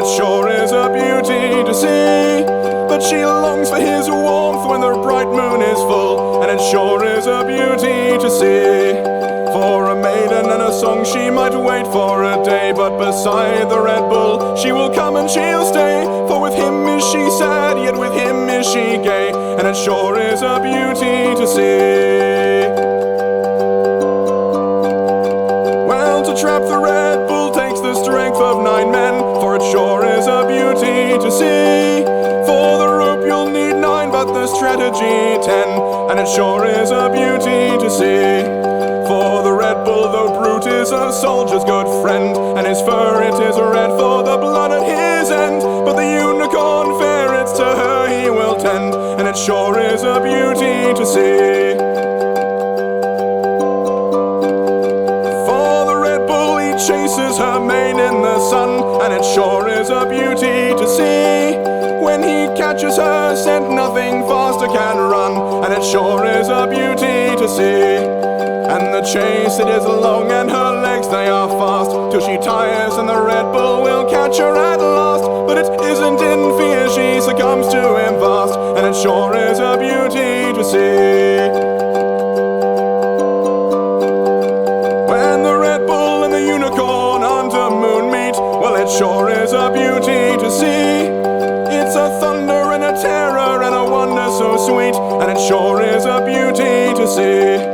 it sure is a beauty to see. But she longs for his warmth when the bright moon is full, and it sure is a beauty to see. For a maiden and a song she might wait for a day, but beside the Red Bull she will come and she'll stay. For with him is she sad, yet with him is she gay, and it sure is a beauty to see. Well, to trap the Red Bull takes the strength of 9 men, for it sure is a beauty to see. For the rope you'll need 9, but the strategy 10, and it sure is a beauty to see. For the Red Bull, though brute, is a soldier's good friend, and his fur it is red for the blood at his end. But the unicorn fair, it's to her he will tend, and it sure is a beauty to see. For the Red Bull, he chases her mane in the sun, and it sure is a beauty to see. When he catches her scent, nothing faster can run, and it sure is a beauty to see. And the chase it is long, and her legs they are fast, till she tires and the Red Bull will catch her at last. But it isn't in fear she succumbs to him fast, and it sure is a beauty to see. When the Red Bull and the unicorn under moon meet, well, it sure is a beauty to see. It's a thunder and a terror and a wonder so sweet, and it sure is a beauty to see.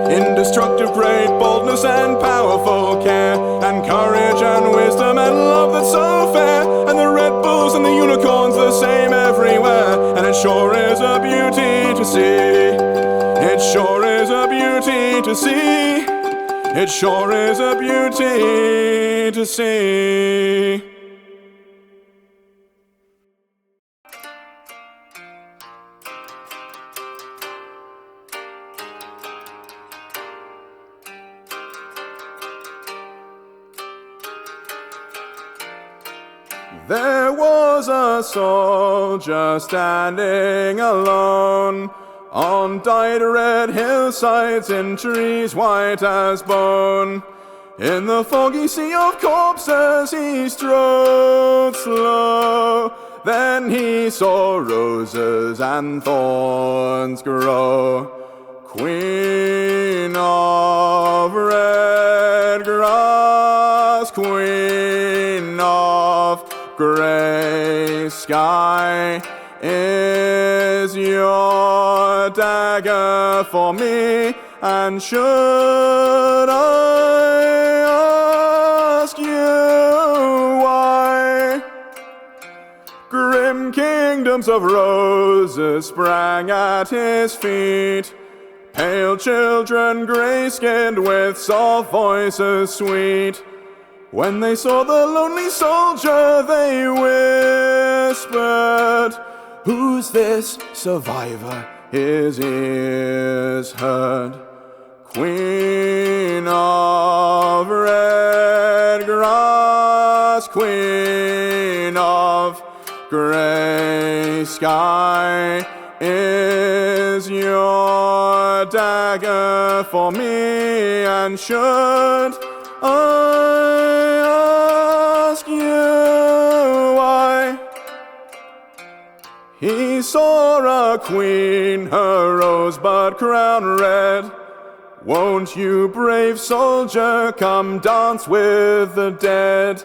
Indestructive great boldness and powerful care, and courage and wisdom and love that's so fair, and the Red Bulls and the unicorns the same everywhere, and it sure is a beauty to see. It sure is a beauty to see. It sure is a beauty to see. There was a soldier standing alone on dyed red hillsides in trees white as bone. In the foggy sea of corpses he strode slow. Then he saw roses and thorns grow. Queen of red grass, queen of grey sky, is your dagger for me? And should I ask you why? Grim kingdoms of roses sprang at his feet, pale children grey-skinned with soft voices sweet. When they saw the lonely soldier, they whispered, "Who's this survivor? His ears heard." Queen of red grass, queen of grey sky, is your dagger for me? And should I ask you why? He saw a queen, her rosebud crown red. Won't you, brave soldier, come dance with the dead?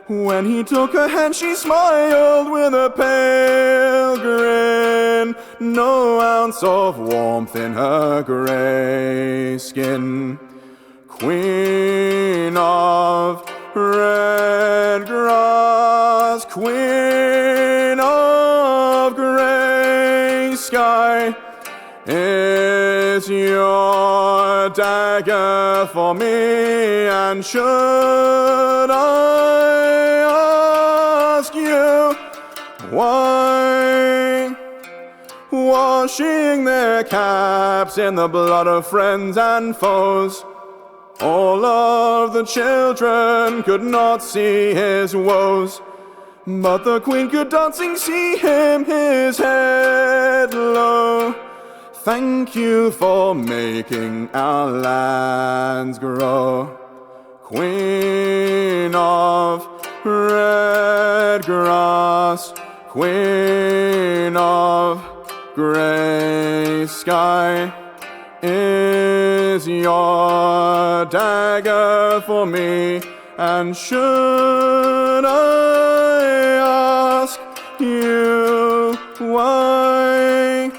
When he took her hand, she smiled with a pale grin, no ounce of warmth in her grey skin. Queen of red grass, queen of grey sky, is your dagger for me? And should I ask you why? Washing their caps in the blood of friends and foes, all of the children could not see his woes, but the queen could dancing see him, his head low. Thank you for making our lands grow. Queen of red grass, queen of grey sky, is your dagger for me, and should I ask you why?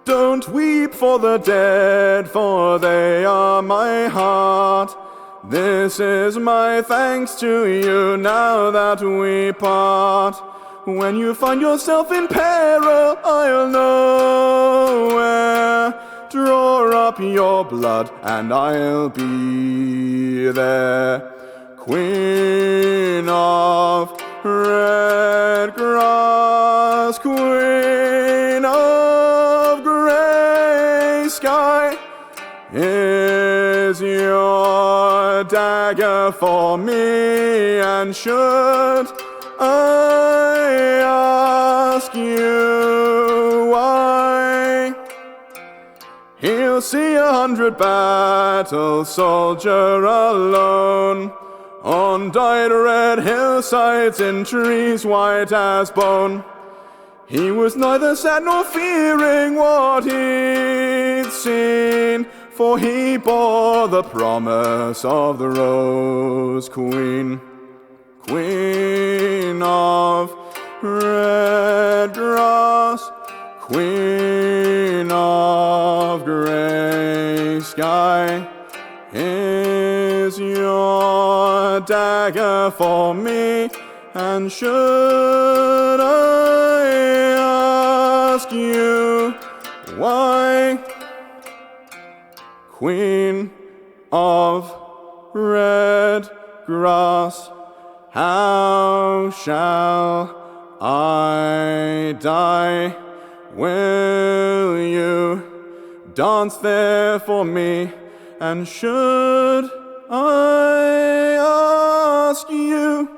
Don't weep for the dead, for they are my heart. This is my thanks to you now that we part. When you find yourself in peril, I'll know where. Draw up your blood and I'll be there. Queen of red grass, queen of grey sky, is your dagger for me, and should I ask you why? He'll see 100 battle soldier alone, on dyed red hillsides in trees white as bone. He was neither sad nor fearing what he'd seen, for he bore the promise of the Rose Queen. Queen of red grass, queen of grey sky, is your dagger for me, and should I ask you why? Queen of red grass, how shall I die? Will you dance there for me? And should I ask you?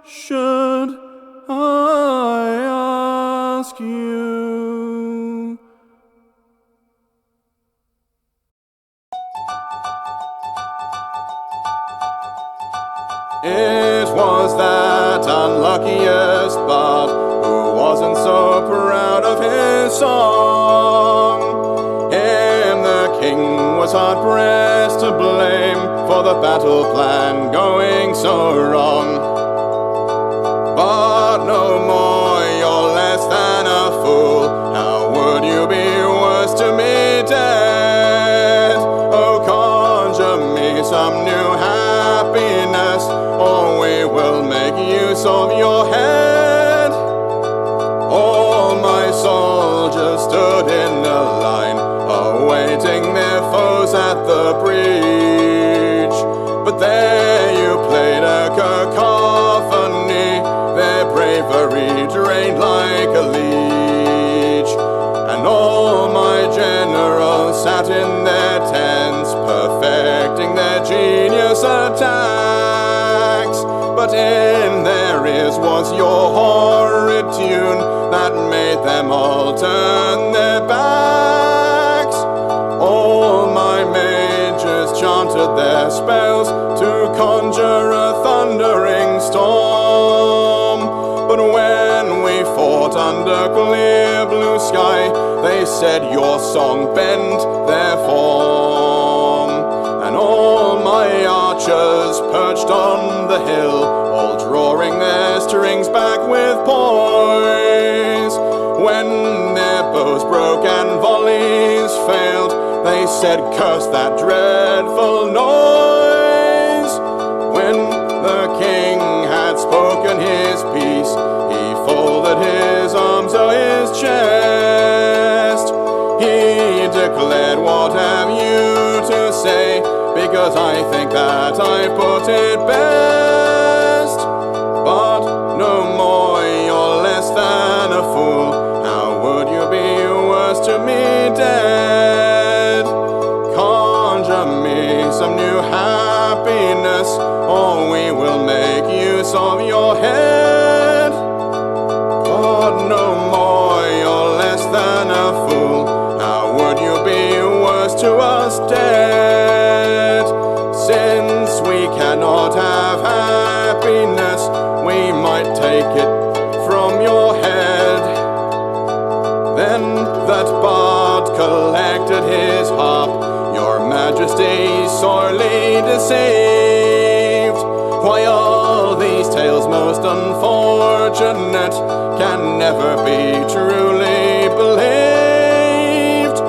Should I ask you? It was that unluckiest bard who wasn't so proud of his song. Him the king was hard-pressed to blame for the battle plan going so wrong. But no more, you're less than a fool. How would you be worse to me dead? Oh, conjure me some new happiness, or we will make use of your head. All my soldiers stood in a line, awaiting their foes at the breach. But there you played a cacophony, their bravery drained like a leech. And all my generals sat in their tents, perfecting their genius attacks. But in their ears was your horrid tune that made them all turn their backs. All my mages chanted their spells to conjure a thundering storm. But when we fought under clear blue sky, they said your song bent their form. And all my archers perched on the hill, all drawing their strings back with poise. When their bows broke and volleys failed, they said, curse that dreadful noise. When the king had spoken his piece, he folded his arms o'er his chest. He declared, what have you to say? Because I think that I put it best. But no more, you're less than a fool. How would you be worse to me dead? Conjure me some new happiness, or we will make use of your head. But no more, you're less than a fool. How would you be worse to us dead? Since we cannot have happiness, unfortunate can never be truly believed.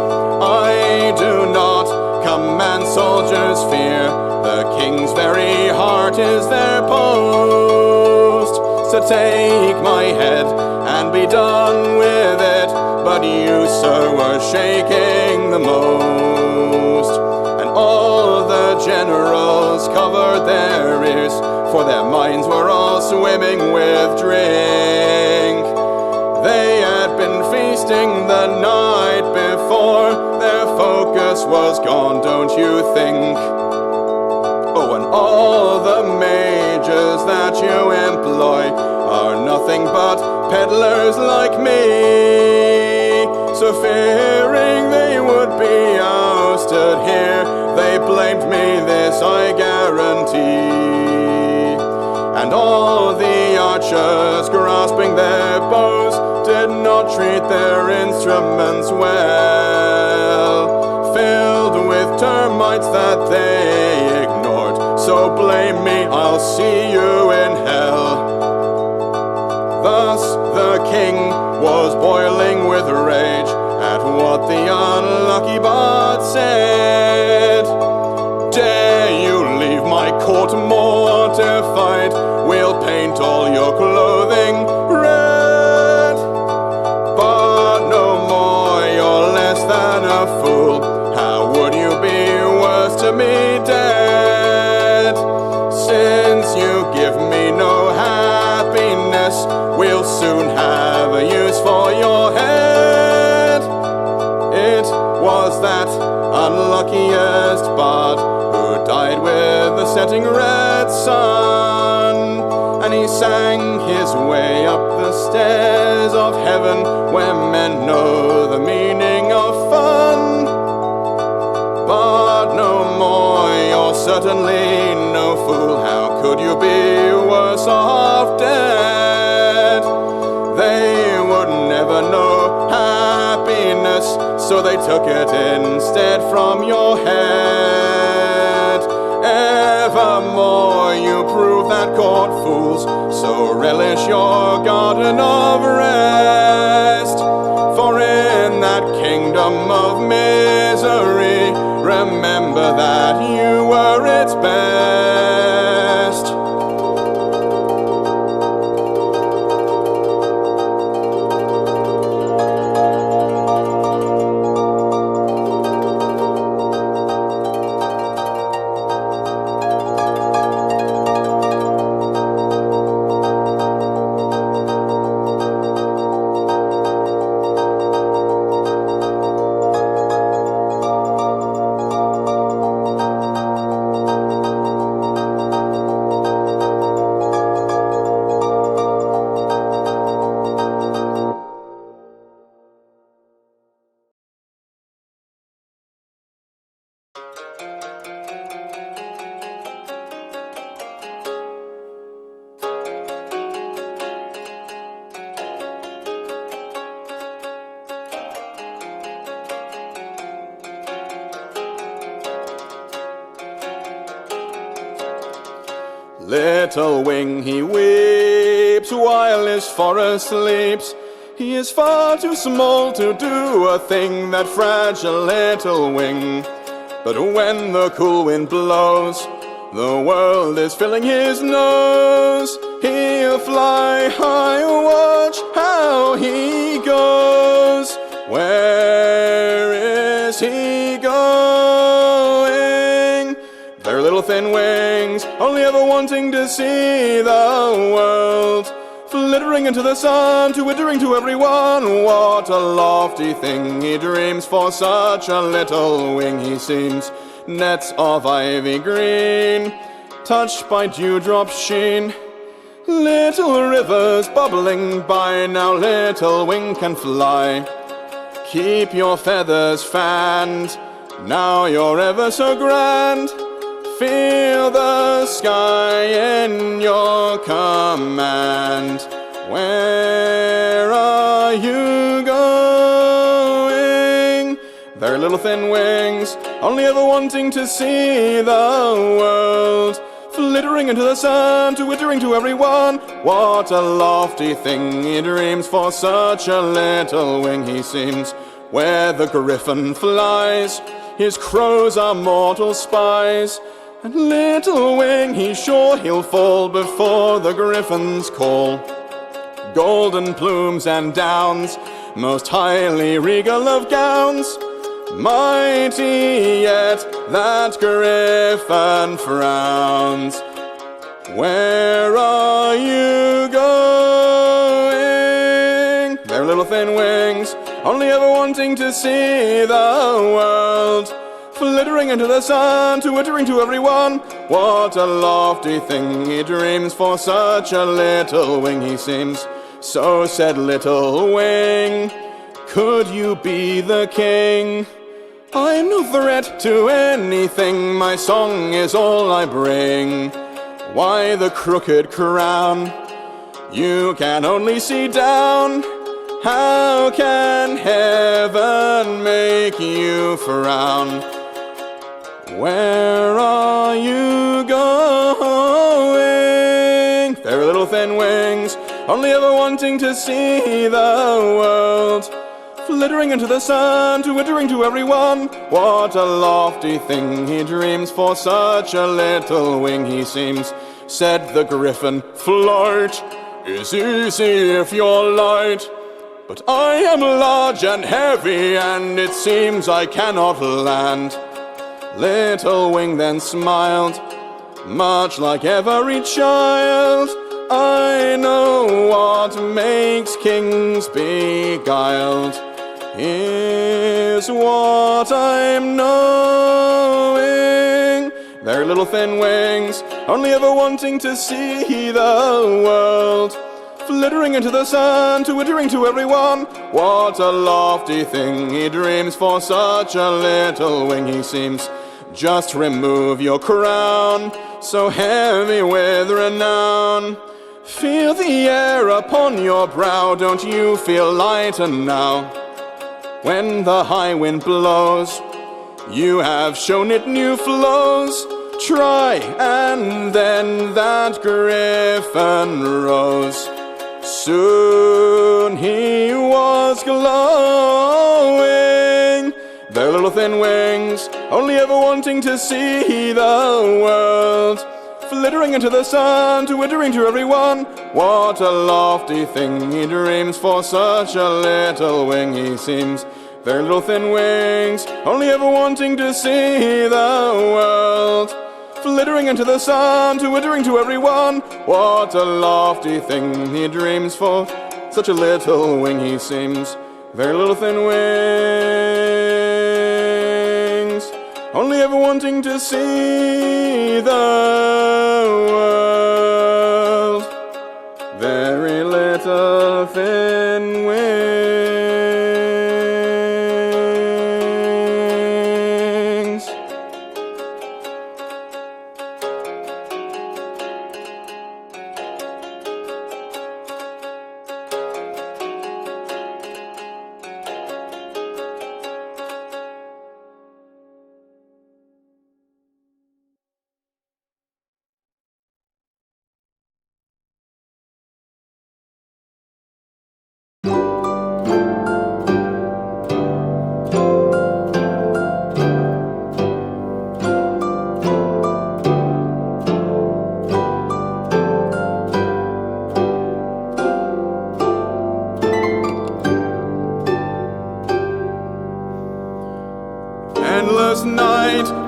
I do not command soldiers fear, the king's very heart is their post. So take my head and be done with it, but you, sir, were shaking the most. And all the generals covered their ears, for their minds were all swimming with drink. They had been feasting the night before, their focus was gone, don't you think? Oh, and all the mages that you employ are nothing but peddlers like me. So fearing they would be ousted here, they blamed me, this I guarantee. And all the archers grasping their bows did not treat their instruments well, filled with termites that they ignored. So blame me, I'll see you in hell. Thus the king was boiling with rage at what the unlucky bard said. Dare you leave my court mortified? We'll paint all your clothing red. But no more, you're less than a fool. How would you be worse to me dead? Since you give me no happiness, we'll soon have a use for your head. It was that unluckiest bard who died with the setting red sun, and he sang his way up the stairs of heaven, where men know the meaning of fun. But no more, you're certainly no fool. How could you be worse off dead? They would never know happiness, so they took it instead from your head. Evermore you prove that court fools, so relish your garden of rest. For in that kingdom of misery, remember that you were its best. Little wing, he weeps while his forest sleeps. He is far too small to do a thing, that fragile little wing. But when the cool wind blows, the world is filling his nose. He'll fly high, watch how he goes. Where is he going? Their little thin wings, only ever wanting to see the world. Flittering into the sun, twittering to everyone. What a lofty thing he dreams, for such a little wing he seems. Nets of ivy green, touched by dewdrop sheen. Little rivers bubbling by, now little wing can fly. Keep your feathers fanned, now you're ever so grand. Feel the sky in your command. Where are you going? Their little thin wings, only ever wanting to see the world. flittering into the sun, twittering to everyone. What a lofty thing he dreams, for such a little wing he seems. Where the griffin flies, his crows are mortal spies. And little wing, he's sure he'll fall before the griffin's call. Golden plumes and downs, most highly regal of gowns. Mighty yet that griffin frowns. Where are you going? Their little thin wings, only ever wanting to see the world. Flittering into the sun, twittering to everyone. What a lofty thing he dreams, for such a little wing he seems. So said little wing, could you be the king? I'm no threat to anything, my song is all I bring. Why the crooked crown? You can only see down. How can heaven make you frown? Where are you going? Their little thin wings, only ever wanting to see the world. Flittering into the sun, twittering to everyone. What a lofty thing he dreams, for such a little wing he seems. Said the griffin, flight is easy if you're light, but I am large and heavy, and it seems I cannot land. Little wing then smiled, much like every child. I know what makes kings beguiled. Here's what I'm knowing. Their little thin wings, only ever wanting to see the world. Flittering into the sun, twittering to everyone. What a lofty thing he dreams, for such a little wing he seems. Just remove your crown, so heavy with renown. Feel the air upon your brow, don't you feel lighter now? When the high wind blows, you have shown it new flows. Try, and then that griffin rose. Soon he was glowing. Their little thin wings, only ever wanting to see the world. Flittering into the sun, twittering to everyone. What a lofty thing he dreams, for such a little wing he seems. Their little thin wings, only ever wanting to see the world. Flittering into the sun, twittering to everyone. What a lofty thing he dreams, for such a little wing he seems. Their little thin wings, only ever wanting to see the world. Very little thin wings.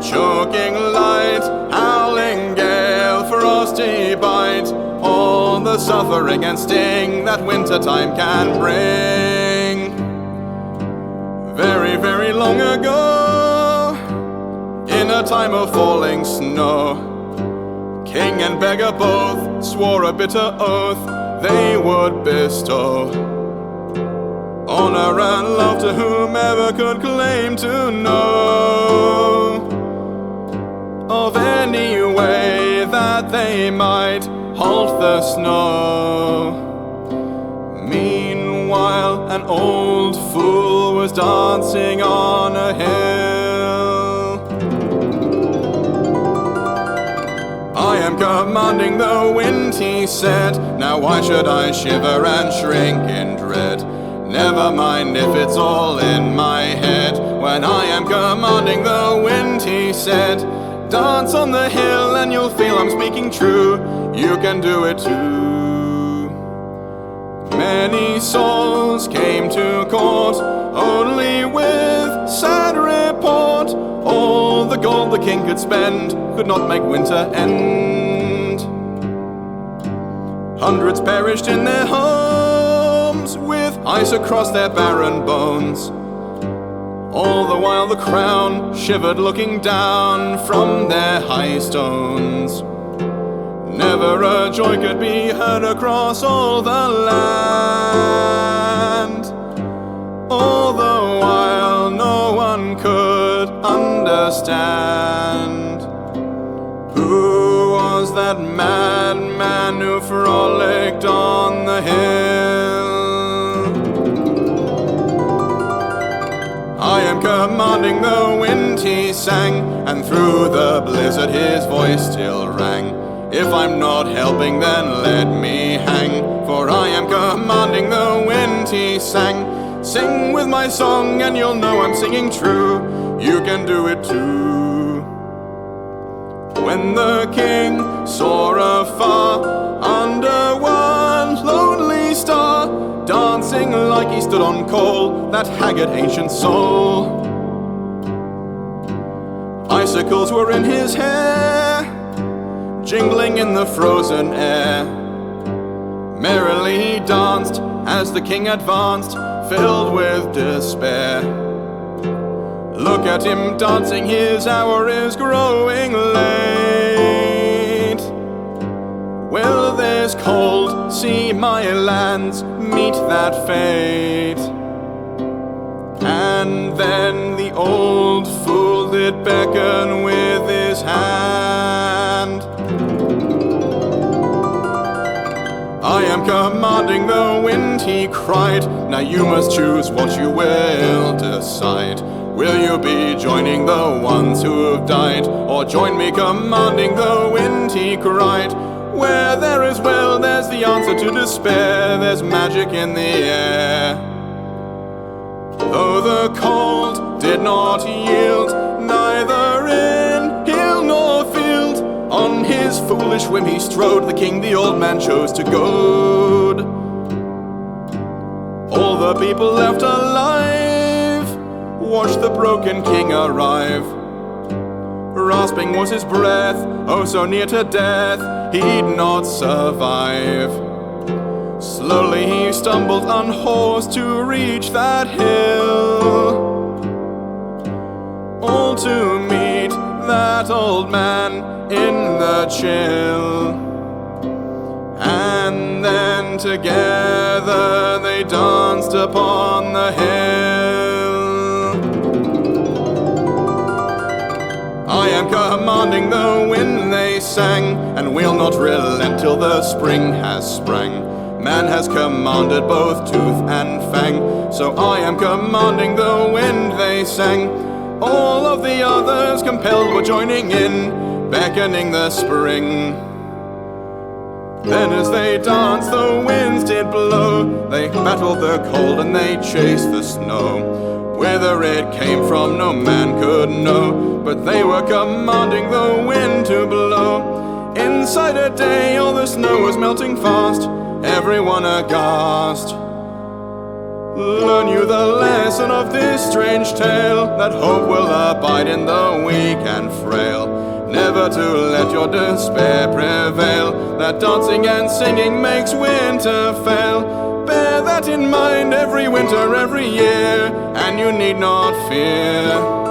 Choking light, howling gale, frosty bite, all the suffering and sting that wintertime can bring. Very, very long ago, in a time of falling snow, king and beggar both swore a bitter oath they would bestow honor and love to whomever could claim to know of any way that they might halt the snow. Meanwhile, an old fool was dancing on a hill. I am am commanding the wind, he said. Now why should I shiver and shrink in dread? Never mind if it's all in my head. When I am commanding the wind, he said, dance on the hill and you'll feel I'm speaking true. You can do it too. Many souls came to court, only with sad report. All the gold the king could spend could not make winter end. Hundreds perished in their homes, with ice across their barren bones. All the while the crown shivered looking down from their high stones. Never a joy could be heard across all the land. All the while no one could understand. Who was that madman who frolicked on the hill? I am commanding the wind, he sang, and through the blizzard his voice still rang. If I'm not helping, then let me hang, for I am commanding the wind, he sang. Sing with my song and you'll know I'm singing true. You can do it too. When the king saw afar, under one lonely star, dancing like he stood on coal, that haggard ancient soul. Icicles were in his hair, jingling in the frozen air. Merrily he danced as the king advanced, filled with despair. Look at him dancing, his hour is growing late. Will this cold see my lands meet that fate? And then the old fool did beckon with his hand. I am commanding the wind, he cried. Now you must choose what you will decide. Will you be joining the ones who have died, or join me commanding the wind, he cried. Where there is will, there's the answer to despair. There's magic in the air. Though the cold did not yield, neither in hill nor field, on his foolish whim he strode. The king, the old man, chose to goad. All the people left alive watched the broken king arrive. Rasping was his breath, oh so near to death, he'd not survive. Slowly he stumbled unhorsed to reach that hill, all to meet that old man in the chill. And then together they danced upon the hill. I am commanding the wind, they sang, and we'll not relent till the spring has sprang. Man has commanded both tooth and fang, so I am commanding the wind, they sang. All of the others compelled were joining in, beckoning the spring. Then as they danced the winds did blow, they battled the cold and they chased the snow. Whither it came from no man could know, but they were commanding the wind to blow. Inside a day all the snow was melting fast, everyone aghast. Learn you the lesson of this strange tale, that hope will abide in the weak and frail. Never to let your despair prevail, that dancing and singing makes winter fail. Bear that in mind every winter, every year, and you need not fear.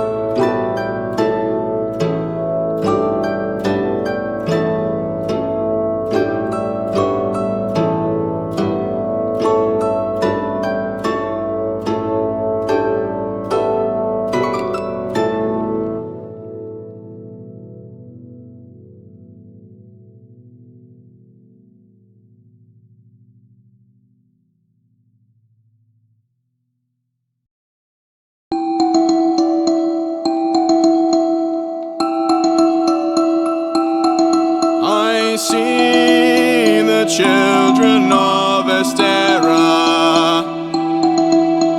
Esterra.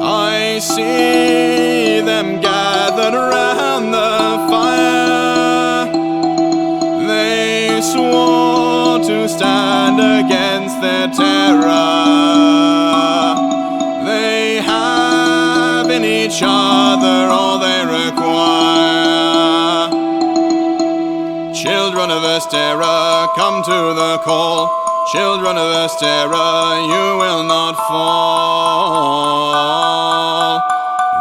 I see them gathered round the fire. They swore to stand against their terror. They have in each other all they require. Children of Esterra, come to the call. Children of Esterra, you will not fall.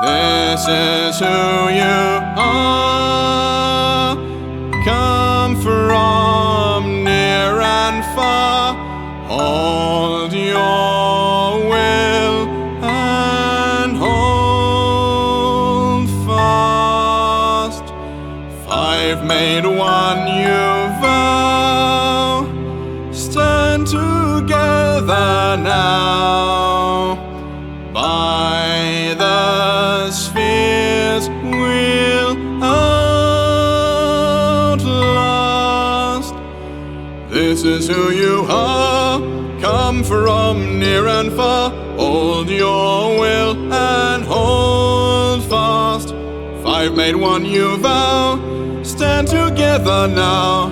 This is who you are. Come from near and far. Hold your will and hold fast. 5 made one you vow. Stand together now. By the spheres we'll outlast. This is who you are. Come from near and far. Hold your will and hold fast. 5 made one you vow. Stand together now.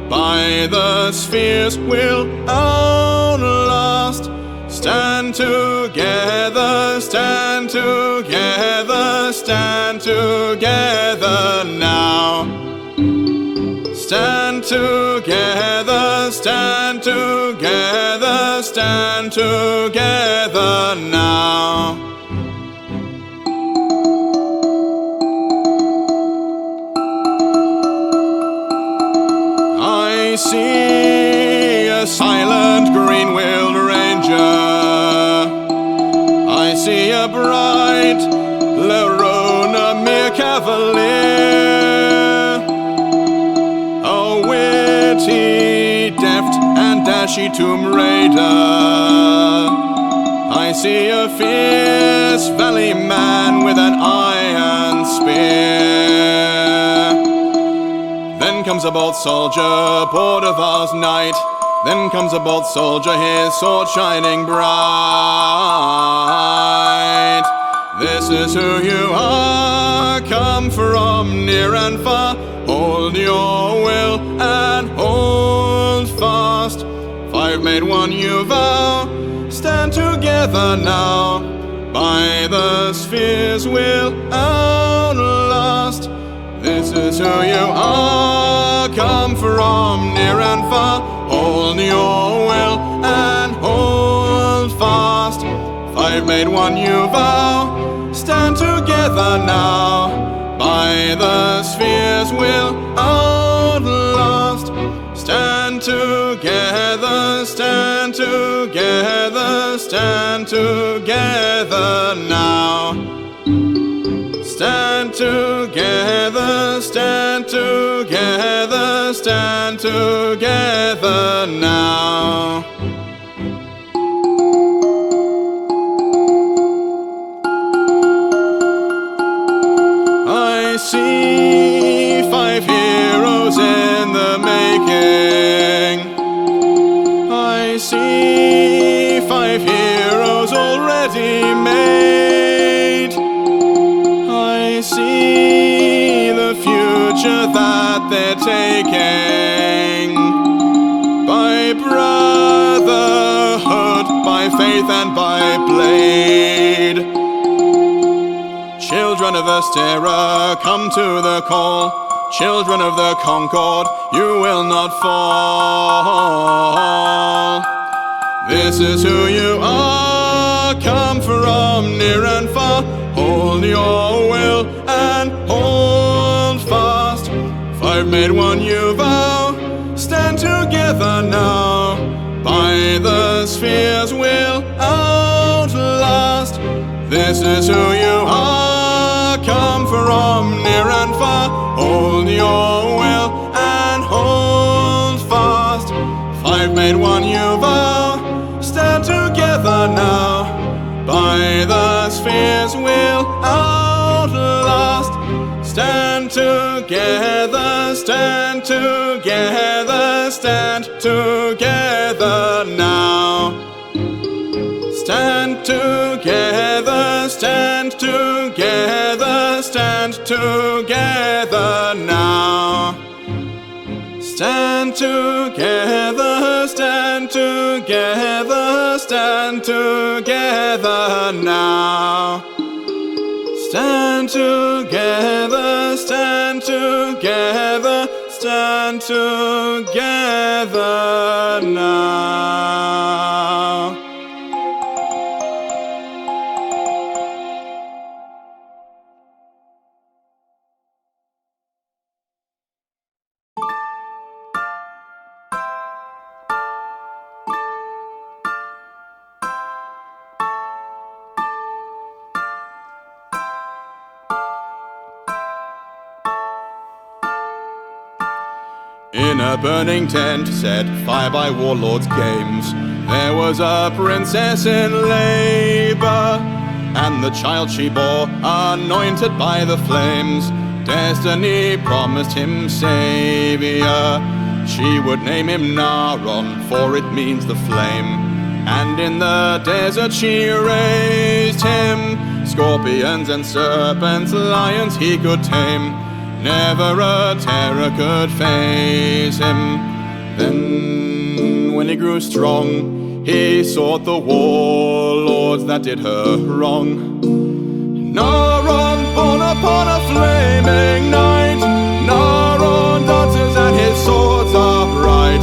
By the spheres we'll outlast. Stand together, stand together, stand together now. Stand together, stand together, stand together now. I see a silent green-wheeled ranger. I see a bright Lerona mere cavalier. A witty, deft, Andashi tomb raider. I see a fierce valley man with an iron spear. Then comes a bold soldier, Bordevar's knight. Then comes a bold soldier, his sword shining bright. This is who you are. Come from near and far. Hold your will and hold fast. 5 made one you vow. Stand together now. By the spheres we'll outlast. This is who you are. Come from near and far. Hold your will and hold fast. 5 made one you vow. Stand together now. By the spheres we'll outlast. Stand together, stand together, stand together now. Stand together, stand together, stand together now. I see 5 heroes in the making. I see 5 heroes already made. I see the future that they're taking. By brotherhood, by faith and by blade. Children of Esterra, come to the call. Children of the Concord, you will not fall. This is who you are. Come from near and far. Hold your will and hold fast. 5 made one you vow. Stand together now. By the spheres we'll outlast. This is who you are. Come from near and far. Hold your will and hold fast. 5 made one you vow. Stand together now. By the spheres we'll outlast. Stand together, stand together, stand together now. Stand together, stand together, stand together now. Stand together, stand together, stand together now. Stand together, stand together, stand together now. In a burning tent set fire by warlords' games, there was a princess in labour, and the child she bore, anointed by the flames, destiny promised him saviour. She would name him Naaron, for it means the flame, and in the desert she raised him. Scorpions and serpents, lions he could tame, never a terror could faze him. Then, when he grew strong, he sought the warlords that did her wrong. Naaron, born upon a flaming night, Naaron dances and his swords are bright,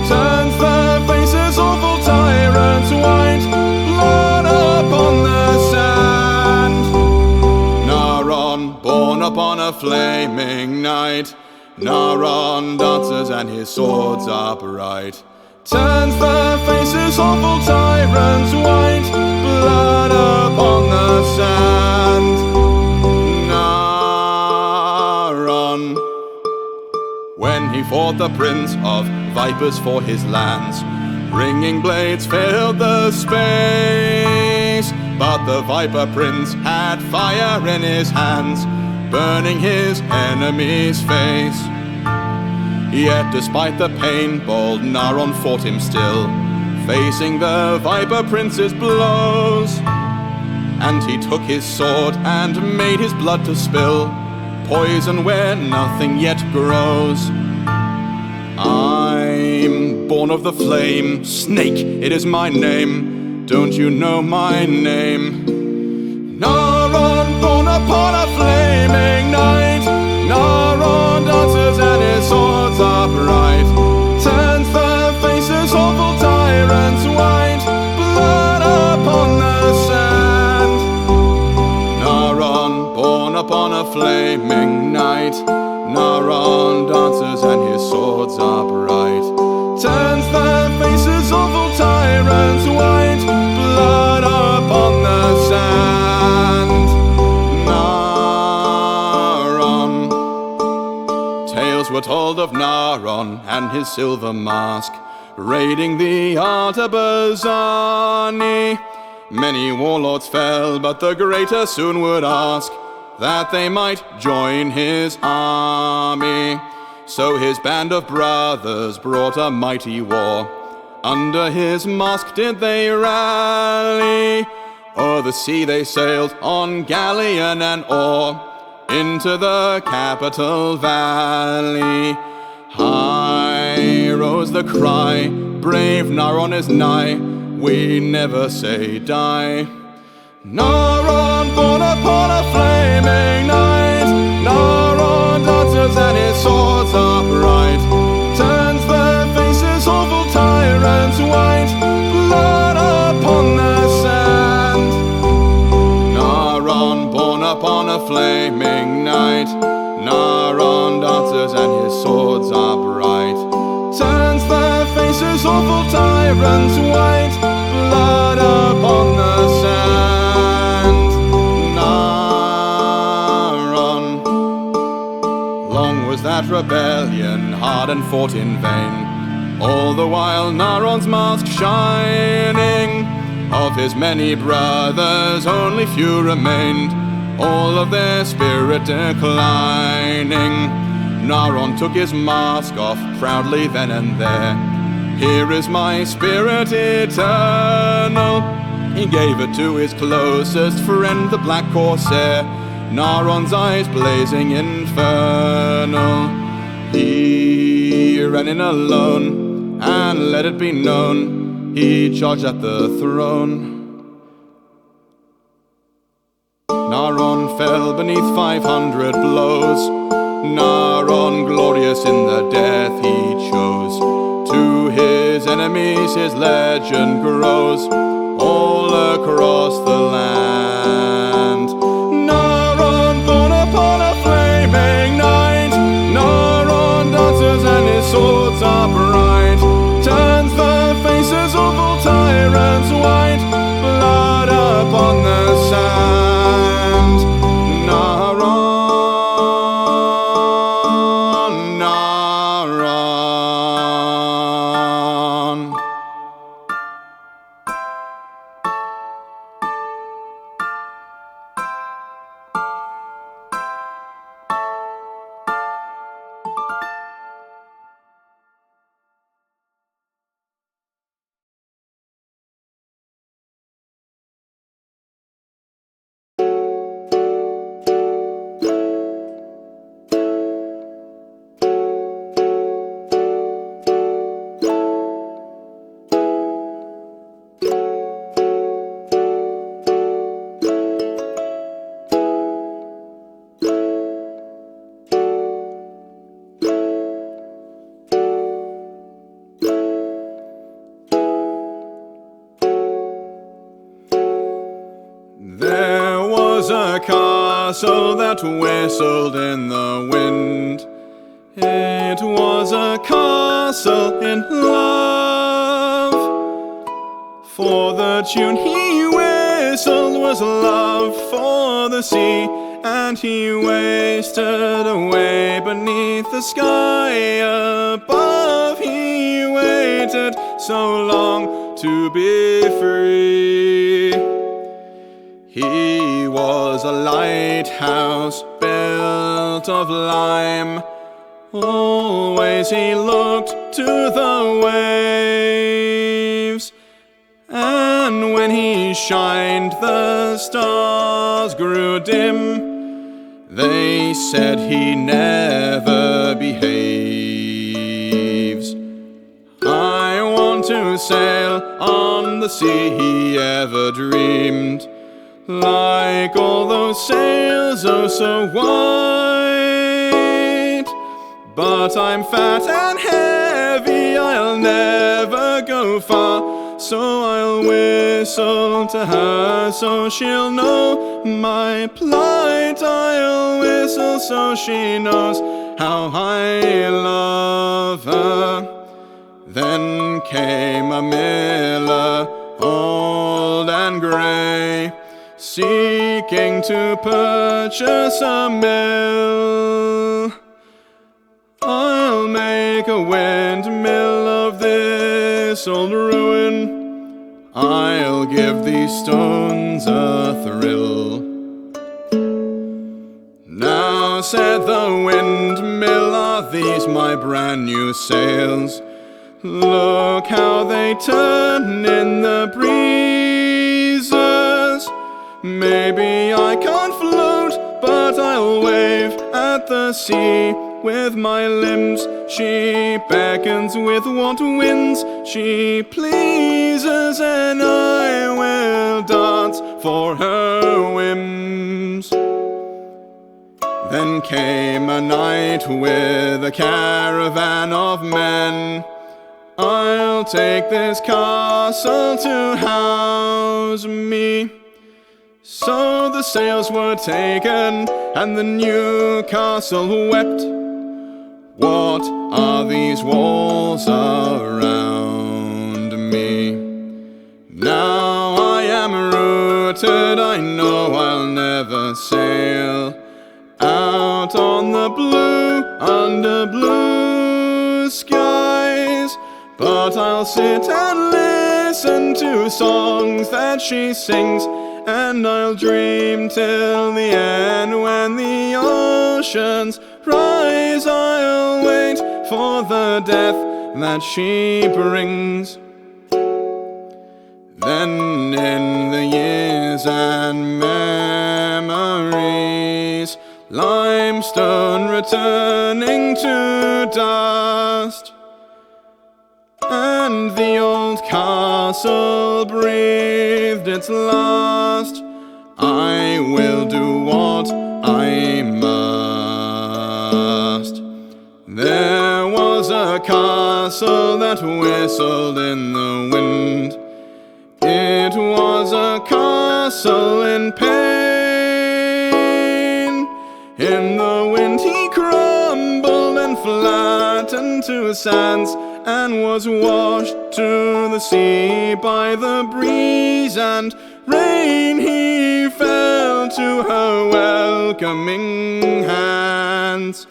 turns the faces of all tyrants white, blood upon the sand. Naaron, born upon a flaming night, Naaron dances and his swords are bright, turns the faces of all tyrants white, blood upon the sand. Naaron, when he fought the prince of vipers for his lands, ringing blades filled the space, but the viper prince had fire in his hands, burning his enemy's face. Yet despite the pain, bold Naaron fought him still, facing the viper prince's blows. And he took his sword and made his blood to spill, poison where nothing yet grows. I'm born of the flame, Snake, it is my name. Don't you know my name? Naaron, born upon a flaming night, Naaron dances and his swords are bright, turns the faces of all tyrants white, blood upon the sand. Naaron, born upon a flaming night, Naaron dances and his swords are bright, turns the faces of all tyrants white, blood upon the sand. Naaron. Tales were told of Naaron and his silver mask, raiding the Artabazani. Many warlords fell, but the greater soon would ask that they might join his army. So his band of brothers brought a mighty war, under his mask did they rally. O'er the sea they sailed on galleon and oar, into the capital valley. High rose the cry, brave Naaron is nigh, we never say die. Naaron, born upon a flaming night, Naaron dances and his swords are bright, turns the faces of all tyrants white, blood upon the sand. Naaron, born upon a flaming night, Naaron dances and his swords are bright, turns the faces of all tyrants white, blood upon the sand. Naaron. Long was that rebellion, hard and fought in vain, all the while Naaron's mask shining. Of his many brothers only few remained, all of their spirit declining. Naaron took his mask off proudly then and there. Here is my spirit eternal, He gave it to his closest friend, the black corsair, Naaron's eyes blazing infernal. He ran in alone, and let it be known, he charged at the throne. Naaron fell beneath 500 blows, Naaron glorious in the death he chose. To his enemies his legend grows, all across the land. Naaron born upon a flaming night, Naaron dances and his swords are bright, turns the faces of all tyrants white, blood upon the sand. Naaron, Naaron. There was a castle that whistled in the wind. It was a castle in love, for the tune he whistled was love for the sea, and he wasted away beneath the sky above. He waited so long to be free. He was a lighthouse built of lime, always he looked to the waves, and when he shined the stars grew dim. They said he never behaves. I want to sail on the sea he ever dreamed, like all those sails, oh so white. But I'm fat and heavy, I'll never go far, so I'll whistle to her so she'll know my plight. I'll whistle so she knows how I love her. Then came a miller, old and grey, seeking to purchase a mill. I'll make a windmill of this old ruin, I'll give these stones a thrill. Now said the windmill, are these my brand new sails? Look how they turn in the breezes. Maybe I can't float, but I'll wave at the sea with my limbs. She beckons with what winds she pleases, and I will dance for her whims. Then came a knight with a caravan of men. I'll take this castle to house me. So the sails were taken, and the new castle wept. What are these walls around me? Now I am rooted, I know I'll never sail out on the blue, under blue skies. But I'll sit and listen to songs that she sings, and I'll dream till the end. When the oceans rise, I'll wait for the death that she brings. Then in tears and memories, limestone returning to dust, and the old castle breathed its last. I will do what I must. There was a castle that whistled in the wind. It was a castle in pain. In the wind he crumbled and flattened to sands, and was washed to the sea by the breeze and rain. He fell to her welcoming hands.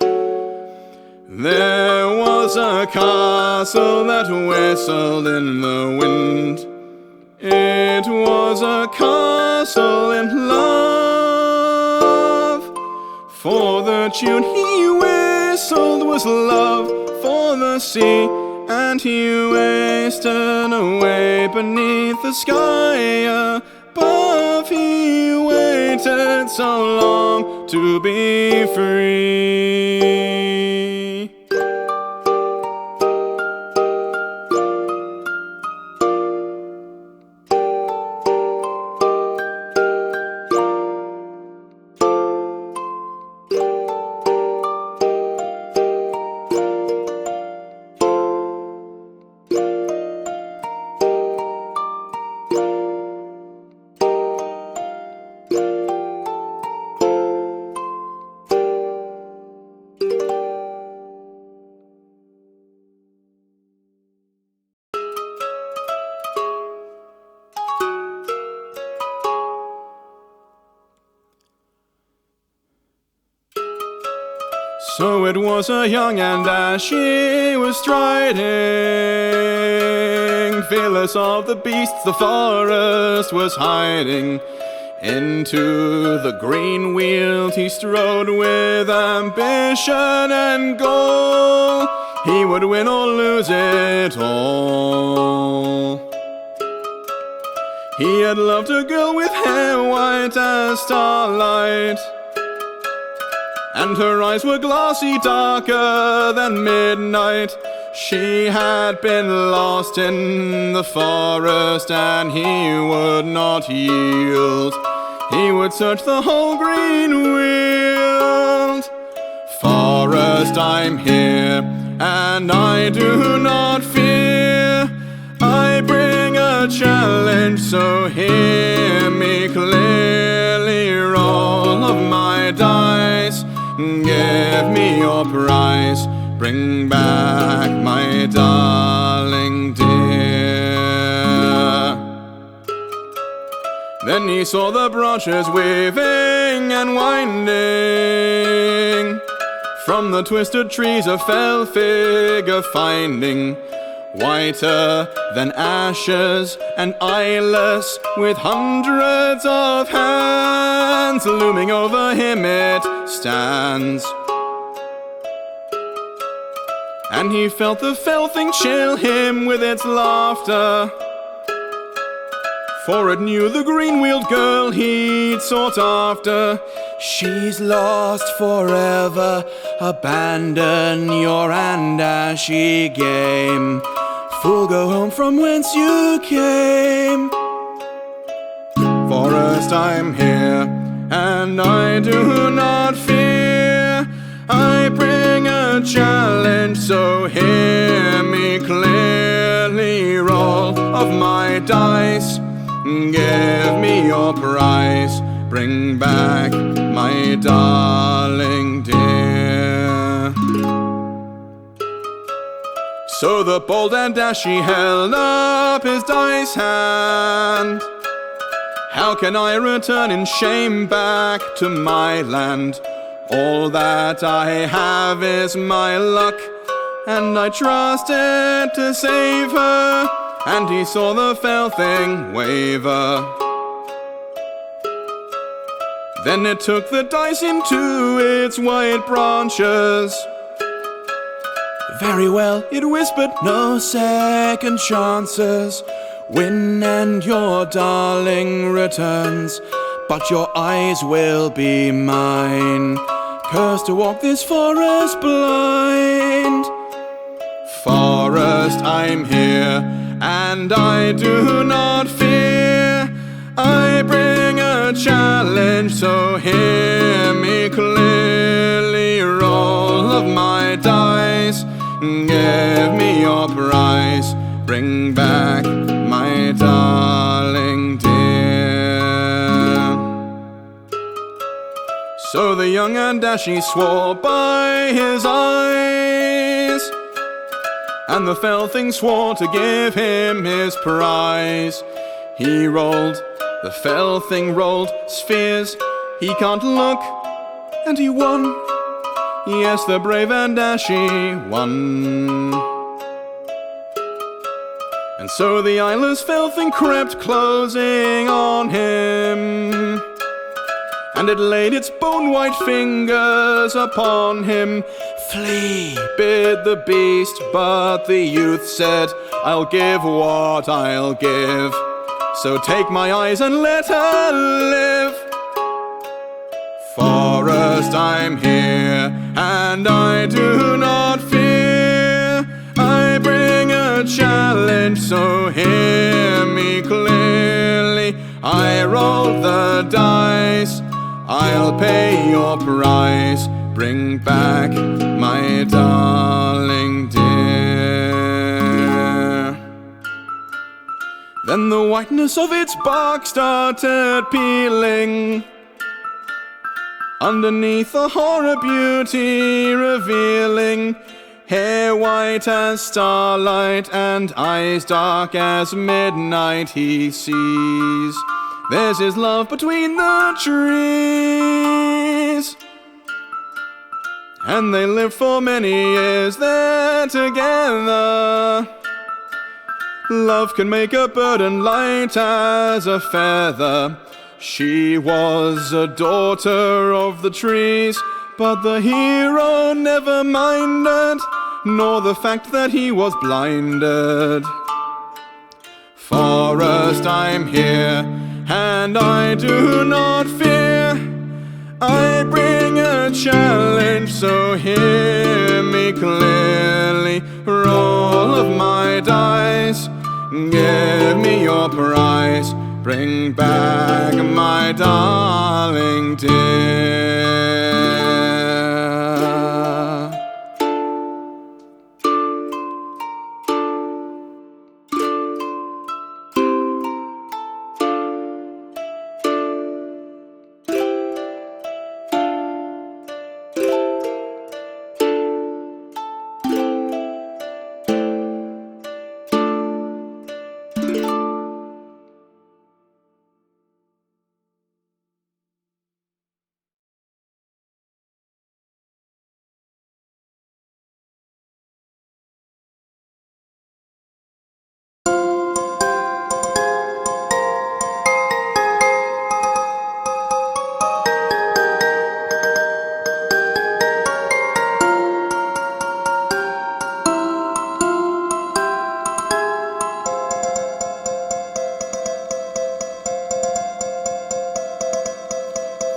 There was a castle that whistled in the wind. It was a castle in love. For the tune he whistled was love for the sea, and he wasted away beneath the sky above. He waited so long to be free. So it was a young Andashi was striding, fearless of the beasts the forest was hiding. Into the green weald he strode with ambition and goal. He would win or lose it all. He had loved a girl with hair white as starlight, and her eyes were glassy, darker than midnight. She had been lost in the forest, and he would not yield. He would search the whole green weald. Forest, I'm here, and I do not fear. I bring a challenge, so hear me clearly. Roll of my dice, give me your prize, bring back my darling dear. Then he saw the branches waving and winding, from the twisted trees a fell figure finding, whiter than ashes and eyeless, with hundreds of hands. Looming over him it stands, and he felt the fell thing chill him with its laughter, for it knew the green-wheeled girl he'd sought after. She's lost forever, abandon your Andashi game. Fool, go home from whence you came. Forest, I'm here, and I do not fear. I bring a challenge, so hear me clearly. Roll of my dice, give me your prize, bring back my darling dear. So the bold Andashi held up his dice hand. How can I return in shame back to my land? All that I have is my luck, and I trust it to save her. And he saw the fell thing waver. Then it took the dice into its white branches. Very well, it whispered, no second chances. Win and your darling returns, but your eyes will be mine. Cursed to walk this forest blind. Forest, I'm here, and I do not fear. I bring a challenge, so hear me clearly. Roll of my dice, give me your prize. Bring back my darling dear. So the young Andashi swore by his eyes, and the fell thing swore to give him his prize. He rolled, the fell thing rolled spheres. He can't look, and he won. Yes, the brave Andashi won. And so the eyeless fell thing crept closing on him, and it laid its bone-white fingers upon him. Flee, bid the beast, but the youth said, I'll give what I'll give. So take my eyes and let her live. Forest, I'm here, and I do not fear. I bring a challenge, so hear me clearly. I roll the dice, I'll pay your price. Bring back my darling dear. Then the whiteness of its bark started peeling, underneath a horror beauty revealing. Hair white as starlight and eyes dark as midnight. He sees there's his love between the trees, and they lived for many years there together. Love can make a burden light as a feather. She was a daughter of the trees, but the hero never minded, nor the fact that he was blinded. Forest, I'm here, and I do not fear. I bring a challenge, so hear me clearly. Roll of my dice, give me your prize. Bring back my darling dear.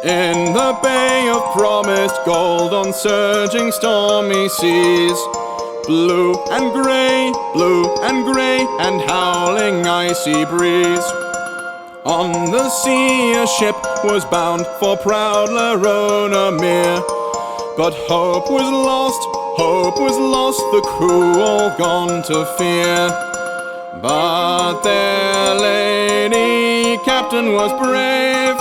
In the bay of promised gold on surging stormy seas, blue and grey and howling icy breeze. On the sea a ship was bound for proud Laronamere, but hope was lost, the crew all gone to fear. But their lady captain was brave,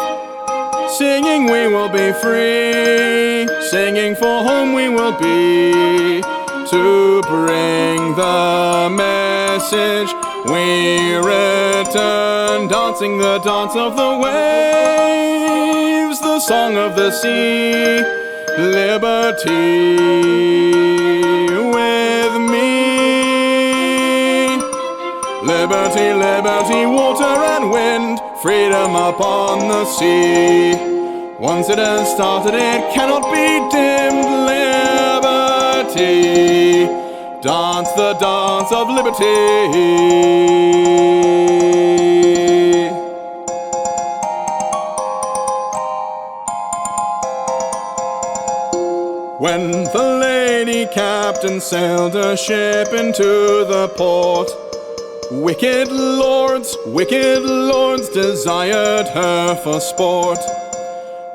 singing we will be free, singing for home we will be. To bring the message we return, dancing the dance of the waves, the song of the sea, liberty with me. Liberty, liberty, water and wind, freedom upon the sea. Once it has started, it cannot be dimmed. Liberty, dance the dance of liberty. When the lady captain sailed a ship into the port, wicked lords desired her for sport.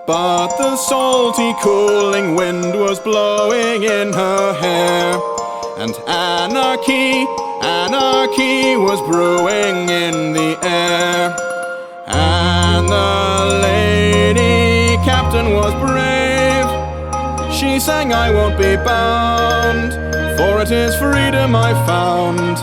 But the salty cooling wind was blowing in her hair, and anarchy was brewing in the air. And the lady captain was brave. She sang, I won't be bound, for it is freedom I found.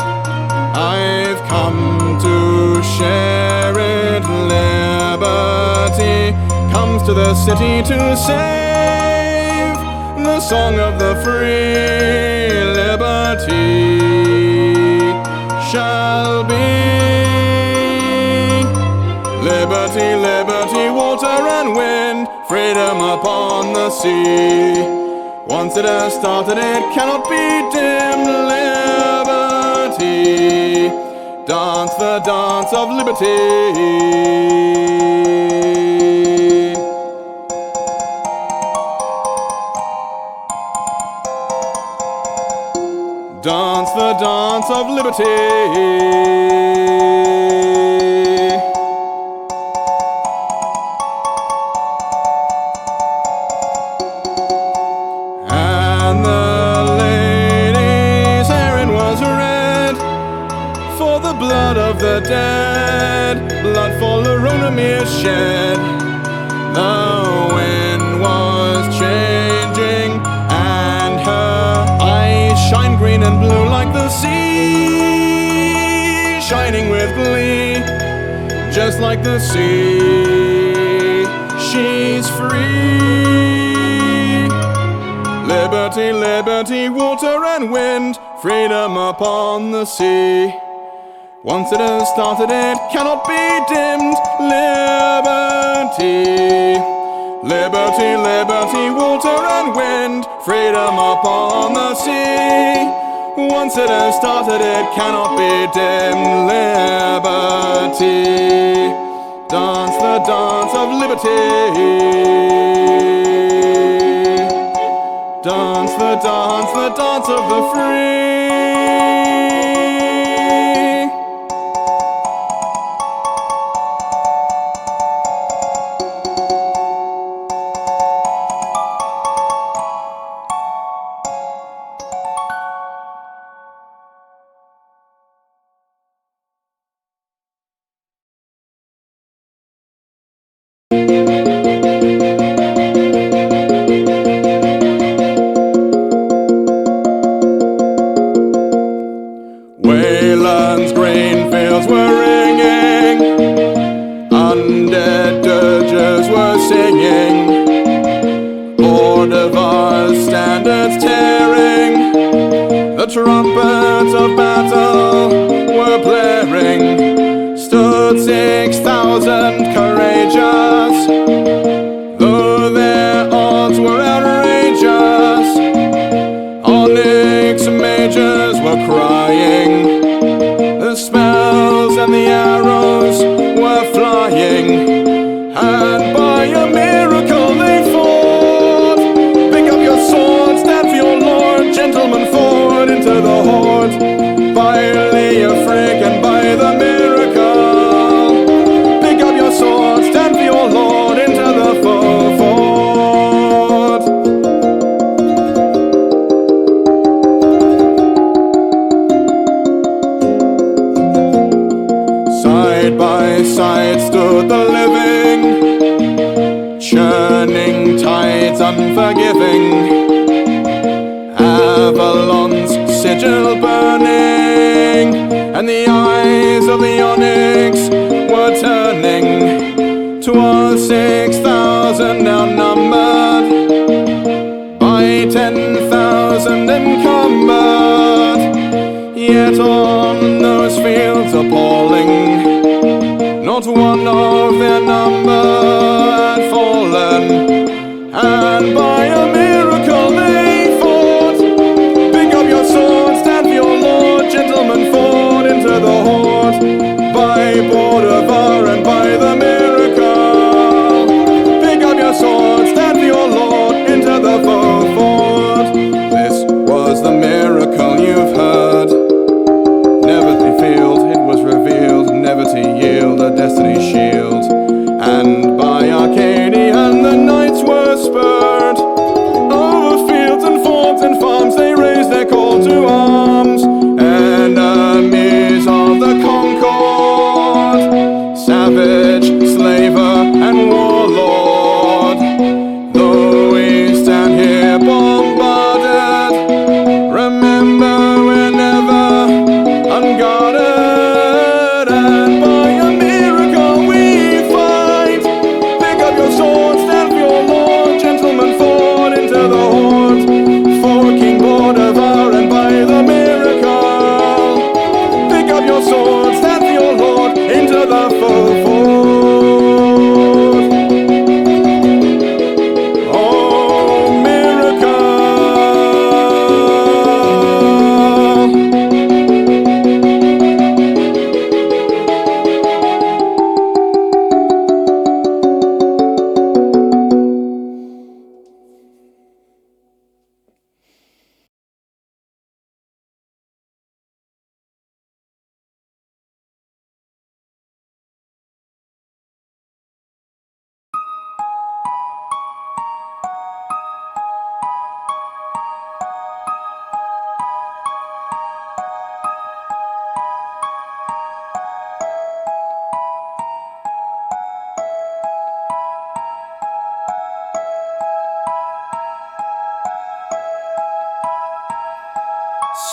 I've come to share it. Liberty comes to the city to save the song of the free. Liberty shall be. Liberty, liberty, water and wind, freedom upon the sea. Once it has started, it cannot be dimmed. Liberty, dance the dance of liberty. Dance the dance of liberty. And the lady's hair was red, for the blood of the dead, blood for Laronomir shed. The wind was changing, and her eyes shine green and blue like the sea, shining with glee, just like the sea. She's free. Liberty, liberty, water and wind, freedom upon the sea. Once it has started, it cannot be dimmed. Liberty, liberty, liberty, water and wind, freedom upon the sea. Once it has started, it cannot be dimmed. Liberty, dance the dance of liberty. Dance the dance of the free. Weiland's grain fields were ringing, undead dirges were singing, Ordevar's standards tearing, the trumpets of battle were blaring. Stood 6,000 courageous, though their odds were outrageous. Onyx mages were crying, the spells and the arrows were flying, and by a miracle they fought. Pick up your sword, stand for your lord, gentlemen forward into the horde. By Leofric and by the miracle, pick up your sword, stand for your lord, into the foe fort. Side by side stood the living, churning tides unforgiving, Avalon's sigil burning, and the eyes of the Onyx were turning. 'Twas 6,000 outnumbered, by 10,000 encumbered, yet on those fields appalling, not one of their number had fallen, and by a miracle they fought. Pick up your swords, stand shield. And by Arcadian the knights were spurred. Over fields and fords and farms they raised their call to arms. Enemies of the Concord, savage, slaver, and warlord. Though we stand here bombarded, remember we're never unguarded. And by a miracle we fight. Pick up your sword, stand for your lord, gentlemen, forward into the horde. For King Bordevar and by the miracle. Pick up your sword, stand for your lord, into the foe fort. Oh, miracle!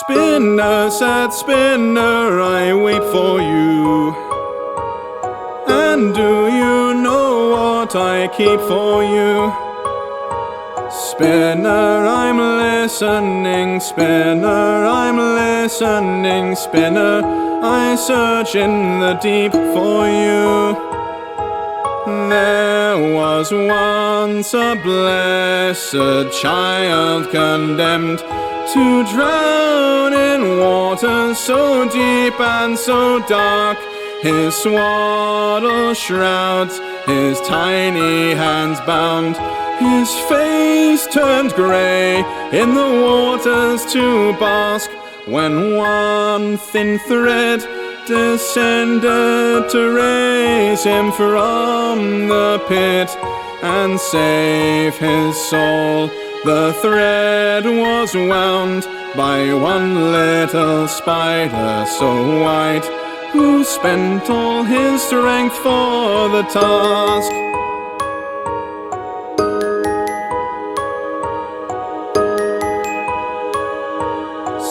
Spinner, sad spinner, I wait for you. And do you know what I keep for you? Spinner, I'm listening, spinner, I'm listening, spinner, I search in the deep for you. There was once a blessed child condemned to drown in waters so deep and so dark. His swaddle shrouds, his tiny hands bound, his face turned grey in the waters to bask, when one thin thread descended to raise him from the pit and save his soul. The thread was wound by one little spider so white, who spent all his strength for the task.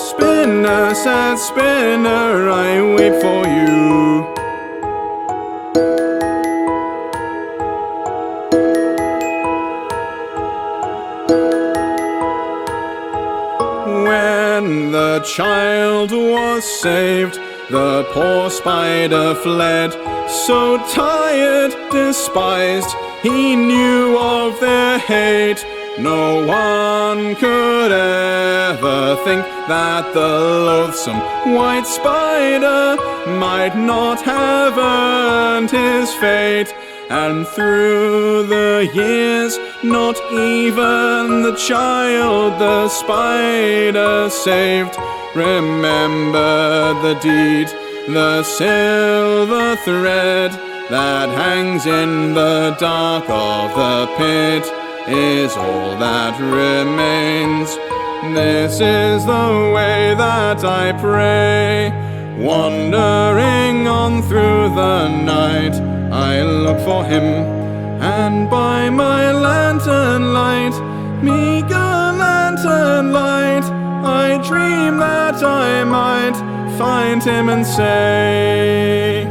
Spinner, sad spinner, I wait for you. When the child was saved, the poor spider fled, so tired, despised, he knew of their hate. No one could ever think that the loathsome white spider might not have earned his fate. And through the years, not even the child the spider saved remembered the deed. The silver thread that hangs in the dark of the pit is all that remains. This is the way that I pray, wandering on through the night. I look for him, and by my lantern light, meager lantern light, I dream that I might find him and say,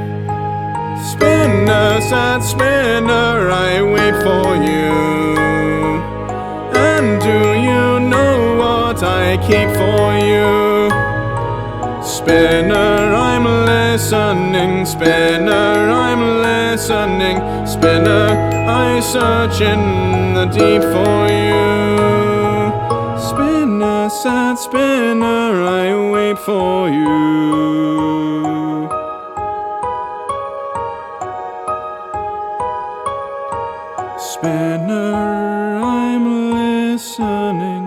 spinner, sad spinner, I wait for you. And do you know what I keep for you? Spinner, I'm listening, spinner, I'm listening, spinner, I search in the deep for you. Spinner, sad spinner, I wait for you. Spinner, I'm listening.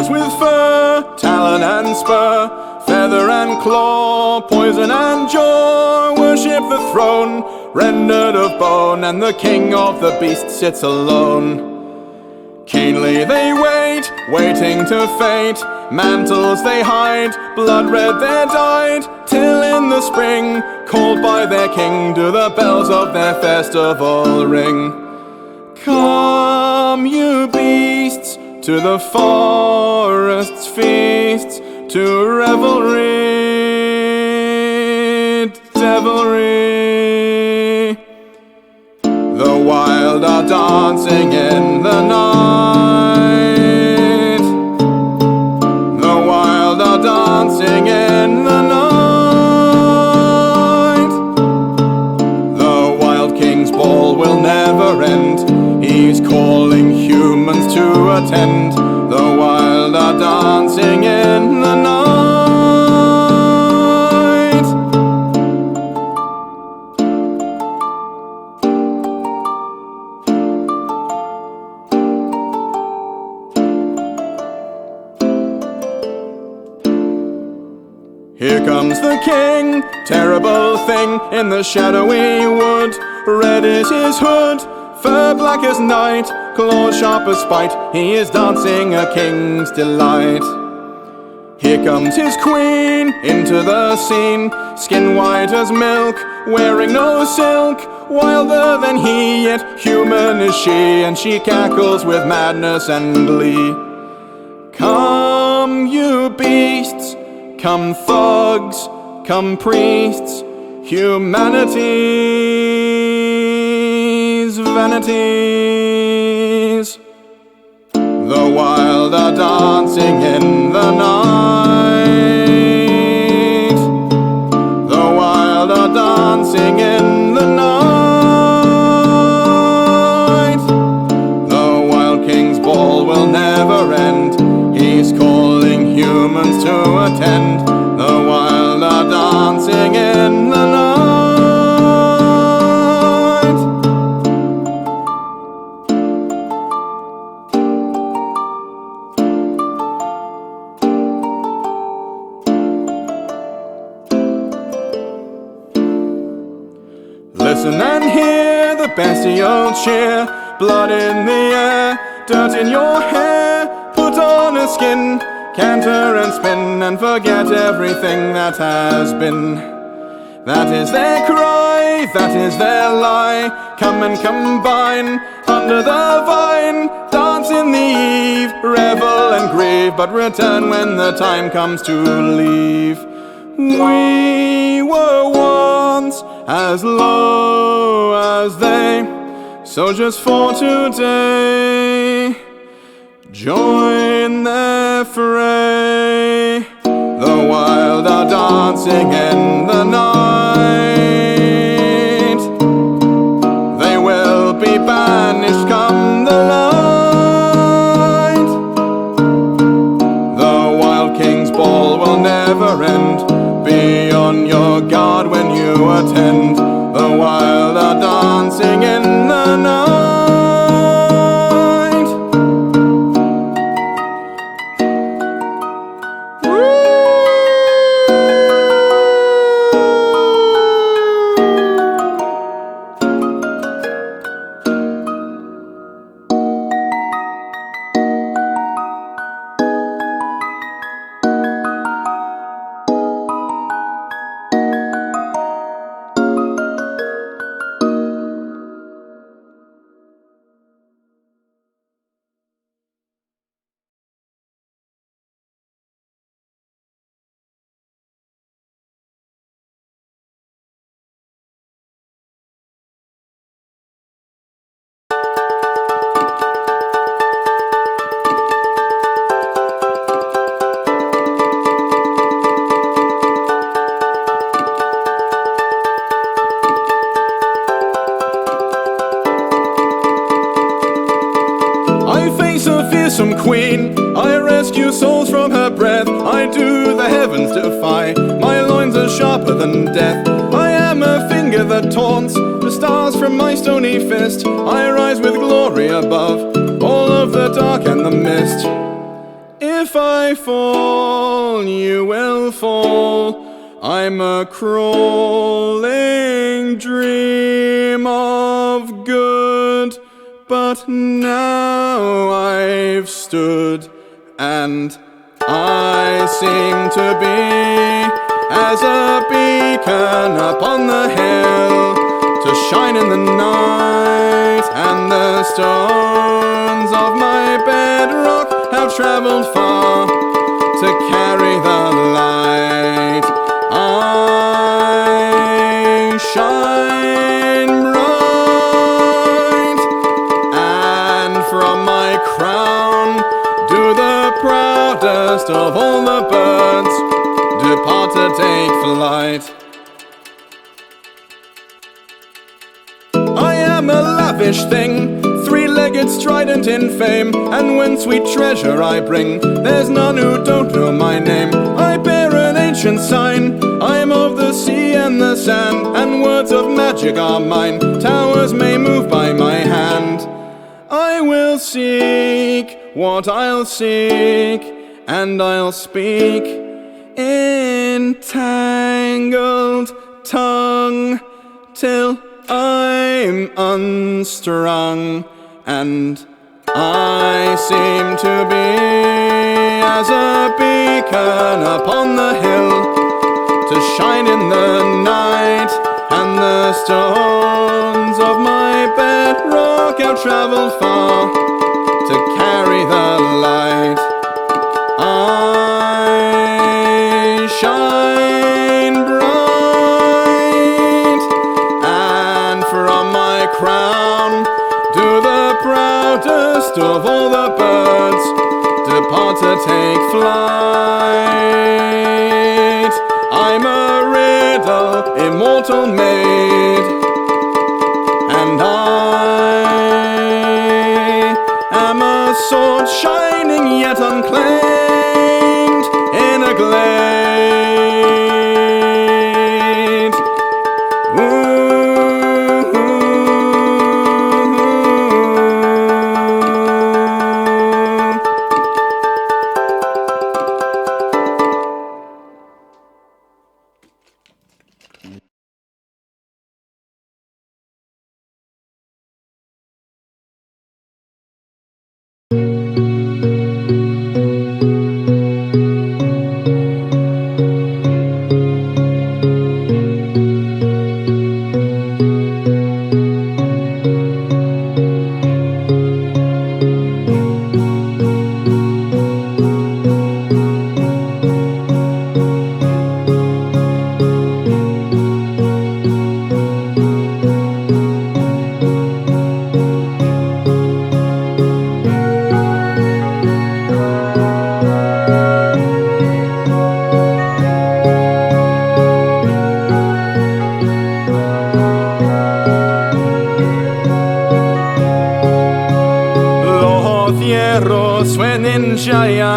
Warriors with fur, talon and spur, feather and claw, poison and jaw, worship the throne, rendered of bone, and the king of the beasts sits alone. Keenly they wait, waiting to fate, mantles they hide, blood red they're dyed, till in the spring, called by their king, do the bells of their festival ring. Come, you beasts, to the forest's feasts, to revelry, devilry. The wild are dancing in the night. The wild are dancing in the night. The wild king's ball will never end. He's calling humans to attend. The wild are dancing in the night. Here comes the king, terrible thing, in the shadowy wood. Red is his hood, fur black as night, claws sharp as spite, he is dancing a king's delight. Here comes his queen, into the scene, skin white as milk, wearing no silk, wilder than he, yet human is she, and she cackles with madness and glee. Come, you beasts, come thugs, come priests, humanity's vanities. The wild are dancing in the night. The wild are dancing in the night. The wild king's ball will never end. He's calling humans to attend. The wild are dancing in the night. Listen and hear the bestial cheer. Blood in the air, dirt in your hair. Put on a skin, canter and spin, and forget everything that has been. That is their cry, that is their lie. Come and combine under the vine. Dance in the eve, revel and grieve, but return when the time comes to leave. We were once as low as they, so just for today, join their fray. The wild are dancing in the night. They will be banished come the light. The wild king's ball will never end. Be on your guard when you attend. The wild are dancing in the night. Some queen, I rescue souls from her breath. I do the heavens defy. My loins are sharper than death. I am a finger that taunts the stars from my stony fist. I rise with glory above all of the dark and the mist. If I fall, you will fall. I'm a crawling dream of good, but now I've stood, and I seem to be as a beacon upon the hill, to shine in the night, and the stones of my bedrock have travelled far to carry the light. I shine bright, and from my crown do the proudest of all the birds depart to take flight. I am a lavish thing, three-legged, strident in fame, and when sweet treasure I bring, there's none who don't know my name. I bear an ancient sign, I'm of the sea and the sand, and words of magic are mine, towers may move by my hand. I will seek what I'll seek, and I'll speak in tangled tongue till I'm unstrung, and I seem to be as a beacon upon the hill, to shine in the night, and the stones of my bedrock have travelled far to carry the light. I shine bright, and from my crown do the proudest of all the birds depart to take flight. I'm a riddle, immortal maid, and I am a sword shining yet unclaimed in a glade. Ooh.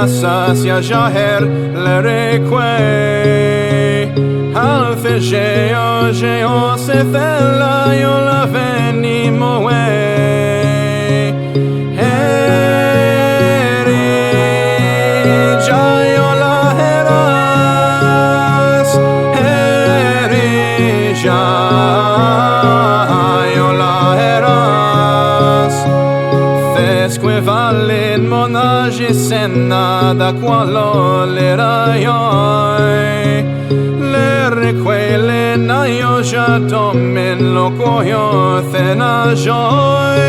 Sasia jaher lereque alfe geo se fella io la venimo senna da qualo le raioi le requele na io già domen lo coio thena joy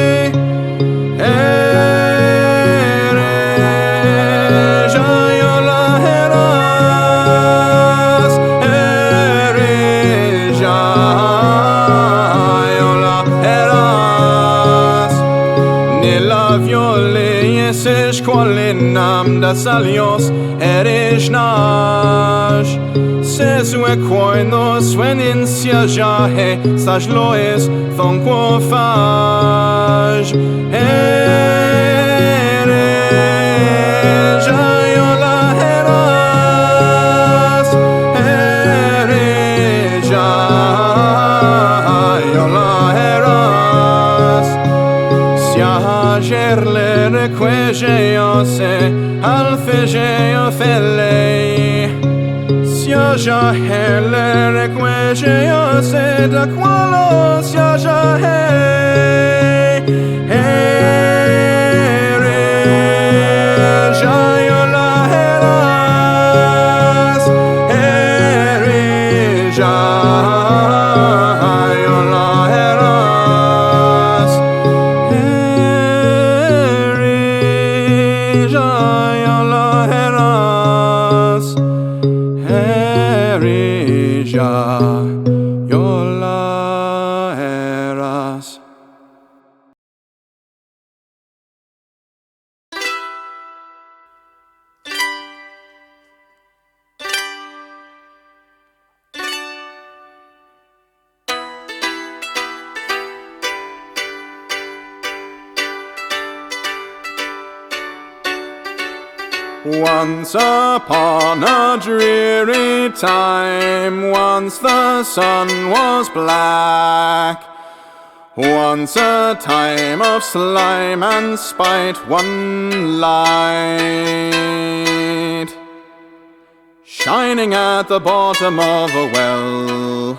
Qualinam da salios erishnash Sesue koinos when in sia jahe Saj loes thon quofaj Alfege fele Siaja hele requege yo se da qualo siaja he Once upon a dreary time, once the sun was black, once a time of slime and spite, one light shining at the bottom of a well,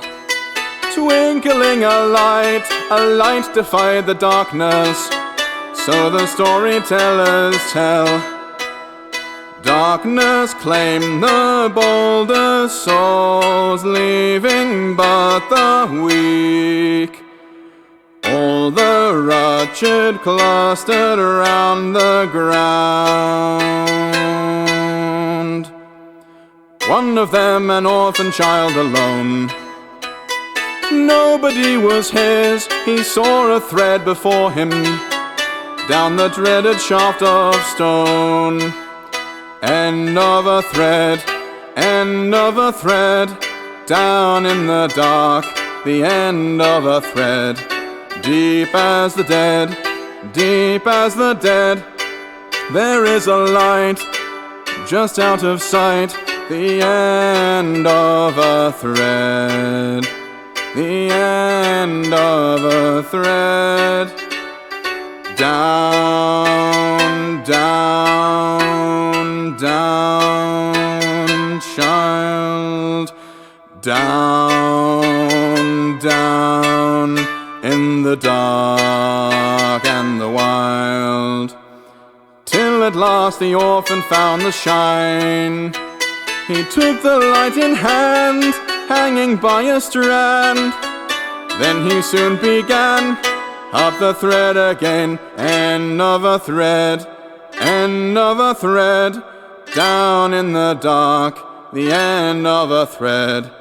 twinkling a light defied the darkness, so the storytellers tell. Darkness claimed the bolder souls, leaving but the weak. All the wretched clustered around the ground. One of them an orphan child alone. Nobody was his, he saw a thread before him, down the dreaded shaft of stone. End of a thread, down in the dark, the end of a thread. Deep as the dead, there is a light, just out of sight, the end of a thread, the end of a thread. Down, down, down, child, down, down, in the dark and the wild, till at last the orphan found the shine. He took the light in hand, hanging by a strand, then he soon began up the thread again, end of a thread, down in the dark, the end of a thread.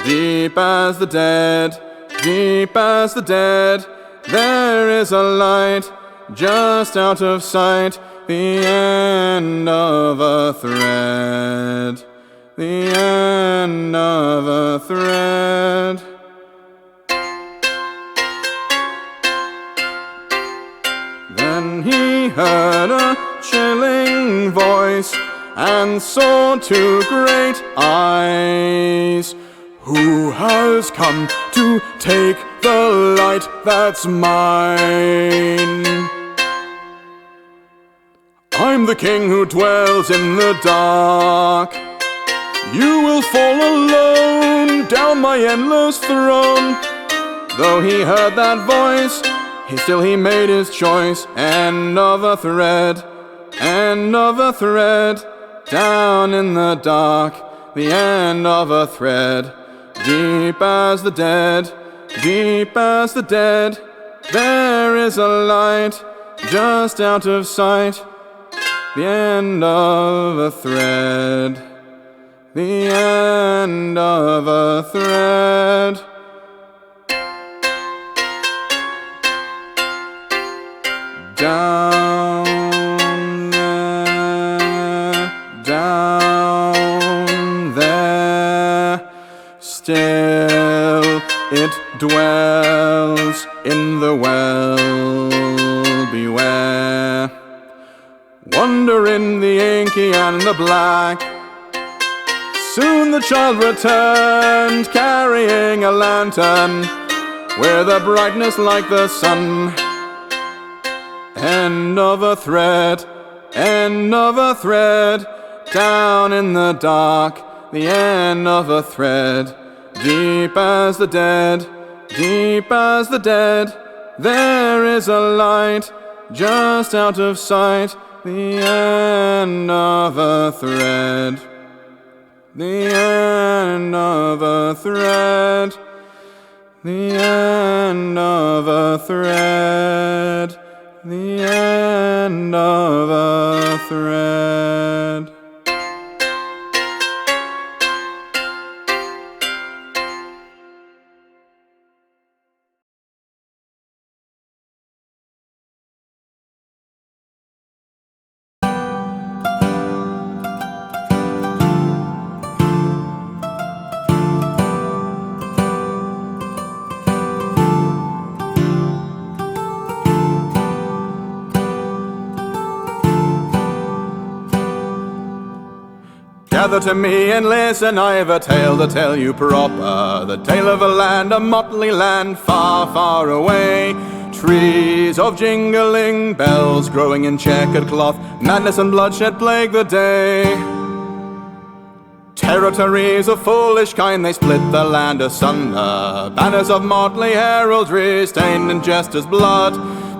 Deep as the dead, there is a light, just out of sight, the end of a thread, the end of a thread. Then he heard a chilling voice and saw two great eyes. Who has come to take the light that's mine? I'm the king who dwells in the dark. You will fall alone down my endless throne. Though he heard that voice, he made his choice. End of a thread, down in the dark, the end of a thread. Deep as the dead, there is a light, just out of sight, the end of a thread, the end of a thread. Down there, still it dwells in the well. Beware, wander in the inky and the black. Soon the child returned, carrying a lantern with a brightness like the sun. End of a thread, down in the dark, the end of a thread. Deep as the dead, deep as the dead, there is a light just out of sight, the end of a thread. The end of a thread. The end of a thread. The end of a thread. Gather to me and listen, I've a tale to tell you proper. The tale of a land, a motley land, far, far away. Trees of jingling bells growing in checkered cloth, madness and bloodshed plague the day. Territories of foolish kind, they split the land asunder. Banners of motley heraldry stained in jester's blood.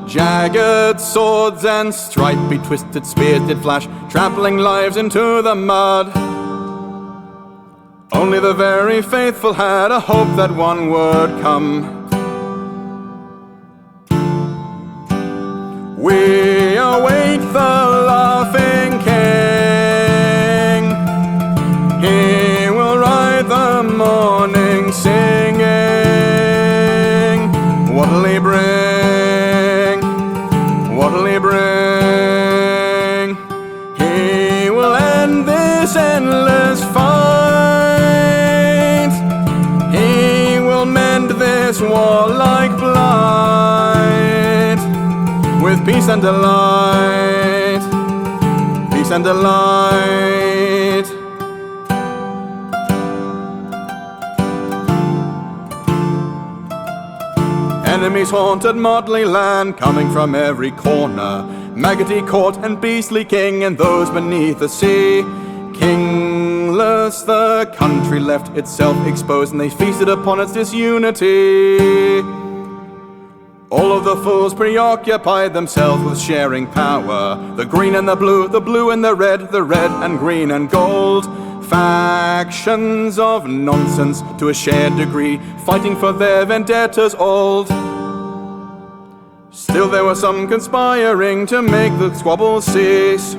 Jagged swords and stripy twisted spears did flash, trampling lives into the mud. Only the very faithful had a hope that one would come. We await the laughing king. He will ride the morning singing. What'll he bring? What'll he bring? He will end this endless fight. He will mend this warlike blight with peace and delight. Peace and delight. Enemies haunted Motleyland, coming from every corner. Maggoty court and beastly king, and those beneath the sea. Kingless, the country left itself exposed, and they feasted upon its disunity. All of the fools preoccupied themselves with sharing power. The green and the blue and the red and green and gold. Factions of nonsense to a shared degree, fighting for their vendettas old. Still there were some conspiring to make the squabbles cease.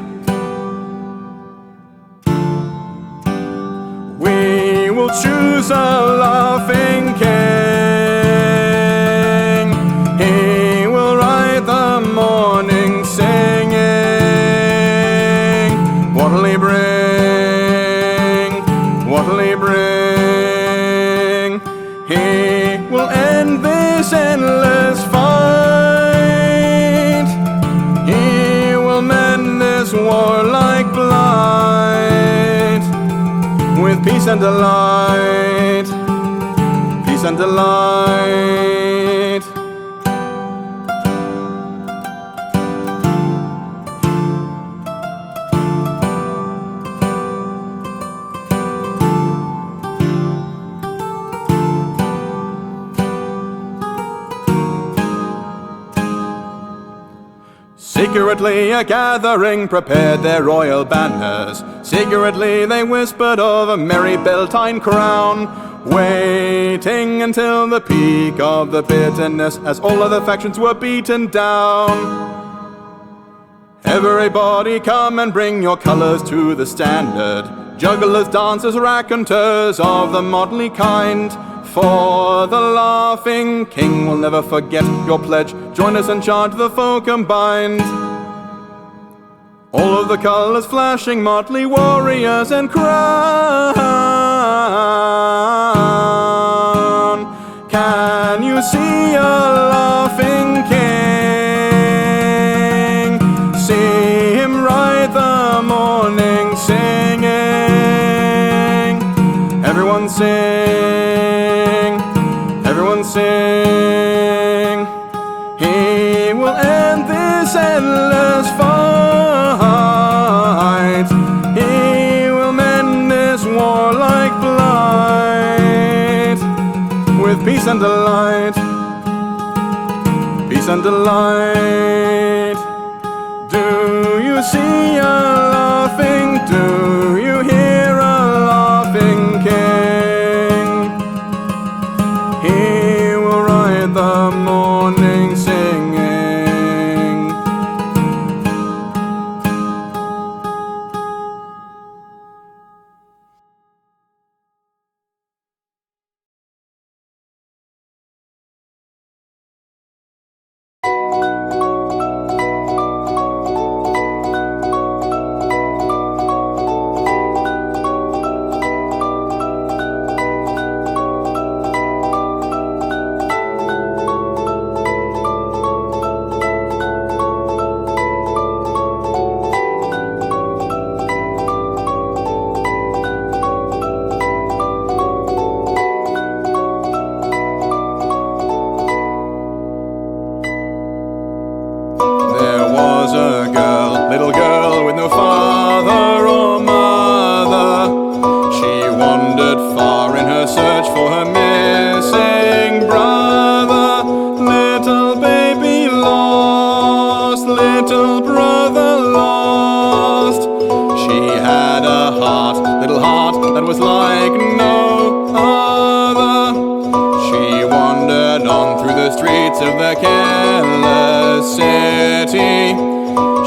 We will choose a laughing king. He will ride the morning singing. What'll he bring? What'll he bring? He will end this endless fight. He will mend this warlike blight with peace and delight. Peace and delight. Secretly a gathering prepared their royal banners. Secretly they whispered of a merry Beltane crown, waiting until the peak of the bitterness as all other factions were beaten down. Everybody come and bring your colours to the standard. Jugglers, dancers, raconteurs of the motley kind. For the laughing king will never forget your pledge. Join us and charge the foe combined. All of the colours flashing, motley warriors and crown. Can you see a laughing king? See him ride the morning singing. Everyone sing, everyone sing. He will end this endless fight. He peace and delight. Peace and delight. Do you see a laughing? Do you hear a laughing king? He will ride the morning singing. Of the careless city.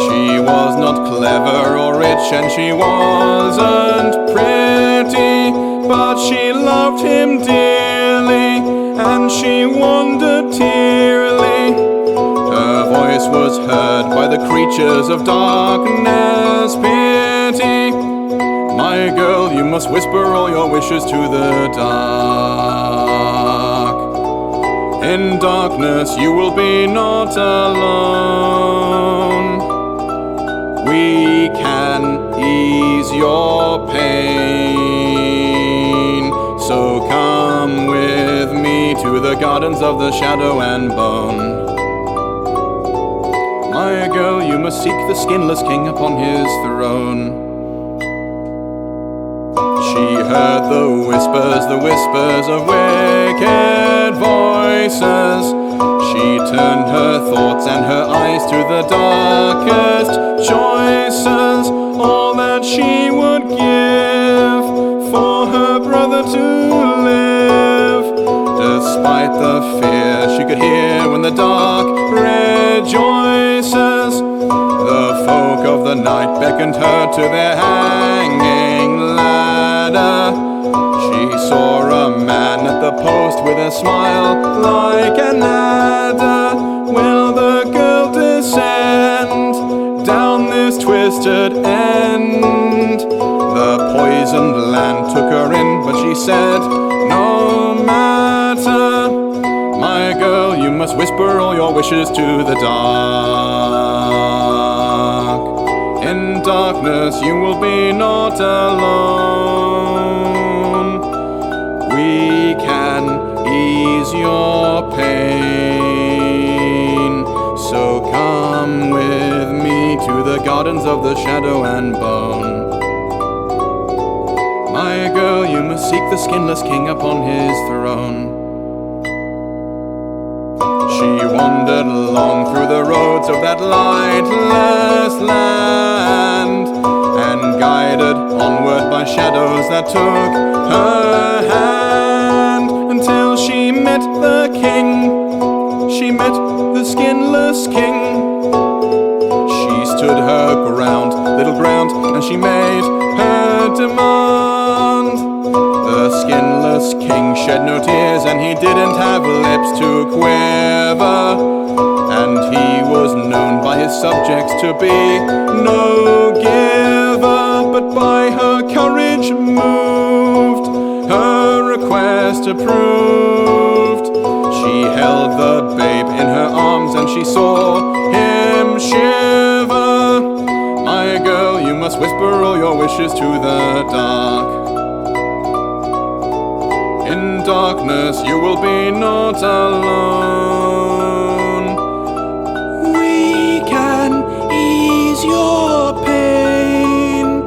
She was not clever or rich, and she wasn't pretty, but she loved him dearly, and she wandered tearily. Her voice was heard by the creatures of darkness pity. My girl, you must whisper all your wishes to the dark. In darkness you will be not alone. We can ease your pain. So come with me to the gardens of the shadow and bone. My girl, you must seek the skinless king upon his throne. She heard the whispers of wicked voices. She turned her thoughts and her eyes to the darkest choices. All that she would give for her brother to live. Despite the fear she could hear when the dark rejoices, the folk of the night beckoned her to their hanging ladder. She saw a man at the post with a smile like an adder. Will the girl descend down this twisted end? The poisoned land took her in, but she said, no matter. My girl, you must whisper all your wishes to the dark. In darkness you will be not alone. We can ease your pain. So come with me to the gardens of the shadow and bone. My girl, you must seek the skinless king upon his throne. She wandered along through the roads of that lightless land, and guided onward by shadows that took her hand, until she met the king. She met the skinless king. She stood her ground, little ground, and she made her demand. The skinless king shed no tears, and he didn't have lips to quiver, and he was known by his subjects to be no giver, but by her courage moved, her request approved. She held the babe in her arms, and she saw him shiver. My girl, you must whisper all your wishes to the dark. In darkness you will be not alone. We can ease your pain.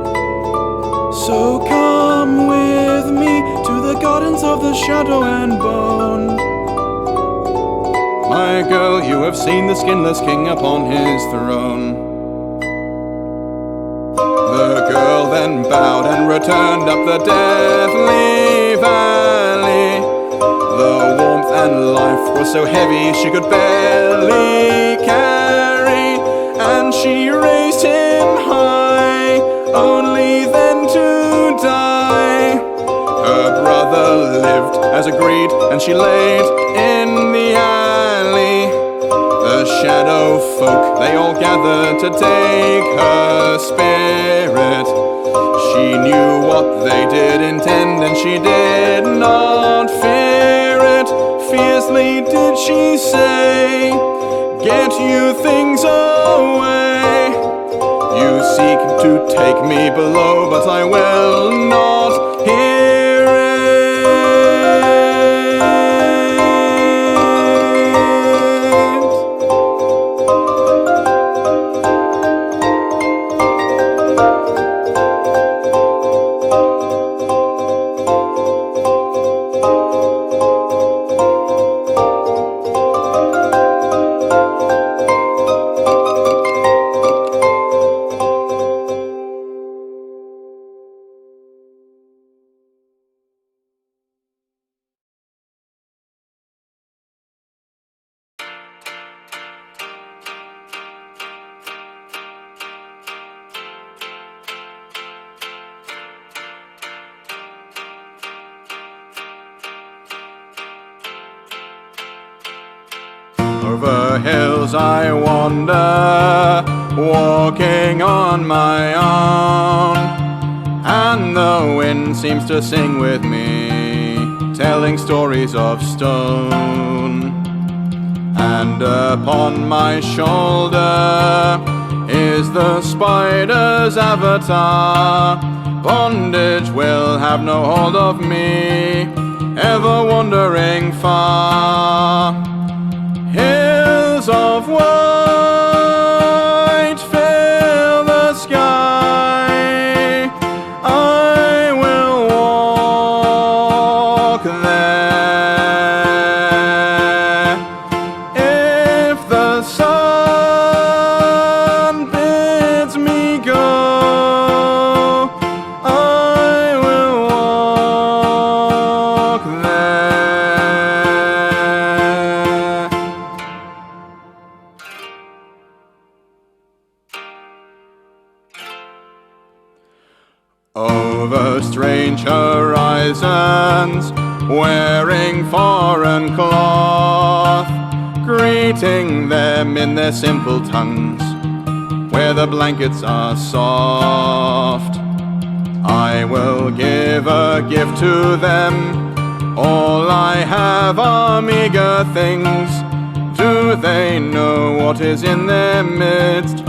So come with me to the gardens of the shadow and bone. My girl, you have seen the skinless king upon his throne. The girl then bowed and returned up the deathly valley. The warmth and life were so heavy she could barely carry, and she raised him high, only then to die. Her brother lived as agreed, and she laid in the alley. The shadow folk, they all gathered to take her spirit. She knew what they did intend, and she did not fear it. Fiercely did she say, "Get you things away. You seek to take me below, but I will not hear it." Over hills I wander, walking on my own, and the wind seems to sing with me, telling stories of stone. And upon my shoulder is the spider's avatar. Bondage will have no hold of me, ever wandering far. Hills of white fill the sky. I will walk there. If the sun bids me go, I will walk there. Over strange horizons, wearing foreign cloth, greeting them in their simple tongues, where the blankets are soft. I will give a gift to them, all I have are meager things. Do they know what is in their midst?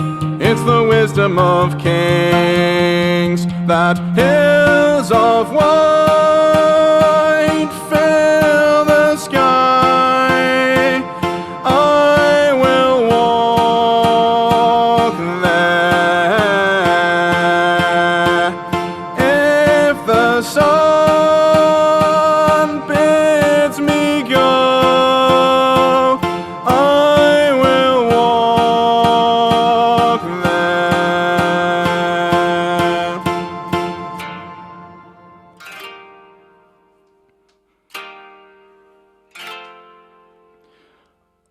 It's the wisdom of kings, that hills of white fill the sky. I will walk there. If the sun bids me go, I will walk there.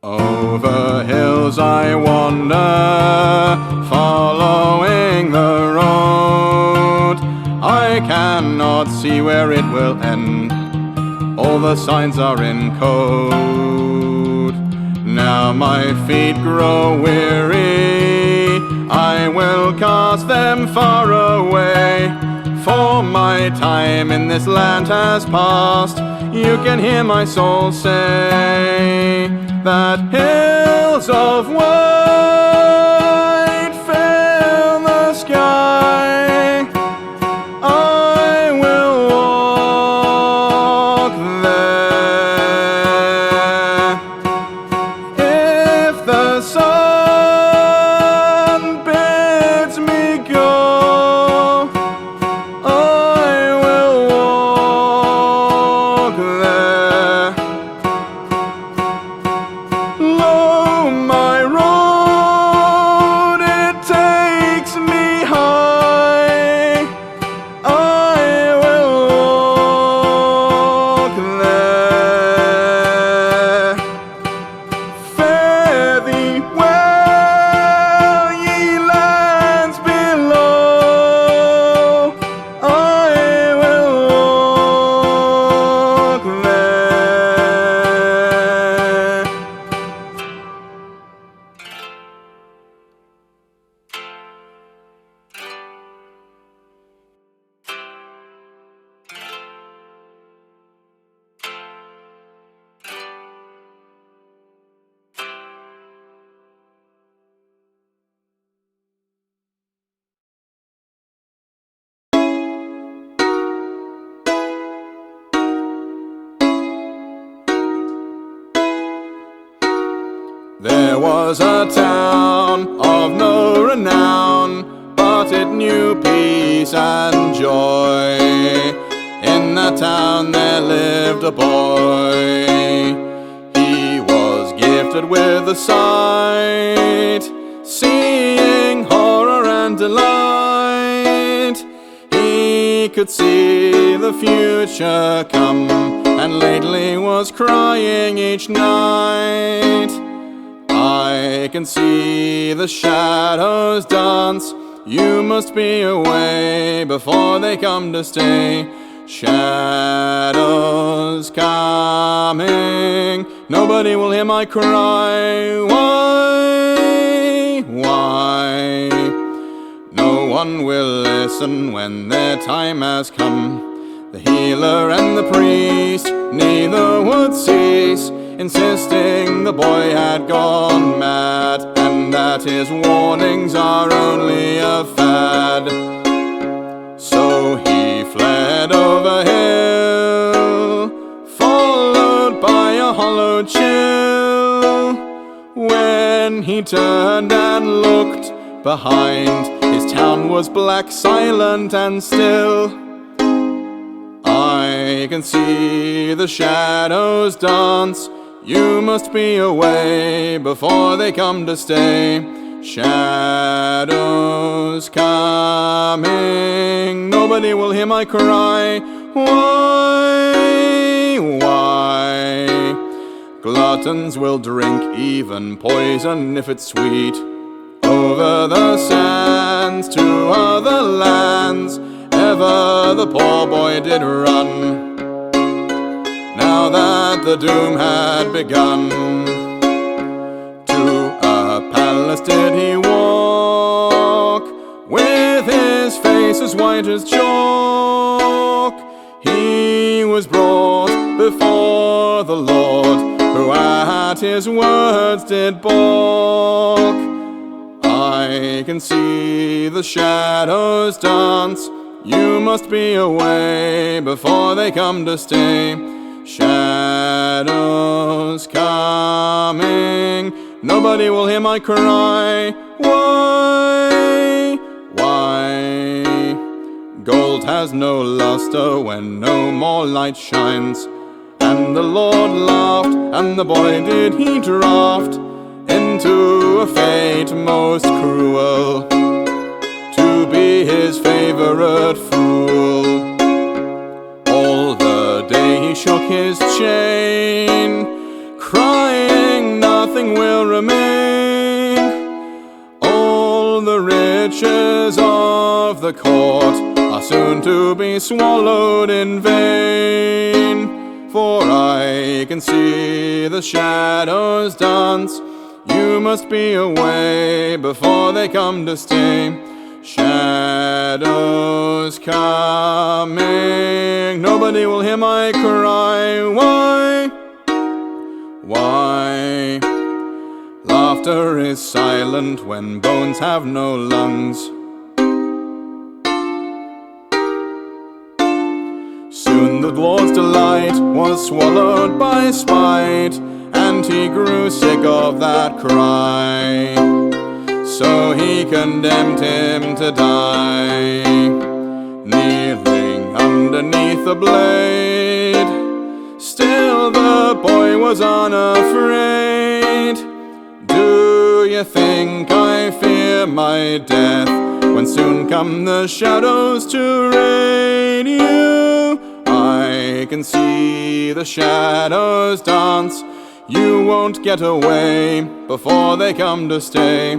Over hills I wander, following the road. I cannot see where it will end, all the signs are in code. Now my feet grow weary, I will cast them far away, for my time in this land has passed. You can hear my soul say, that hills of white fill the sky. I will walk there. If the sun bids me go, I will walk there. was a town of no renown, but it knew peace and joy. In that town there lived a boy. He was gifted with the sight, seeing horror and delight. He could see the future come, and lately was crying each night. I can see the shadows dance. You must be away before they come to stay. Shadows coming, nobody will hear my cry. Why? No one will listen when their time has come. The healer and the priest neither would cease, insisting the boy had gone mad, and that his warnings are only a fad. So he fled over hill, followed by a hollow chill. When he turned and looked behind, his town was black, silent and still. I can see the shadows dance. You must be away before they come to stay. Shadows coming, nobody will hear my cry. Why? Gluttons will drink even poison if it's sweet. Over the sands to other lands, ever the poor boy did run. Now that the doom had begun, to a palace did he walk, with his face as white as chalk. He was brought before the Lord, who at his words did balk. I can see the shadows dance. You must be away before they come to stay. Shadows coming, nobody will hear my cry. Why? Gold has no luster when no more light shines. And the Lord laughed, and the boy did he draft into a fate most cruel, to be his favourite fool. All the day he shook his chain, crying nothing will remain. All the riches of the court are soon to be swallowed in vain. For I can see the shadows dance. You must be away before they come to stay. Shadows coming, nobody will hear my cry. Why? Laughter is silent when bones have no lungs. Soon the dwarf's delight was swallowed by spite, and he grew sick of that cry. So he condemned him to die, kneeling underneath the blade. Still the boy was unafraid. Do you think I fear my death, when soon come the shadows to raid you? I can see the shadows dance. You won't get away before they come to stay.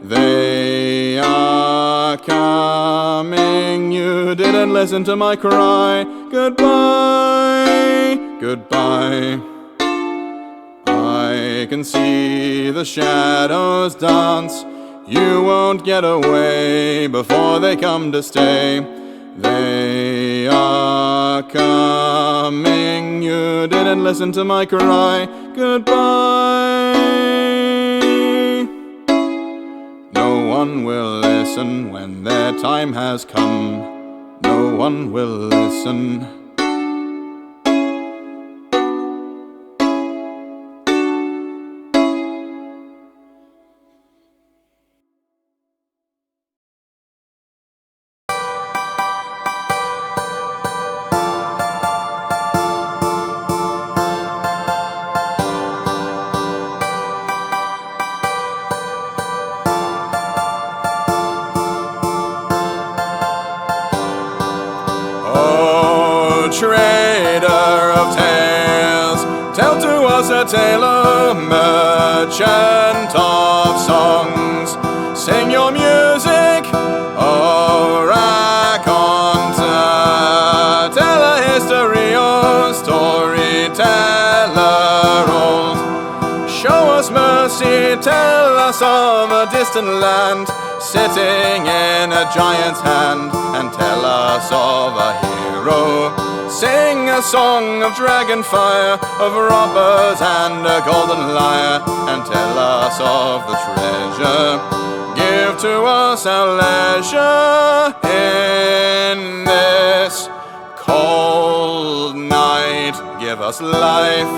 They are coming, you didn't listen to my cry. Goodbye, goodbye. I can see the shadows dance. You won't get away before they come to stay. They are coming, you didn't listen to my cry. Goodbye. No one will listen when their time has come. No one will listen. trader of tales, tell to us a tale, O merchant of songs. Sing your music, O raconter, tell a history, O storyteller old. Show us mercy, tell us of a distant land, sitting in a giant's hand, and tell us of a hero. Sing a song of dragon fire, of robbers and a golden lyre, and tell us of the treasure. Give to us our leisure in this cold night. Give us life.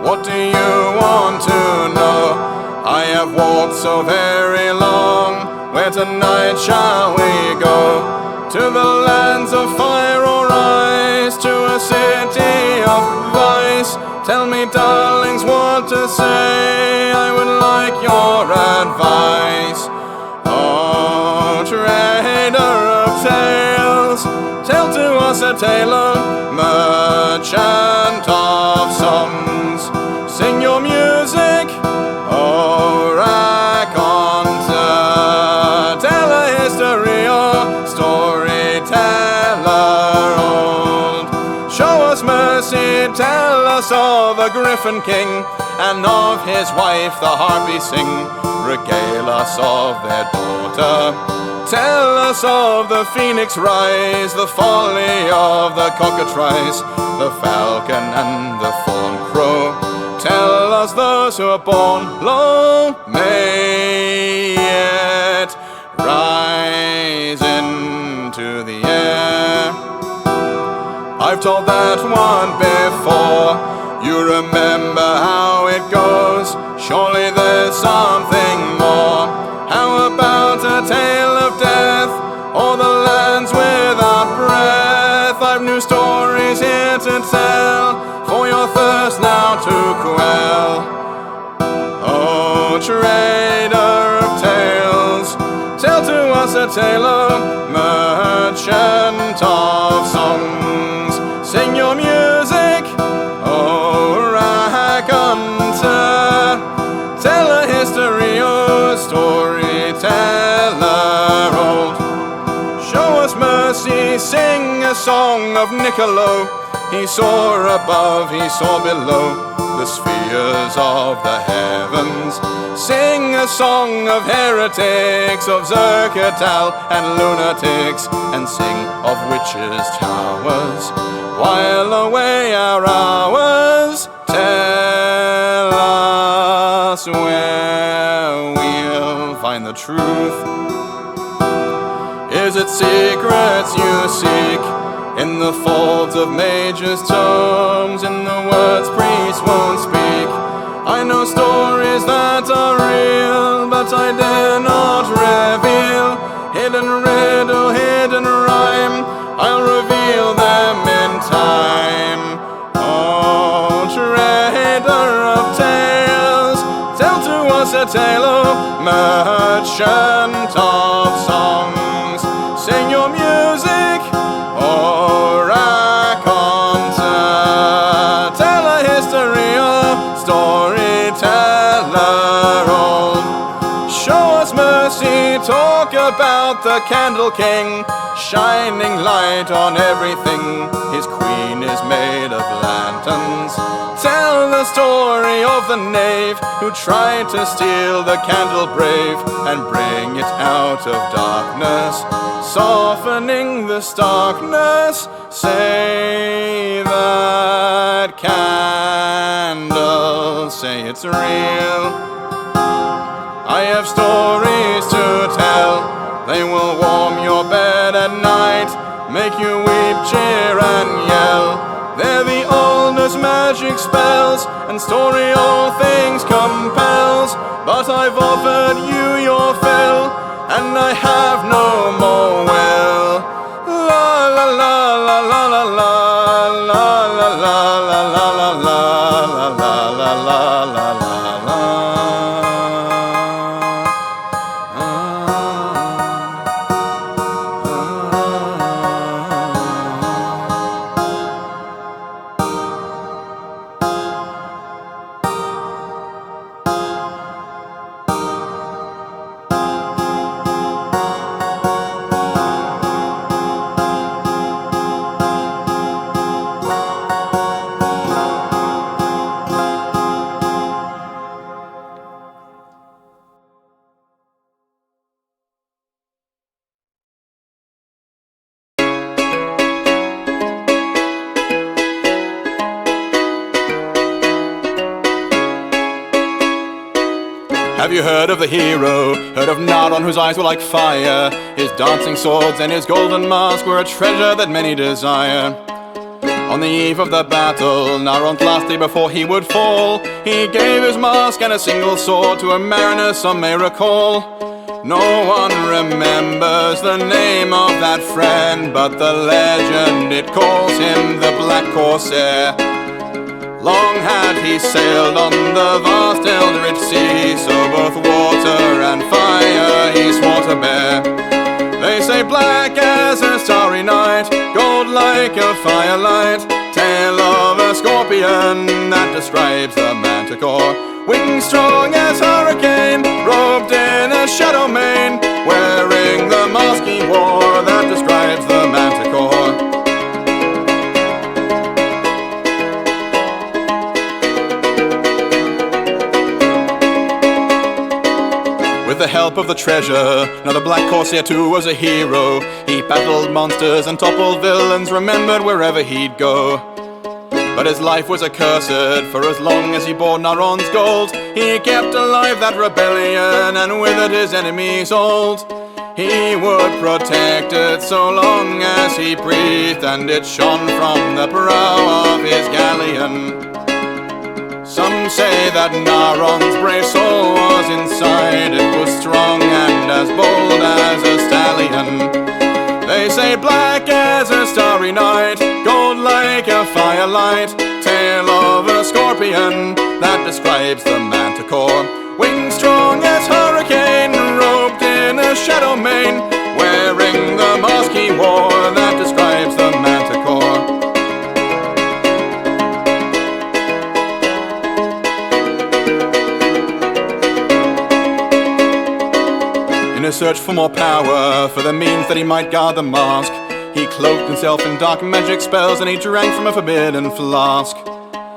What do you want to know? I have walked so very long. Where tonight shall we go? To the lands of fire or ice, to a city of vice. Tell me, darlings, what to say. I would like your advice. Oh, trader of tales, tell to us a tale, of merchant of songs. Sing your music, oh raconter, tell a history, oh storyteller old. Show us mercy, tell us of a griffin king, and of his wife the harpy sing. Regale us of their daughter, tell us of the phoenix rise, the folly of the cockatrice, the falcon and the fawn crow. Tell us those who are born low may yet rise into the air. I've told that one before, you remember how it goes. Surely there's something more. How about a tale of death, or the lands without breath? I've new stories here to tell, for your thirst now to quell. Oh, trader of tales, tell to us a tale, of merchant of songs. Sing your music, oh raconter, tell a history, oh storyteller old. Show us mercy, sing a song of Niccolo. He saw above, he saw below, the spheres of the heavens. Sing a song of heretics, of Zerkatal and lunatics, and sing of witches' towers, while away our hours. Tell us where we'll find the truth. Is it secrets you seek, in the folds of mages' tomes, in the words priests won't speak? I know stories that are real, but I dare not reveal. Hidden riddle, hidden rhyme, I'll reveal them in time. Oh, trader of tales, tell to us a tale, of merchant of songs. Sing your music, oh raconter, tell a history, of storyteller old. Show us mercy, talk about the Candle King, shining light on everything. His queen is made of lanterns. Tell the story of the knave who tried to steal the candle brave and bring it out of darkness, softening the starkness. Say that candle, say it's real. I have stories to tell, they will warm your bed at night, make you weep, cheer and yell. They're the oldest magic spells, and story all things compels. But I've offered you your fill, and I have no more will. La la la la la la la la la la la la la la la la la la. Have you heard of the hero? Heard of Naaron, whose eyes were like fire? His dancing swords and his golden mask were a treasure that many desire. On the eve of the battle, Naaron's last day before he would fall, he gave his mask and a single sword to a mariner some may recall. No one remembers the name of that friend, but the legend, it calls him the Black Corsair. Long had he sailed on the vast eldritch sea, so both water and fire he swore to bear. They say black as a starry night, gold like a firelight, tail of a scorpion that describes the Manticore. Wings strong as hurricane, robed in a shadow mane, wearing the mask he wore that describes the Manticore. With the help of the treasure, now the Black Corsair too was a hero. He battled monsters and toppled villains, remembered wherever he'd go. But his life was accursed, for as long as he bore Naaron's gold, he kept alive that rebellion, and with it his enemies old. He would protect it so long as he breathed, and it shone from the prow of his galleon. Some say that Naaron's brave soul was inside, it was strong and as bold as a stallion. They say black as a starry night, gold like a firelight, tail of a scorpion that describes the Manticore. Wings strong as hurricane, robed in a shadow mane, wearing the mask he wore that describes the Manticore. In a search for more power, for the means that he might guard the mask, he cloaked himself in dark magic spells, and he drank from a forbidden flask.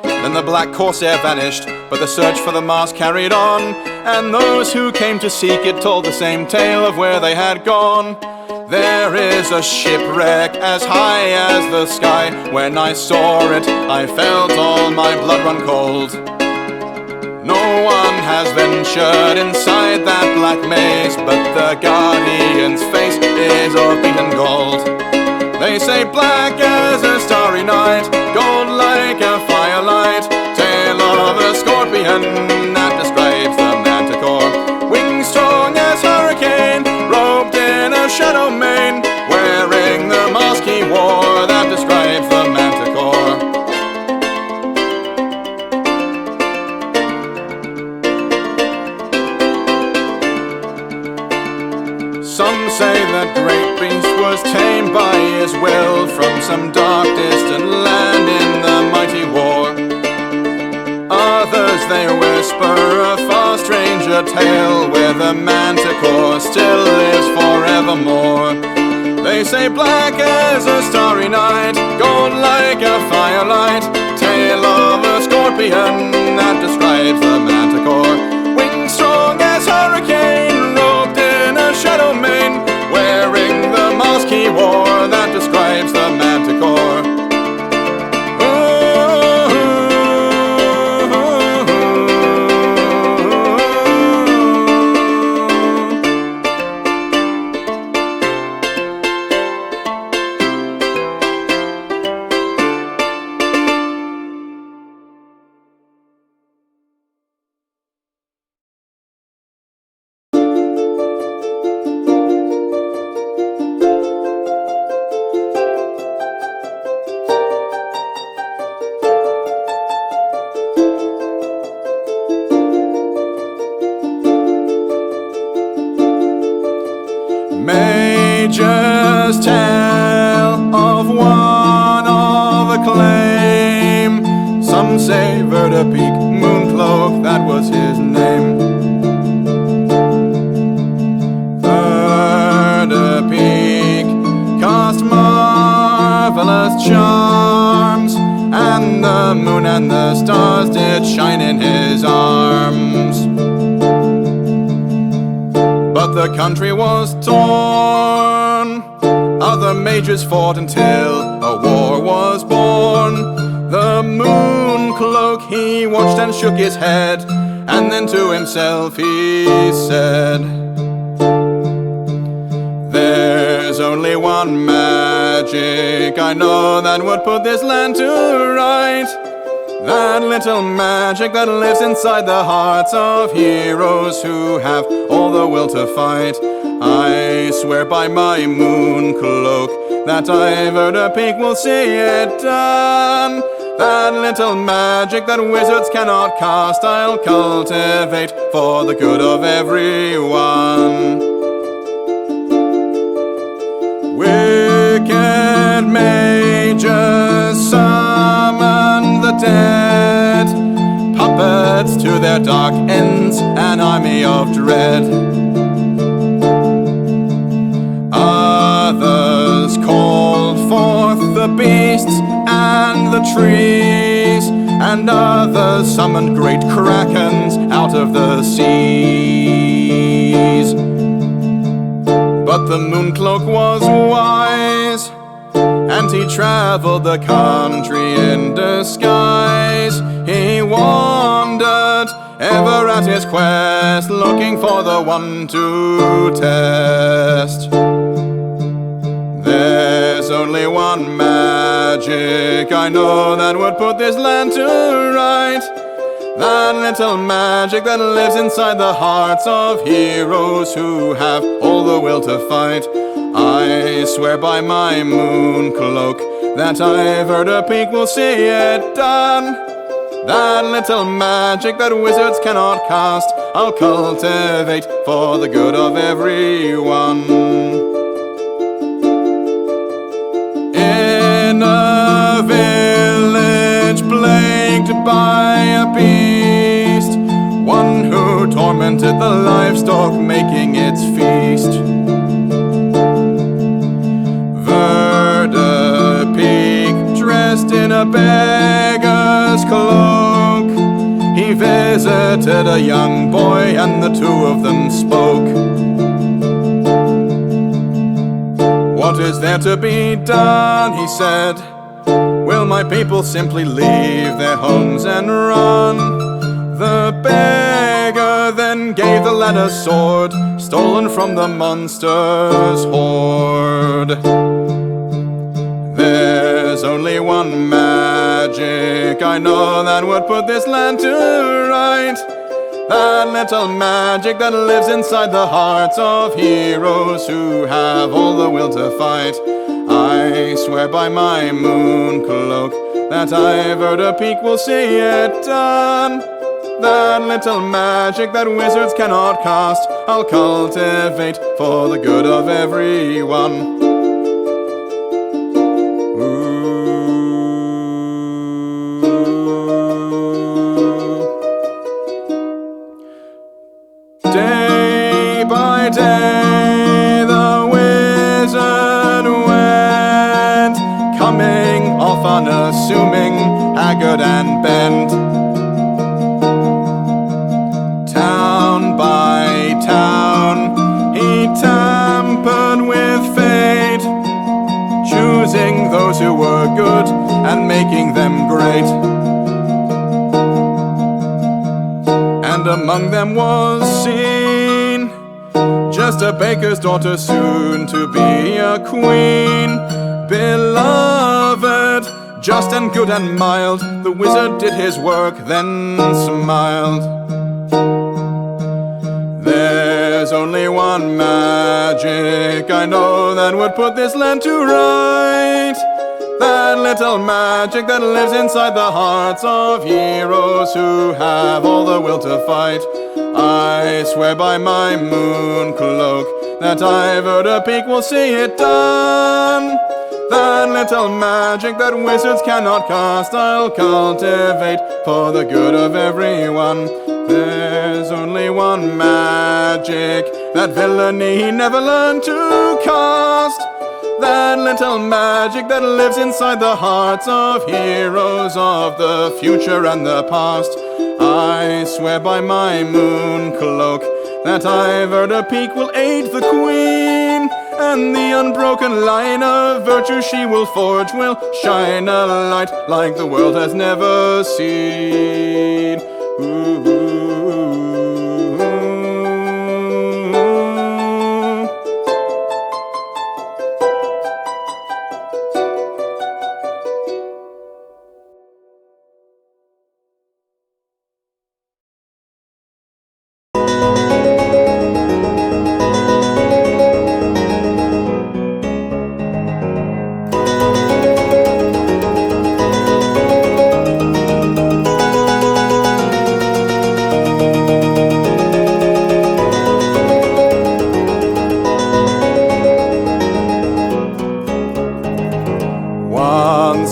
Then the Black Corsair vanished, but the search for the mask carried on, and those who came to seek it told the same tale of where they had gone. There is a shipwreck as high as the sky. When I saw it, I felt all my blood run cold. No one has ventured inside that black maze, but the Guardian's face is of beaten gold. They say black as a starry night, gold like a firelight, tail of a scorpion that describes the Manticore. Wings strong as hurricane, robed in a shadow mane, wearing the mask he wore that describes the Manticore. Some say that great beast was tamed by his will from some dark distant land in the mighty war. Others they whisper a far stranger tale where the Manticore still lives forevermore. They say black as a starry night, gold like a firelight, tail of a scorpion that describes the Manticore. Wings strong as hurricane, robed in a shadow mane, wearing the mask he wore that describes the Manticore. Major's tale of one of acclaim. Some say Vertipeak, Mooncloak, that was his name. Vertipeak cast marvelous charms, and the moon and the stars did shine in his arms. But the country was torn, other mages fought until a war was born. The Mooncloak, he watched and shook his head and then to himself he said, there's only one magic I know that would put this land to right. That little magic that lives inside the hearts of heroes who have all the will to fight. I swear by my moon cloak that Ivor Peak will see it done. That little magic that wizards cannot cast, I'll cultivate for the good of everyone. Wicked mages summon the dead, puppets to their dark ends, an army of dread. Others called forth the beasts and the trees, and others summoned great krakens out of the seas. But the Mooncloak was wise, and he traveled the country in disguise. He wandered ever at his quest, looking for the one to test. There's only one magic I know that would put this land to right. That little magic that lives inside the hearts of heroes who have all the will to fight. I swear by my moon cloak that Ivor Peak will see it done. That little magic that wizards cannot cast, I'll cultivate for the good of everyone. In a village plagued by a beast, one who tormented the livestock, making its feast. Peak, dressed in a beggar's cloak, he visited a young boy and the two of them spoke. What is there to be done, he said. Will my people simply leave their homes and run? The beggar then gave the lad a sword, stolen from the monster's hoard. There's only one magic I know that would put this land to right. That little magic that lives inside the hearts of heroes who have all the will to fight. I swear by my moon cloak that Ivor Peak will see it done. That little magic that wizards cannot cast, I'll cultivate for the good of everyone. Day by day the wizard went, coming off unassuming, haggard and bent. Town by town he tampered with fate, choosing those who were good and making them great. And among them was seen just a baker's daughter, soon to be a queen. Beloved, just and good and mild, the wizard did his work, then smiled. There's only one magic I know that would put this land to right. That little magic that lives inside the hearts of heroes who have all the will to fight. I swear by my moon cloak that Ivor Peak will see it done. That little magic that wizards cannot cast, I'll cultivate for the good of everyone. There's only one magic that villainy never learned to cast. That little magic that lives inside the hearts of heroes of the future and the past. I swear by my moon cloak that Ivor Peak will aid the queen, and the unbroken line of virtue she will forge will shine a light like the world has never seen.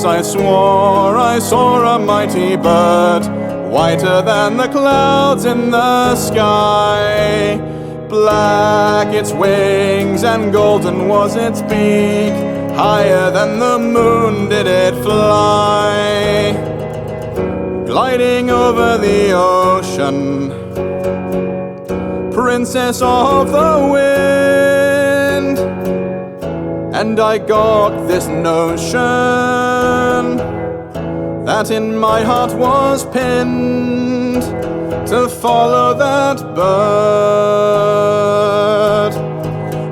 I swore I saw a mighty bird, whiter than the clouds in the sky. Black its wings and golden was its beak, higher than the moon did it fly. Gliding over the ocean, princess of the wind. And I got this notion that in my heart was pinned to follow that bird.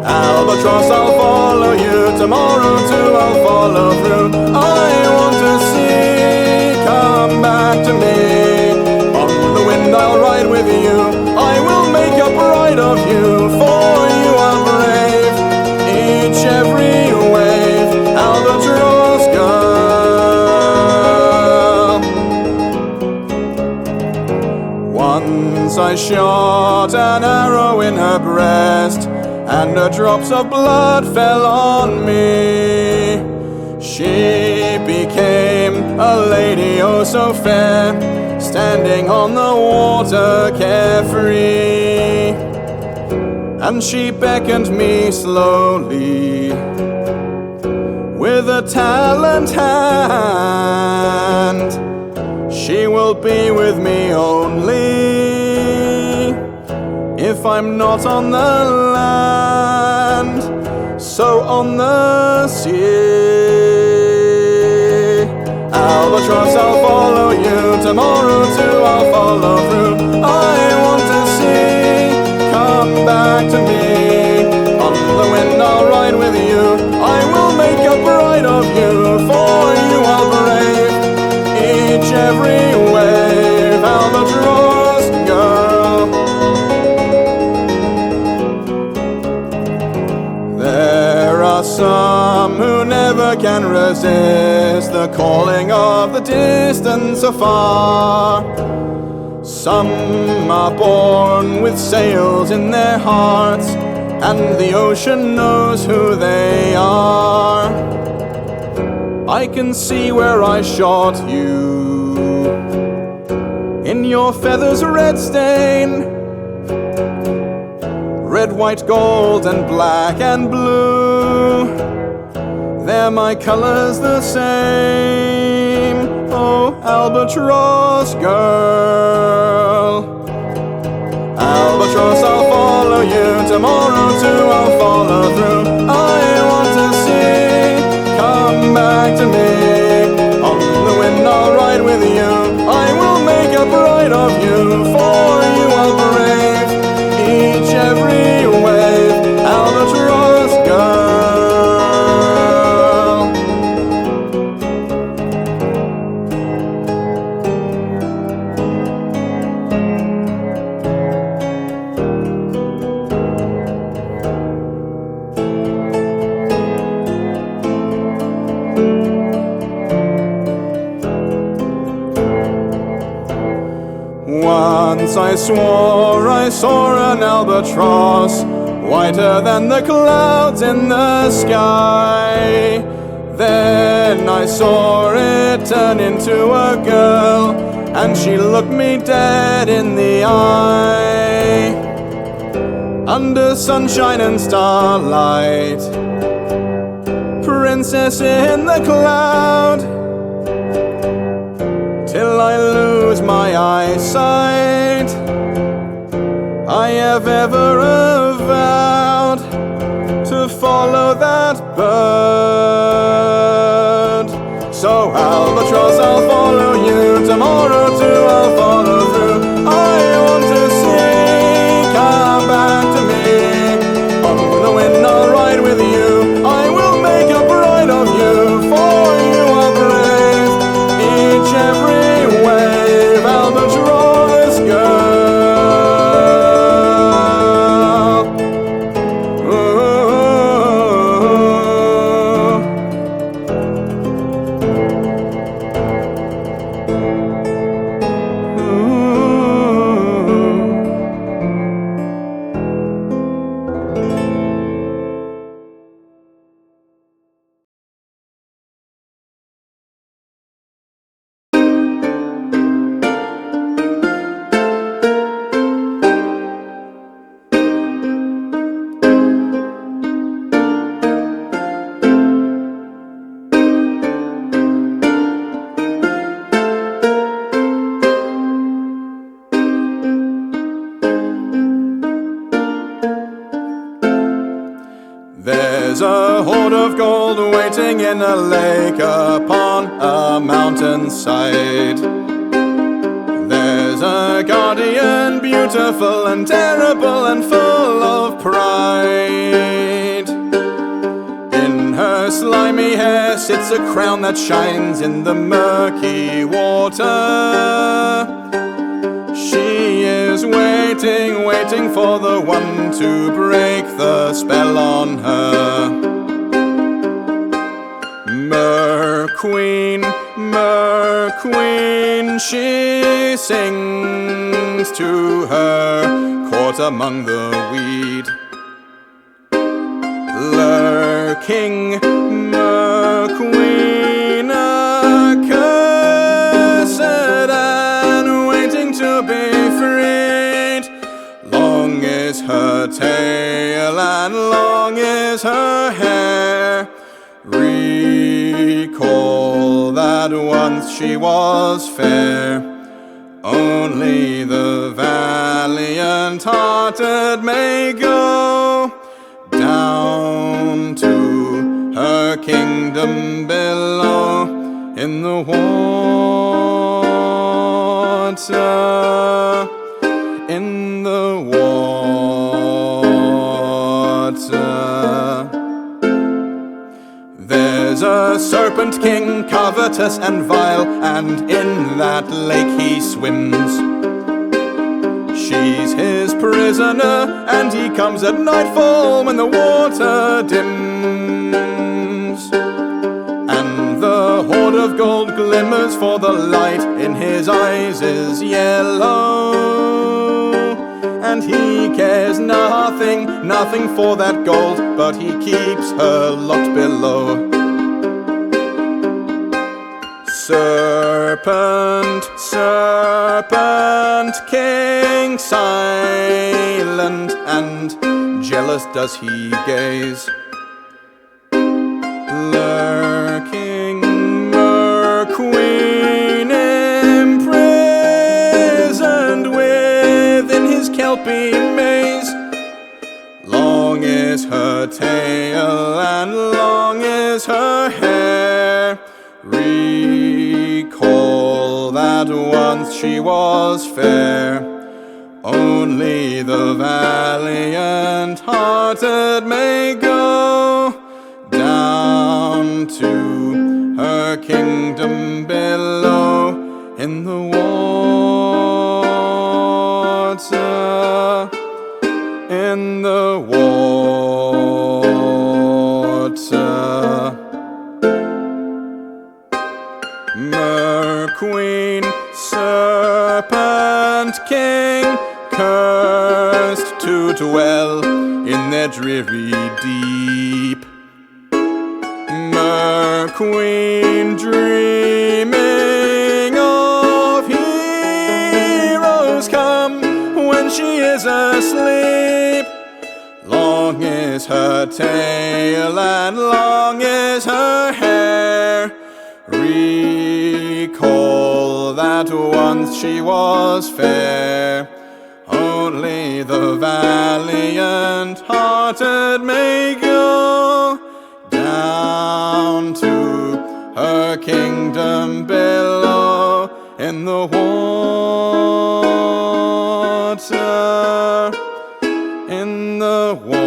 Albatross, I'll follow you, tomorrow too I'll follow through. I want to see, come back to me. On the wind I'll ride with you, I will make a bride of you, for you are brave. Each every wave, Albatross Girl. Once I shot an arrow in her breast, and her drops of blood fell on me. She became a lady oh so fair, standing on the water carefree. And she beckoned me slowly with a talent hand. She will be with me only if I'm not on the land, so on the sea. Albatross, I'll follow you, tomorrow too I'll follow through. I want to see, come back to me. On the wind I'll ride with you, I will make a bride of you, for you are brave. Each every wave, Albatross Girl. There are some who never can resist the calling of the distance afar. Some are born with sails in their hearts, and the ocean knows who they are. I can see where I shot you, in your feathers red stain. Red, white, gold, and black and blue, they're my colors the same. Oh, Albatross Girl. Albatross, I'll follow you, tomorrow too I'll follow through. I want to see, come back to me. On the wind I'll ride with you, I will make a bride of you, for you are brave. Each every wave, Albatross Girl. Once I swore I saw an albatross, whiter than the clouds in the sky. Then I saw it turn into a girl, and she looked me dead in the eye. Under sunshine and starlight, princess in the cloud, till I lose my eyesight, I have ever vowed to follow that bird. So Albatross, I'll follow you, tomorrow too I'll follow through. in a lake upon a mountainside. There's a guardian, beautiful and terrible and full of pride. In her slimy hair sits a crown that shines in the murky water. She is waiting, waiting for the one to break the spell on her. Mer-Queen, Mer-Queen, she sings to her court among the weed. Lurking, Mer-Queen, accursed and waiting to be freed. Long is her tail and long is her hair. Recall that once she was fair. Only the valiant-hearted may go down to her kingdom below in the water, in the water. There's a serpent king, covetous and vile, and in that lake he swims. She's his prisoner, and he comes at nightfall when the water dims. And the hoard of gold glimmers, for the light in his eyes is yellow. And he cares nothing, nothing for that gold, but he keeps her locked below. Serpent, serpent king, silent and jealous does he gaze. Lurking, Mer-Queen, imprisoned within his kelpie maze. Long is her tail and long is her hair. Recall that once she was fair. Only the valiant-hearted may go down to her kingdom below in the water, in the water. Mer-Queen, serpent king, cursed to dwell in their dreary deep. Mer-Queen, dreaming of heroes come when she is asleep. Long is her tail and long is her hair. Recall that once she was fair. Only the valiant-hearted may go down to her kingdom below in the water, in the water.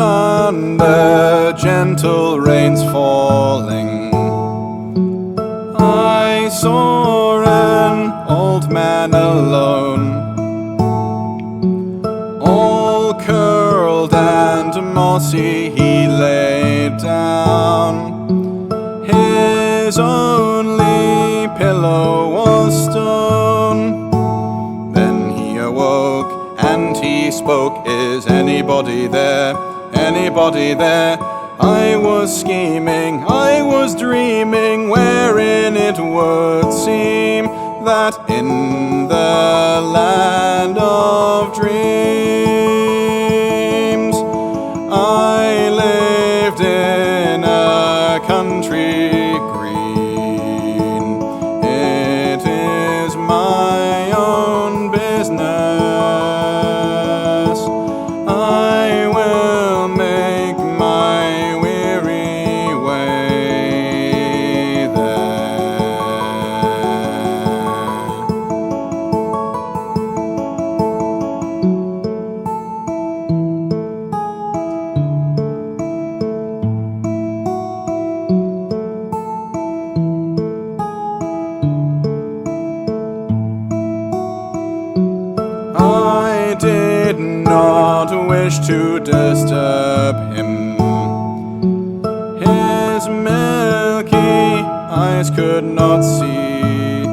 Under gentle rains falling, I saw an old man alone, all curled and mossy he lay. down. His only pillow was stone. Then he awoke and he spoke, "Is anybody there? Anybody there?" I was scheming, I was dreaming, wherein it would seem that in the land of dreams I lived in a country green. It is my own business. I will make my weary way there. I did not wish to disturb him. His milky eyes could not see.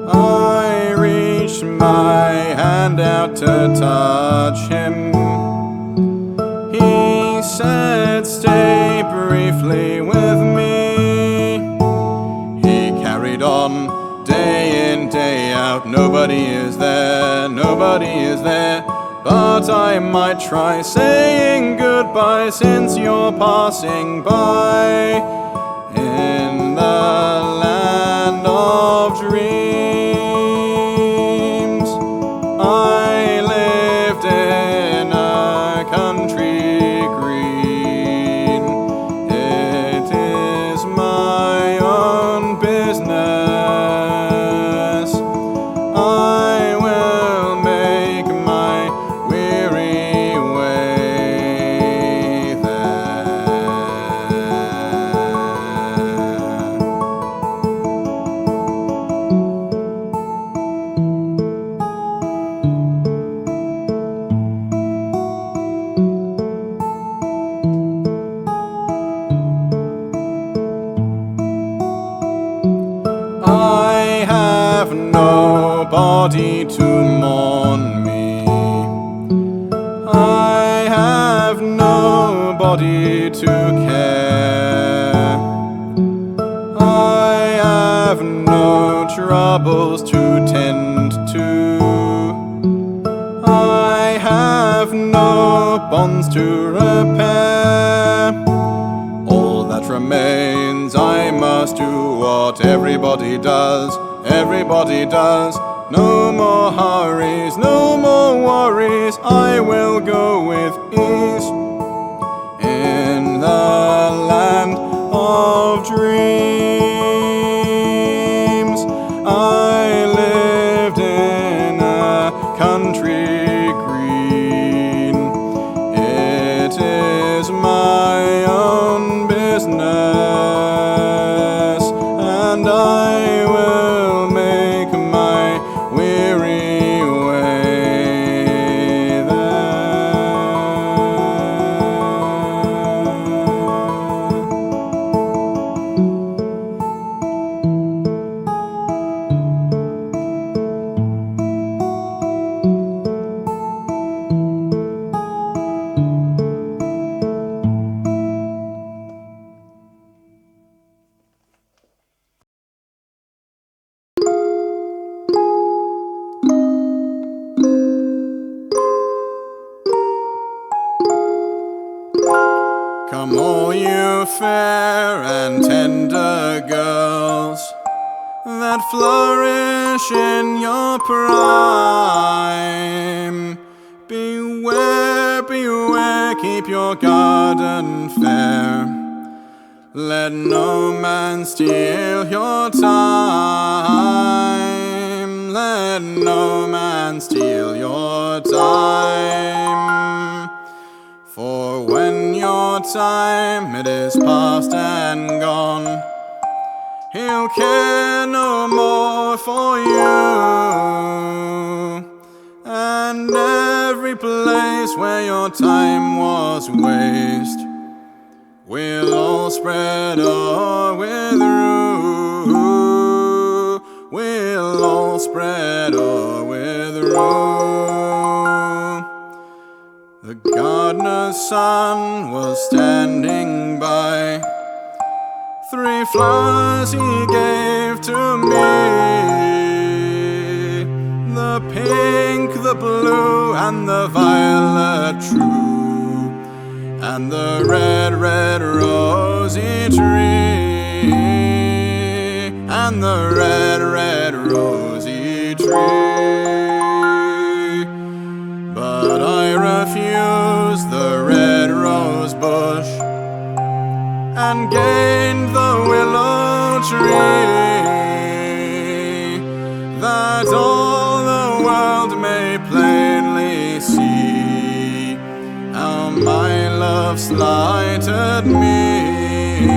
I reached my hand out to touch him. He said, "Stay briefly with me." He carried on, day in, day out. Nobody is there, nobody is there. But I might try saying goodbye, since you're passing by in the land of dreams. I lived in a country green. It is my own business. I will make my weary way there. I have nobody to mourn me. I have nobody to care. I have no troubles to tend to. I have no bonds to repair. All that remains, I must do what everybody does, everybody does. No more hurries, no more worries, I will go with ease in the land of dreams. I lived in a country green. It is my own business, and I will make my weary way there. Come all you fair and tender girls that flourish in your prime. Beware, beware, keep your garden fair. Let no man steal your time. Let no man steal your time. For when your time it is past and gone, he'll care no more for you. And every place where your time was waste, we'll all spread o'er with rue. We'll all spread o'er with rue. The gardener's son was standing by. 3 flowers he gave to me. The pink, the blue, and the violet true, and the red, red rosy tree, and the red, red rosy tree. But I refused the red rose bush and gained the willow tree, that all the world may plainly see how my love slighted me,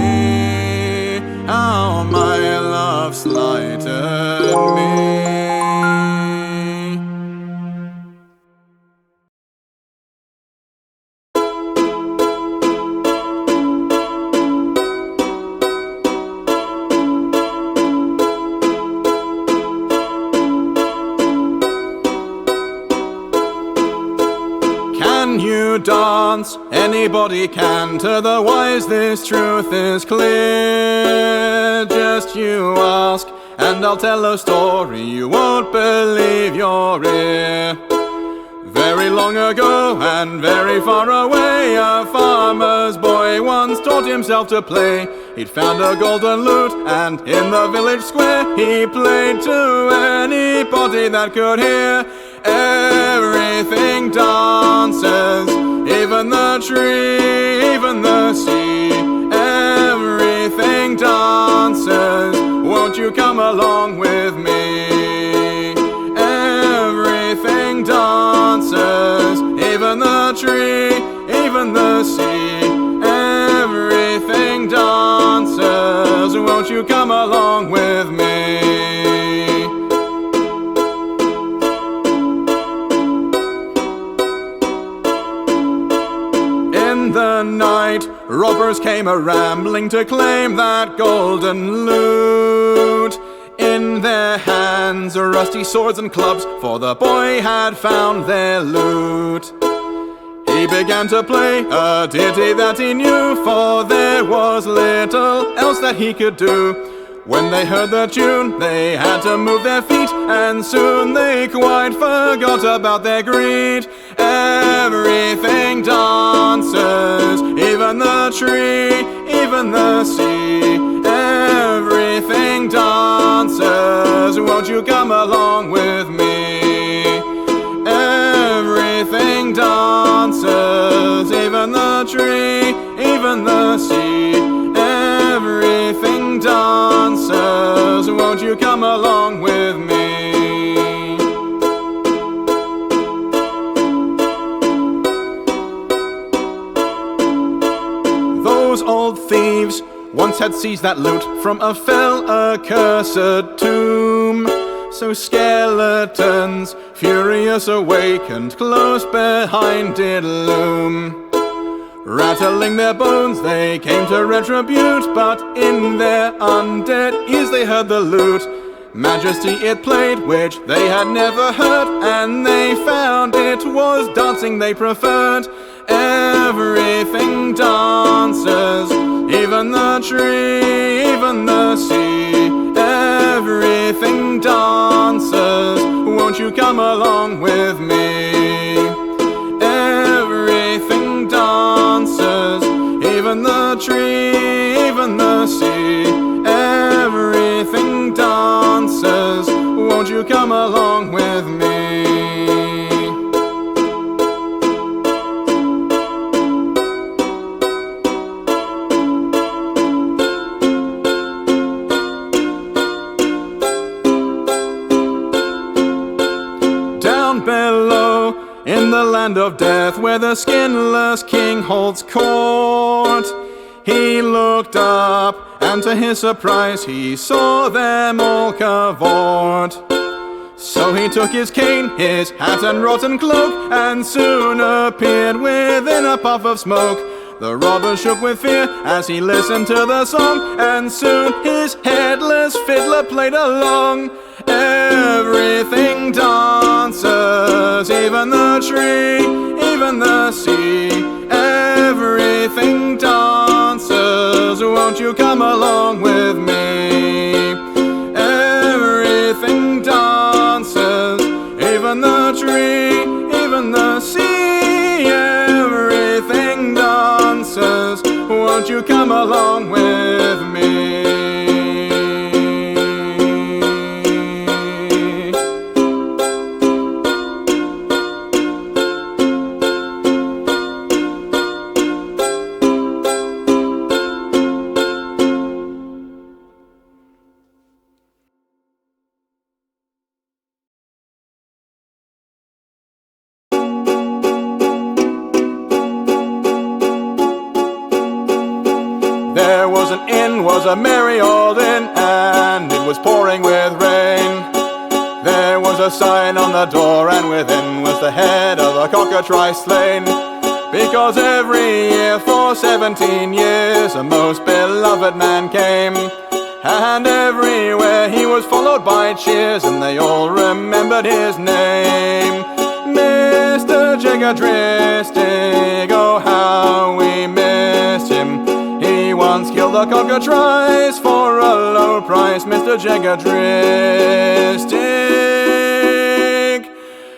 how my love slighted me. Dance, anybody can. To the wise this truth is clear. Just you ask, and I'll tell a story you won't believe your ear. Very long ago and very far away, a farmer's boy once taught himself to play. He'd found a golden lute, and in the village square he played to anybody that could hear. Everything dances, even the tree, even the sea. Everything dances, won't you come along with me? Everything dances, even the tree, even the sea. Everything dances, won't you come along with me? The night, robbers came a-rambling to claim that golden loot. In their hands, rusty swords and clubs, for the boy had found their loot. He began to play a ditty that he knew, for there was little else that he could do. When they heard the tune, they had to move their feet, and soon they quite forgot about their greed. Everything dances, even the tree, even the sea. Everything dances, won't you come along with me? Everything dances, even the tree, even the sea. Everything dances, won't you come along with me? Those old thieves once had seized that loot from a fell accursed tomb. So skeletons, furious, awakened, close behind did loom. Rattling their bones, they came to retribute, but in their undead ears they heard the lute. Majesty it played, which they had never heard, and they found it was dancing they preferred. Everything dances, even the tree, even the sea. Everything dances, won't you come along with me? Everything dances, even the tree, even the sea. Everything dances, won't you come along with me? Down below, in the land of death, where the skinless king holds court, he looked up, and to his surprise he saw them all cavort. So he took his cane, his hat and rotten cloak, and soon appeared within a puff of smoke. The robber shook with fear as he listened to the song, and soon his headless fiddler played along. Everything dances, even the tree, even the sea. Everything dances, won't you come along with me? Everything dances, even the tree, even the sea. Everything dances, won't you come along with me? There was an inn, was a merry old inn, and it was pouring with rain. There was a sign on the door, and within was the head of a cockatrice slain. Because every year for 17 years a most beloved man came, and everywhere he was followed by cheers, and they all remembered his name. Mr. Jegerdristig, oh how we missed him. He once killed a cockatrice for a low price, Mr. Jegerdristig.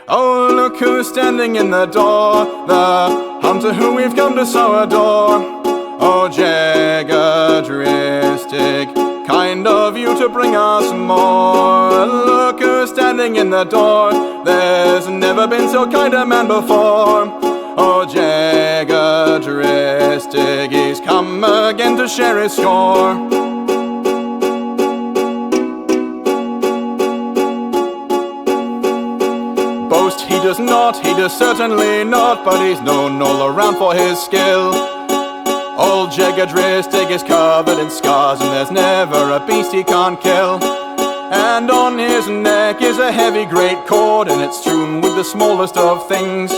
Oh, look who's standing in the door, the hunter who we've come to so adore. Oh, Jegerdristig, kind of you to bring us more. Look who's standing in the door, there's never been so kind a man before. Oh, Jegerdristig, he's come again to share his score. Boast he does not, he does certainly not, but he's known all around for his skill. Old Jegerdristig is covered in scars, and there's never a beast he can't kill. And on his neck is a heavy great cord, and it's strewn with the smallest of things.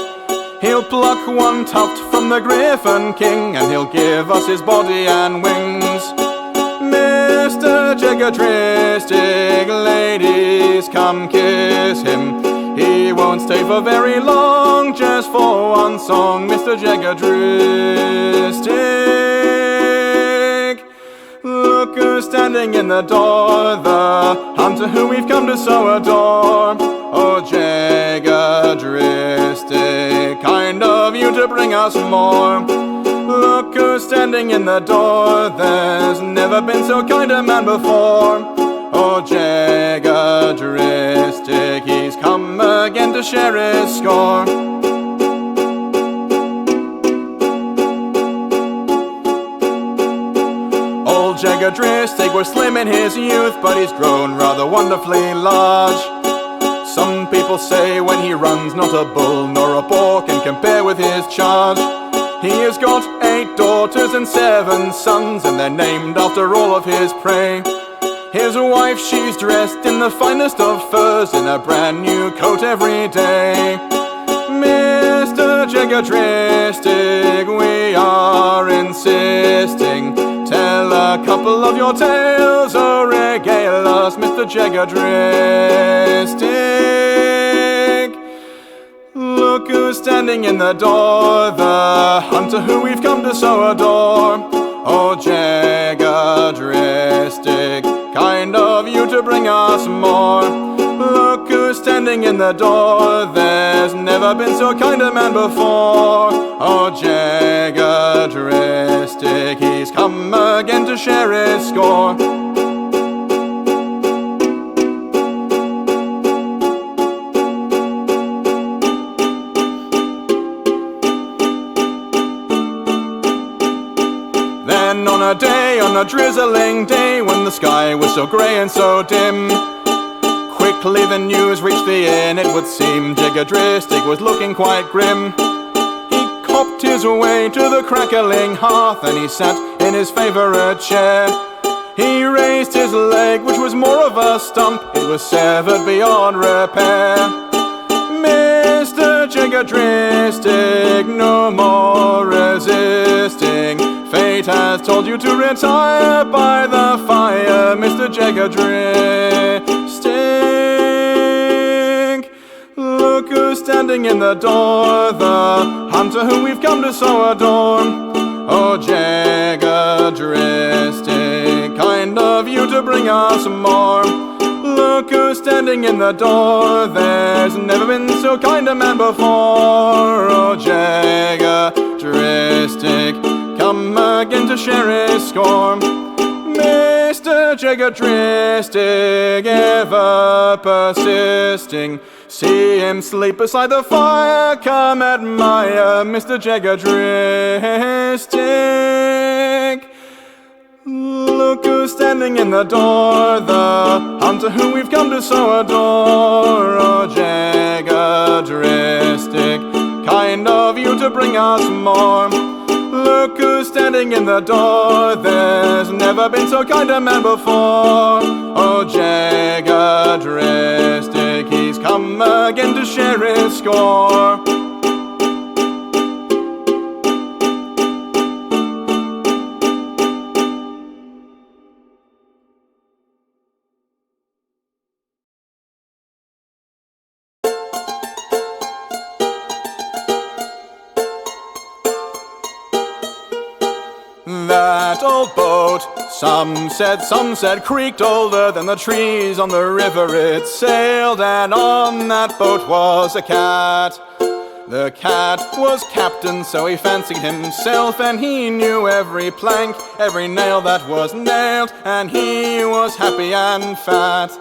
He'll pluck one tuft from the Griffin King, and he'll give us his body and wings. Mr. Jegerdristig, ladies, come kiss him. He won't stay for very long, just for one song, Mr. Jegerdristig. Look who's standing in the door, the hunter who we've come to so adore. Oh, Jegerdristig, kind of you to bring us more. Look who's standing in the door, there's never been so kind a man before. Oh, Jegerdristig, he's come again to share his score. Old Jegerdristig was slim in his youth, but he's grown rather wonderfully large. Some people say when he runs, not a bull nor a boar can compare with his charge. He has got 8 daughters and 7 sons, and they're named after all of his prey. His wife, she's dressed in the finest of furs, in a brand new coat every day. Mr. Jegerdristig, we are insisting, tell a couple of your tales, oh regale us, Mr. Jegerdristig. Look who's standing in the door, the hunter who we've come to so adore. Oh, Jegerdristig, kind of you to bring us more. Look who's standing in the door, there's never been so kind a man before. Oh, Jegerdristig, he's come again to share his score. Then on a day, on a drizzling day, when the sky was so grey and so dim, quickly the news reached the inn, it would seem Jegerdristig was looking quite grim. He copped his way to the crackling hearth, and he sat in his favourite chair. He raised his leg, which was more of a stump, it was severed beyond repair. Mr. Jegerdristig, no more resisting. Fate has told you to retire by the fire, Mr. Jegerdristig. Look who's standing in the door, the hunter whom we've come to so adore. Oh, Jegerdristig, kind of you to bring us more. Look who's standing in the door, there's never been so kind a man before. Oh, Jegerdristig, come again to share his scorn. Mr. Jegerdristig, ever persisting, see him sleep beside the fire, come admire Mr. Jegerdristig. Look who's standing in the door, the hunter whom we've come to so adore. Oh, Jegerdristig, kind of you to bring us more. Look who's standing in the door, there's never been so kind a man before. Oh, Jegerdristig, he's come again to share his score. That old boat, some said creaked older than the trees on the river it sailed, and on that boat was a cat. The cat was captain, so he fancied himself, and he knew every plank, every nail that was nailed, and he was happy and fat.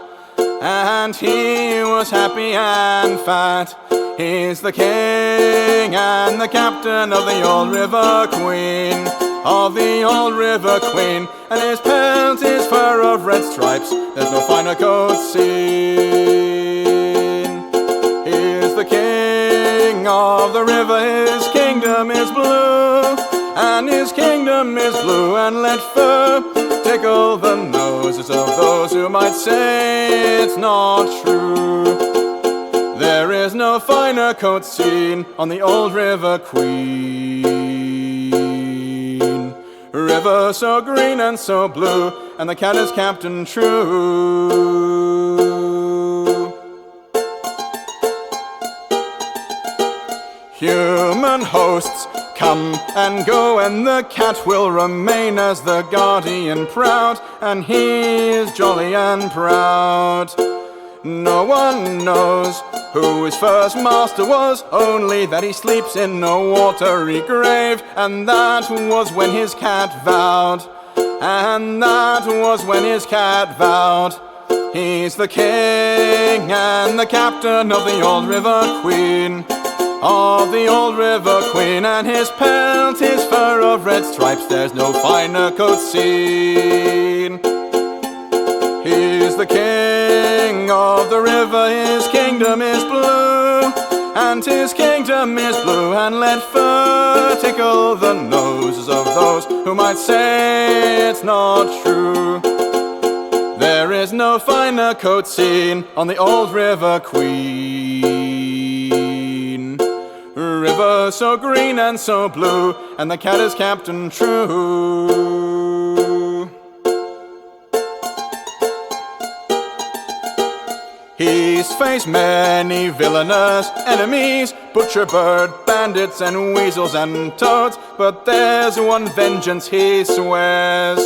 And he was happy and fat. He's the king and the captain of the old river queen, of the old river queen, and his pelt is fur of red stripes, there's no finer coat seen. He's the king of the river, his kingdom is blue, and his kingdom is blue, and let fur tickle the noses of those who might say it's not true. There is no finer coat seen on the old river queen. River so green and so blue, and the cat is captain true. Human hosts come and go, and the cat will remain as the guardian proud, and he is jolly and proud. No one knows who his first master was, only that he sleeps in a watery grave, and that was when his cat vowed, and that was when his cat vowed. He's the king and the captain of the old river queen, of the old river queen, and his pelt is fur of red stripes, there's no finer coat seen. He's the king of the river, his kingdom is blue, and his kingdom is blue, and let fur tickle the noses of those who might say it's not true. There is no finer coat seen on the old river queen. River so green and so blue, and the cat is captain true. He's faced many villainous enemies, butcher bird, bandits and weasels and toads, but there's one vengeance he swears.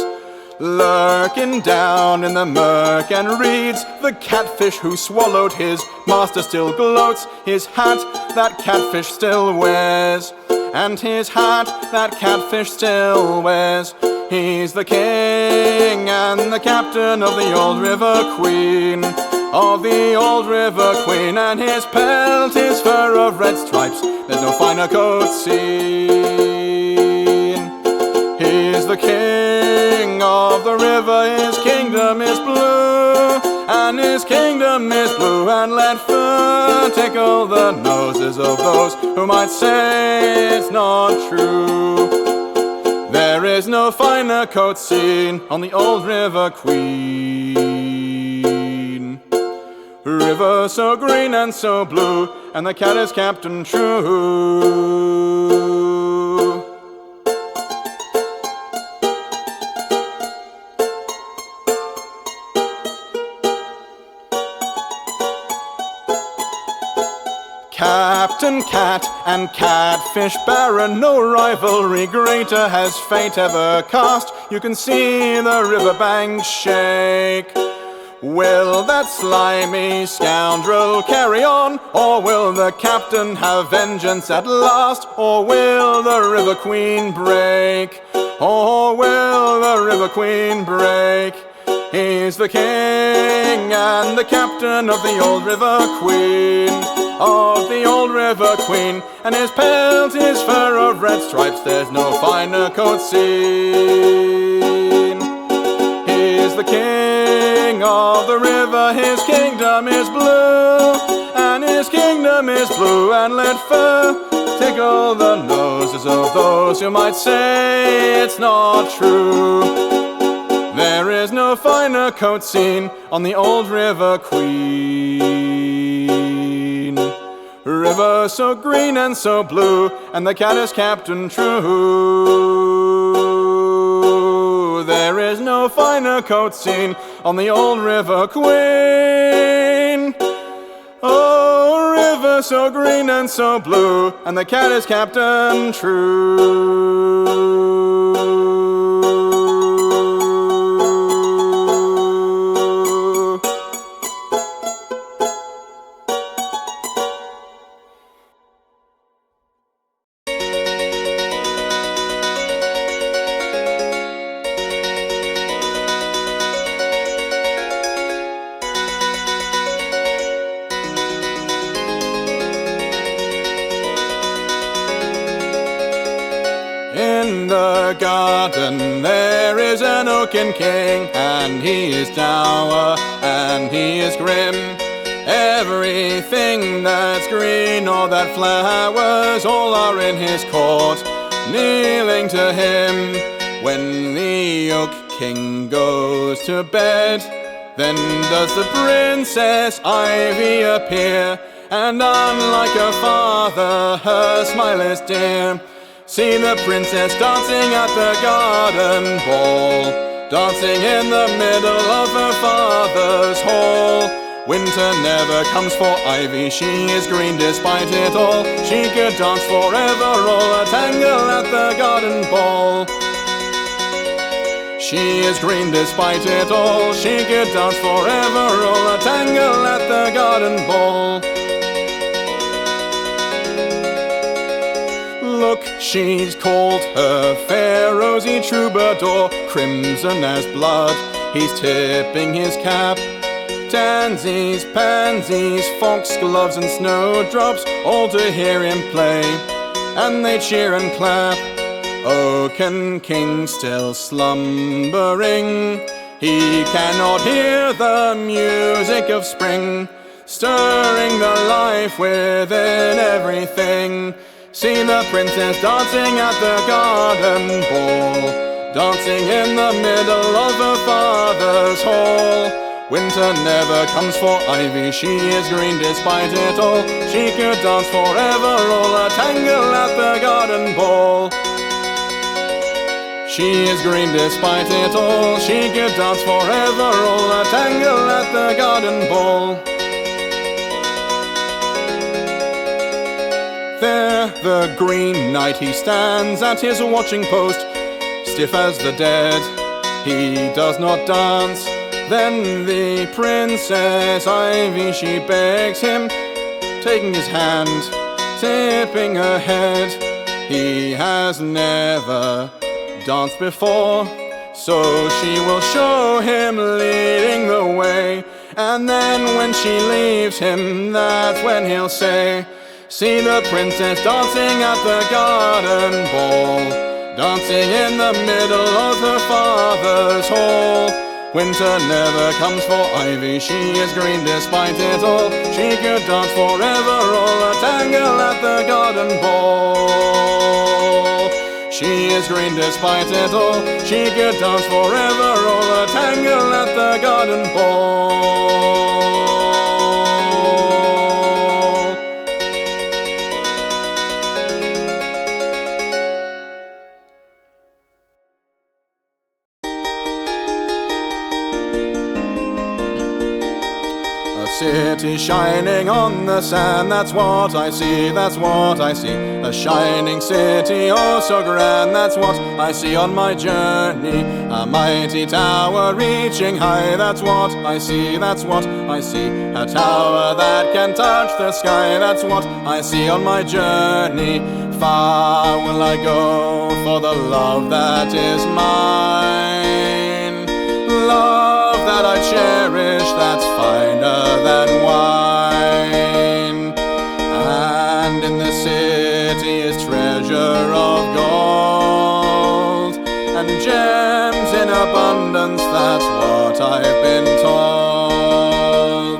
Lurking down in the murk and reeds, the catfish who swallowed his master still gloats. His hat that catfish still wears, and his hat that catfish still wears. He's the king and the captain of the old river queen, of the old river queen, and his pelt is fur of red stripes, there's no finer coat seen. He's the king of the river, his kingdom is blue, and his kingdom is blue, and let fur tickle the noses of those who might say it's not true. There is no finer coat seen on the old river queen. River so green and so blue, and the cat is captain true. Captain Cat and Catfish Baron, no rivalry greater has fate ever cast. You can see the riverbank shake. Will that slimy scoundrel carry on, or will the captain have vengeance at last? Or will the River Queen break? Or will the River Queen break? He's the king and the captain of the old River Queen, of the old River Queen, and his pelt is fur of red stripes, there's no finer coat seen. He's the king of the river, his kingdom is blue, and his kingdom is blue, and let fur tickle the noses of those who might say it's not true. There is no finer coat seen on the old River Queen. River so green and so blue, and the cat is captain true. There is no finer coat seen on the old River Queen. Oh, river so green and so blue, and the cat is captain true. In the garden there is an oaken king, and he is dour and he is grim. Everything that's green or that flowers, all are in his court, kneeling to him. When the oak king goes to bed, then does the Princess Ivy appear, and unlike her father, her smile is dear. See the princess dancing at the garden ball, dancing in the middle of her father's hall. Winter never comes for Ivy, she is green despite it all. She could dance forever, roll a tangle at the garden ball. She is green despite it all, she could dance forever, roll a tangle at the garden ball. Look, she's called her fair rosy troubadour, crimson as blood, he's tipping his cap. Tansies, pansies, foxgloves and snowdrops, all to hear him play, and they cheer and clap. Oaken King still slumbering, he cannot hear the music of spring, stirring the life within everything. See the princess dancing at the garden ball, dancing in the middle of her father's hall. Winter never comes for Ivy, she is green despite it all. She could dance forever, roll a tangle at the garden ball. She is green despite it all, she could dance forever, roll a tangle at the garden ball. There the Green Knight he stands at his watching post, stiff as the dead, he does not dance. Then the Princess Ivy she begs him, taking his hand, tipping her head. He has never danced before, so she will show him leading the way. And then when she leaves him, that's when he'll say, see the princess dancing at the garden ball, dancing in the middle of her father's hall. Winter never comes for Ivy, she is green despite it all. She could dance forever, roll a tangle at the garden ball. She is green despite it all, she could dance forever, roll a tangle at the garden ball. city shining on the sand, that's what I see, that's what I see. A shining city, oh so grand, that's what I see on my journey. A mighty tower reaching high, that's what I see, that's what I see. A tower that can touch the sky, that's what I see on my journey. Far will I go for the love that is mine, love that I cherish, that's finer than wine. And in the city is treasure of gold and gems in abundance, that's what I've been told.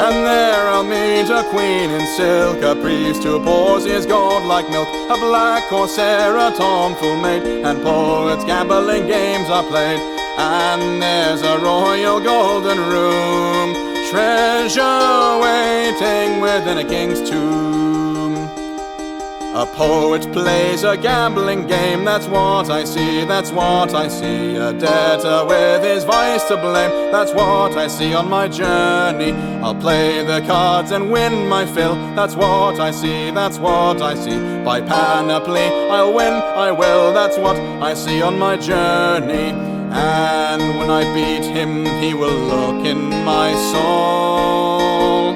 And there I'll meet a queen in silk, a priest who pours his gold like milk, a black corsair, a tomfool maid, and poets gambling games are played. And there's a royal golden room, treasure waiting within a king's tomb. A poet plays a gambling game, that's what I see, that's what I see. A debtor with his vice to blame, that's what I see on my journey. I'll play the cards and win my fill, that's what I see, that's what I see. By panoply I'll win, I will, that's what I see on my journey. And when I beat him, he will look in my soul,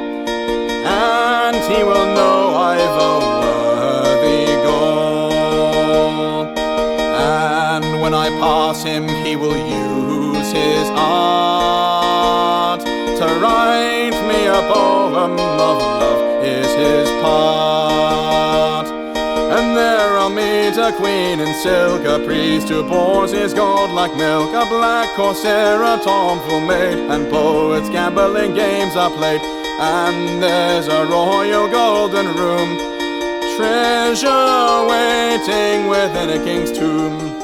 and he will know I've a worthy goal. And when I pass him, he will use his art to write me a poem of love is his part. And there I'll meet a queen in silk, a priest who pours his gold like milk, a black corsair, a tomfool maid, and poets gambling games are played. And there's a royal golden room, treasure waiting within a king's tomb.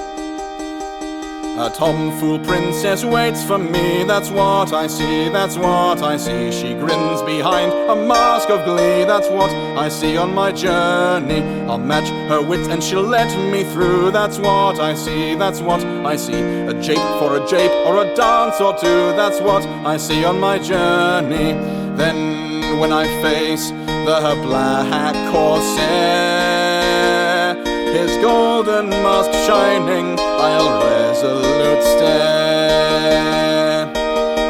A tomfool princess waits for me, that's what I see, that's what I see. She grins behind a mask of glee, that's what I see on my journey. I'll match her wit and she'll let me through, that's what I see, that's what I see. A jape for a jape or a dance or two, that's what I see on my journey. Then when I face the black corsair, his golden mask shining, I'll resolute stare.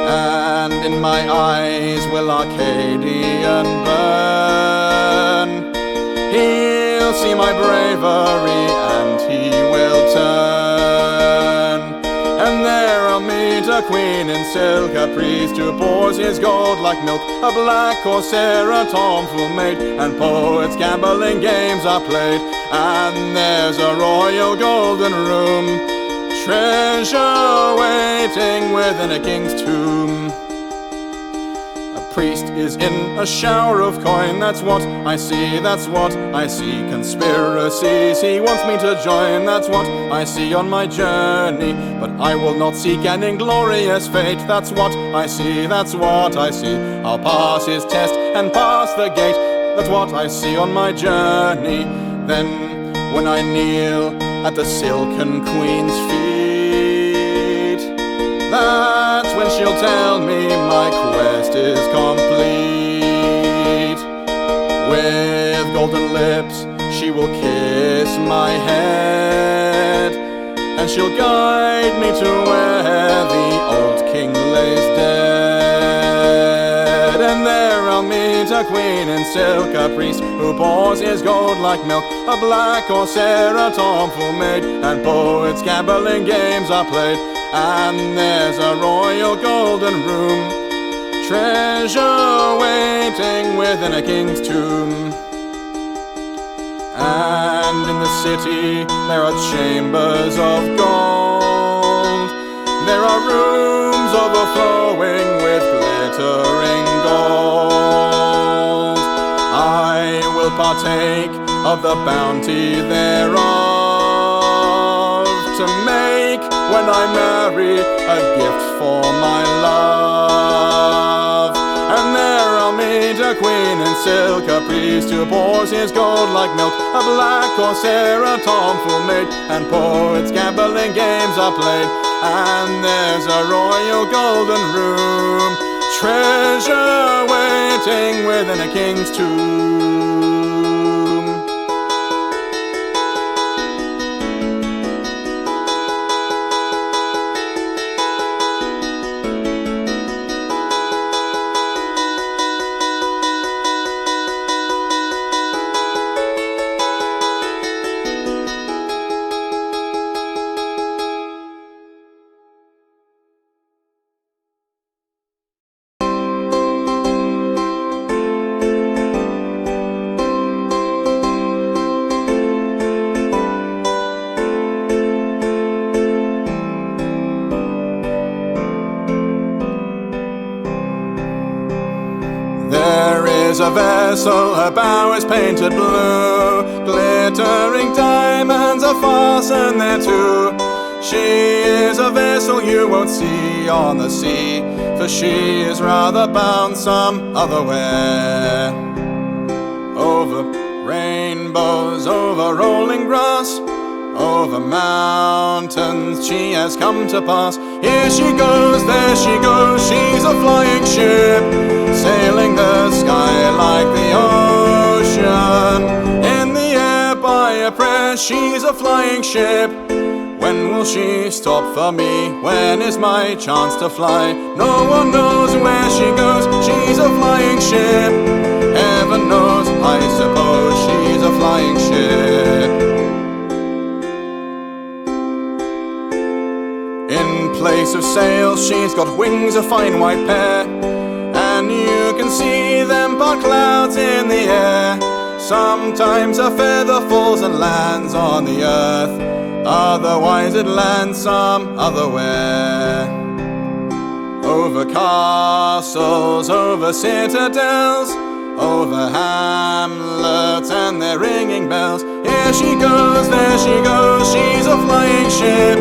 And in my eyes will Arcadian burn. He'll see my bravery and he will turn. And there I'll meet a queen in silk, a priest who pours his gold like milk, a black corsair, a tomfool maid, and poets gambling games are played. And there's a royal golden room, treasure waiting within a king's tomb. A priest is in a shower of coin, that's what I see, that's what I see. Conspiracies he wants me to join, that's what I see on my journey. But I will not seek an inglorious fate, that's what I see, that's what I see. I'll pass his test and pass the gate, that's what I see on my journey. Then when I kneel at the silken queen's feet, that's when she'll tell me my quest is complete. With golden lips she will kiss my head, and she'll guide me to where the old king lays dead. And there I'll meet a queen in silk, a priest who pours his gold like milk, a black corsair, a tomfool maid, and poets gambling games are played. And there's a royal golden room, treasure waiting within a king's tomb. And in the city there are chambers of gold, there are rooms overflowing with glittering gold. I will partake of the bounty thereof, to make, when I marry, a gift for my love. And there I'll meet a queen in silk, a priest who pours his gold like milk, a black corsair, a tomfool maid, and poets gambling games are played. And there's a royal golden room, treasure waiting within a king's tomb. A vessel, her bow is painted blue, glittering diamonds are fastened thereto. She is a vessel you won't see on the sea, for she is rather bound some other way. Over rainbows, over rolling grass, over mountains she has come to pass. Here she goes, there she goes, she's a flying ship, sailing the sky like the ocean. In the air by a prayer, she's a flying ship. When will she stop for me? When is my chance to fly? No one knows where she goes, she's a flying ship. Heaven knows, I suppose, she's a flying ship. In place of sails, she's got wings, a fine white pair, and you can see them part clouds in the air. Sometimes a feather falls and lands on the earth, otherwise it lands some other where. Over castles, over citadels, over hamlets and their ringing bells. Here she goes, there she goes, she's a flying ship,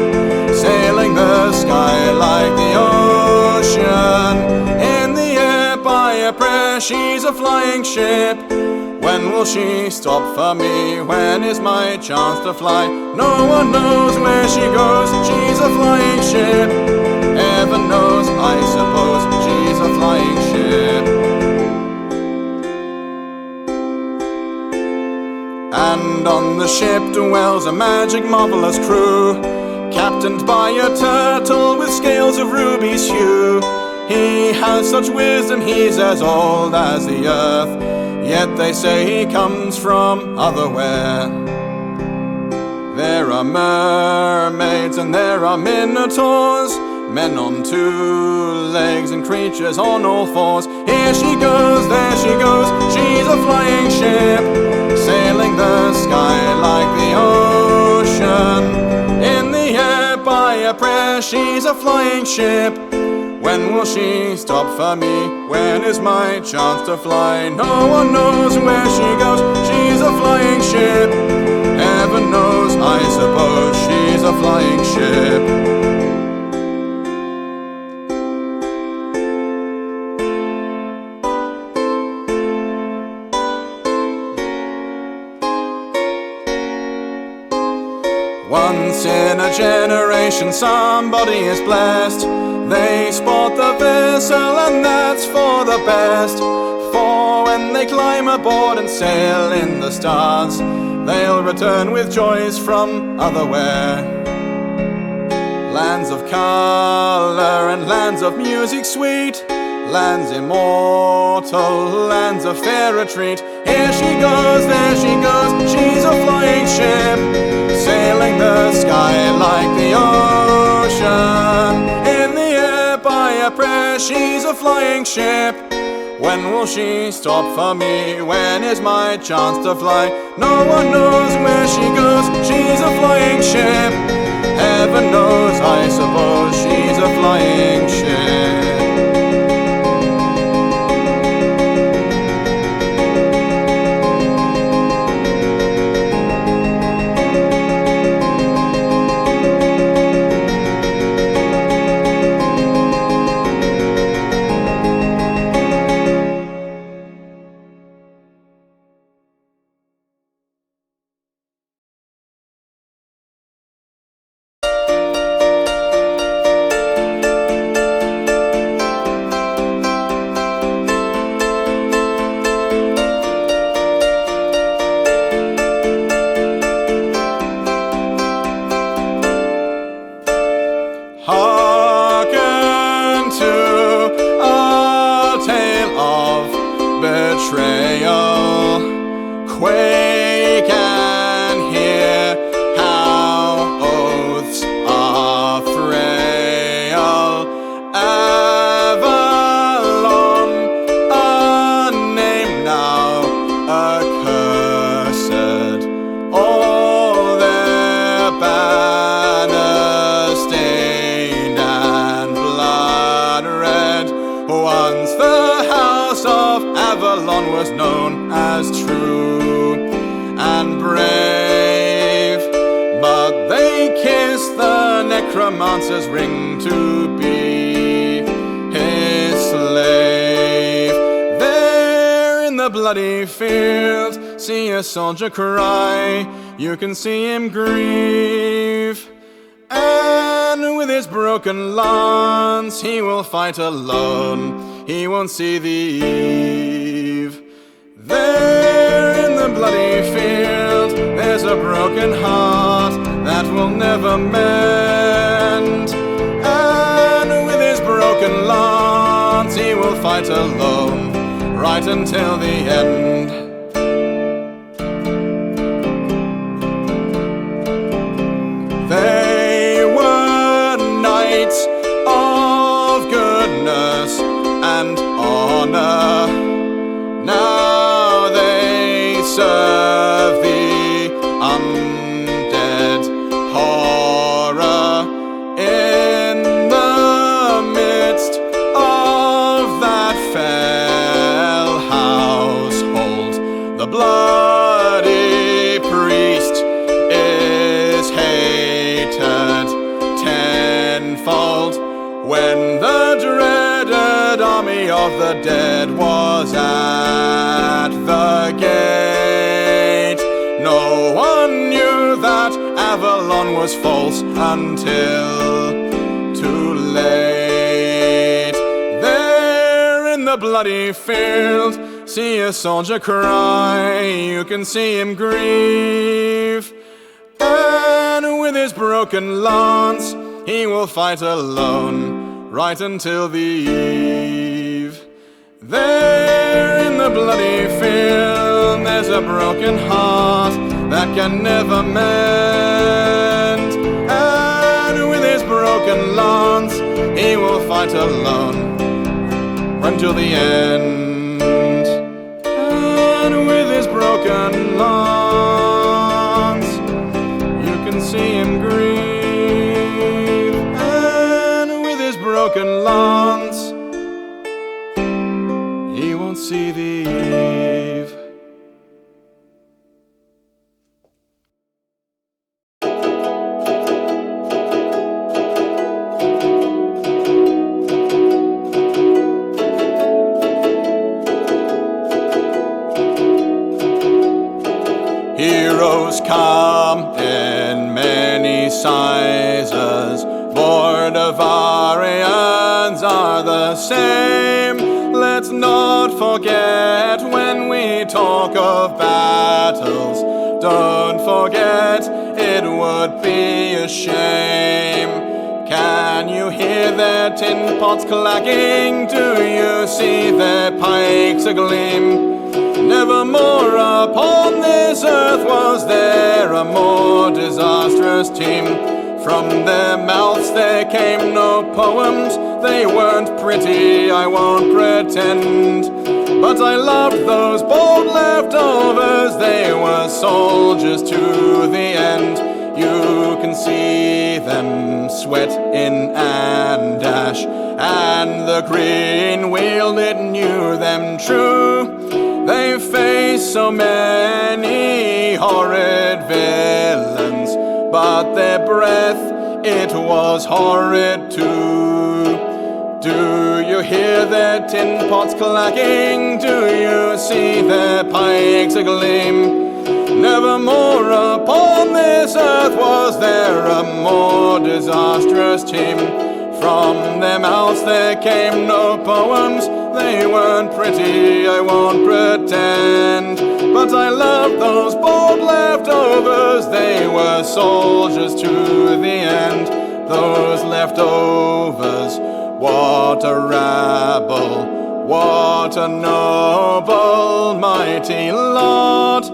sailing the sky like the ocean. In the air by a prayer, she's a flying ship. When will she stop for me? When is my chance to fly? No one knows where she goes, she's a flying ship. Heaven knows, I suppose, she's a flying ship. And on the ship dwells a magic marvelous crew, captained by a turtle with scales of ruby's hue. He has such wisdom, he's as old as the earth, yet they say he comes from otherwhere. There are mermaids and there are minotaurs, men on two legs and creatures on all fours. Here she goes, there she goes, she's a flying ship, sailing the sky like the ocean. In the air by a prayer, she's a flying ship. When will she stop for me? When is my chance to fly? No one knows where she goes, she's a flying ship. Heaven knows, I suppose, she's a flying ship. Once in a generation somebody is blessed. They spot the vessel and that's for the best. For when they climb aboard and sail in the stars, they'll return with joys from otherwhere. Lands of colour and lands of music sweet, lands immortal, lands of fair retreat. Here she goes, there she goes, she's a flying ship, sailing the sky like the ocean. In the air by a prayer, she's a flying ship. When will she stop for me? When is my chance to fly? No one knows where she goes, she's a flying ship. Heaven knows, I suppose, she's a flying ship. quake and hear how oaths are frail. Avalon, a name now accursed, all their banners stained and blood red. Once the house of Avalon was known as true and brave, but they kissed the necromancer's ring to be his slave. There in the bloody field, see a soldier cry, you can see him grieve. And with his broken lance he will fight alone, he won't see the eve. There in the bloody field, there's a broken heart that will never mend. And with his broken lance he will fight alone, right until the end. They were knights of goodness and honor. Now they serve the undead horror. In the midst of that fell household, the bloody priest is hated tenfold. When the dreaded army of the dead was at the gate, no one knew that Avalon was false until too late. There in the bloody field, see a soldier cry, you can see him grieve. And with his broken lance he will fight alone, right until the eve. There in the bloody field, there's a broken heart that can never mend. And with his broken lance he will fight alone, run till the end. And with his broken lance you can see him grieve. And with his broken lance he won't see the eve. Heroes come in many sizes, Bordavarians are the same. Let's not forget when we talk of battles, don't forget it would be a shame. Can you hear their tin pots clacking? Do you see their pikes agleam? Nevermore upon this earth was there a more disastrous team. From their mouths there came no poems, they weren't pretty, I won't pretend. But I loved those bold leftovers, they were soldiers to the end. You can see them sweat in Andash, and the green wheel it knew them true. They faced so many horrid villains, but their breath, it was horrid too. Do you hear their tin pots clacking? Do you see their pikes agleam? Nevermore upon this earth was there a more disastrous team. From their mouths there came no poems, they weren't pretty, I won't pretend. But I loved those bold leftovers, they were soldiers to the end. Those leftovers, what a rabble, what a noble, mighty lot.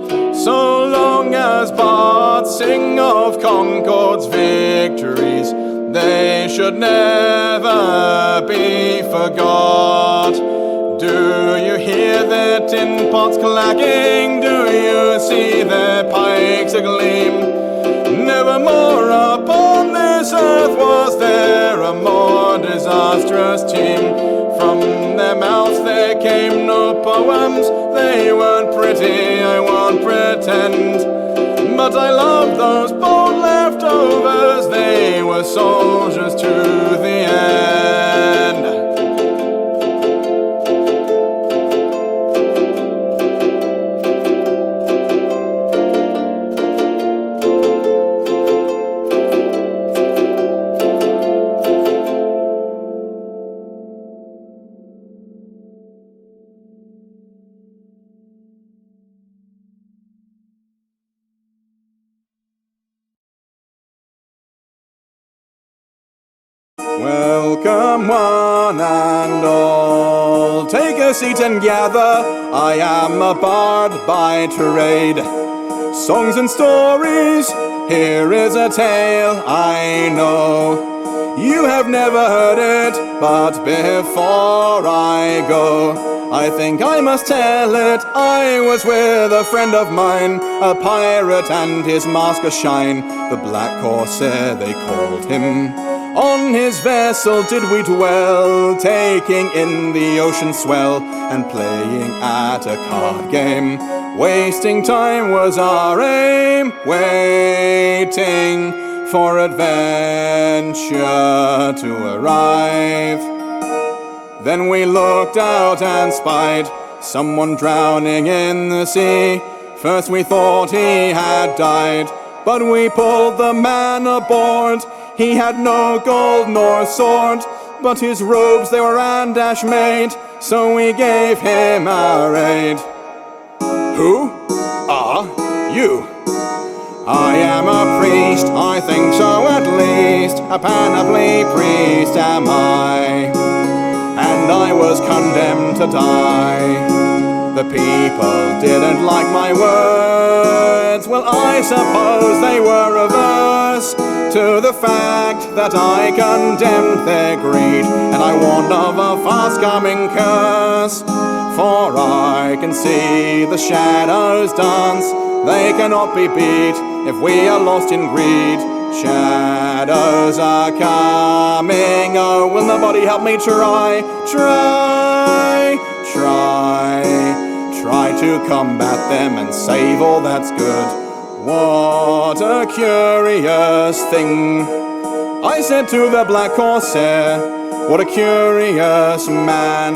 So long as bards sing of Concord's victories, they should never be forgot. Do you hear their tin pots clacking? Do you see their pikes agleam? Nevermore upon this earth was there a more disastrous team. From their mouths there came no poems. They weren't pretty, I won't pretend, but I loved those bold leftovers. They were soldiers to the end. Welcome one and all, take a seat and gather. I am a bard by trade. Songs and stories, here is a tale I know. You have never heard it, but before I go, I think I must tell it. I was with a friend of mine, a pirate and his mask a shine. The Black Corsair they called him. On his vessel did we dwell, taking in the ocean swell and playing at a card game. Wasting time was our aim, waiting for adventure to arrive. Then we looked out and spied someone drowning in the sea. First we thought he had died, but we pulled the man aboard. He had no gold nor sword, but his robes they were Andash made, so we gave him our aid. Who are you? I am a priest, I think so at least. A panoply priest am I, and I was condemned to die. The people didn't like my words. Well, I suppose they were averse to the fact that I condemned their greed, and I warned of a fast-coming curse. For I can see the shadows dance. They cannot be beat if we are lost in greed. Shadows are coming. Oh, will nobody help me try? Try to combat them and save all that's good. What a curious thing, I said to the Black Corsair. What a curious man.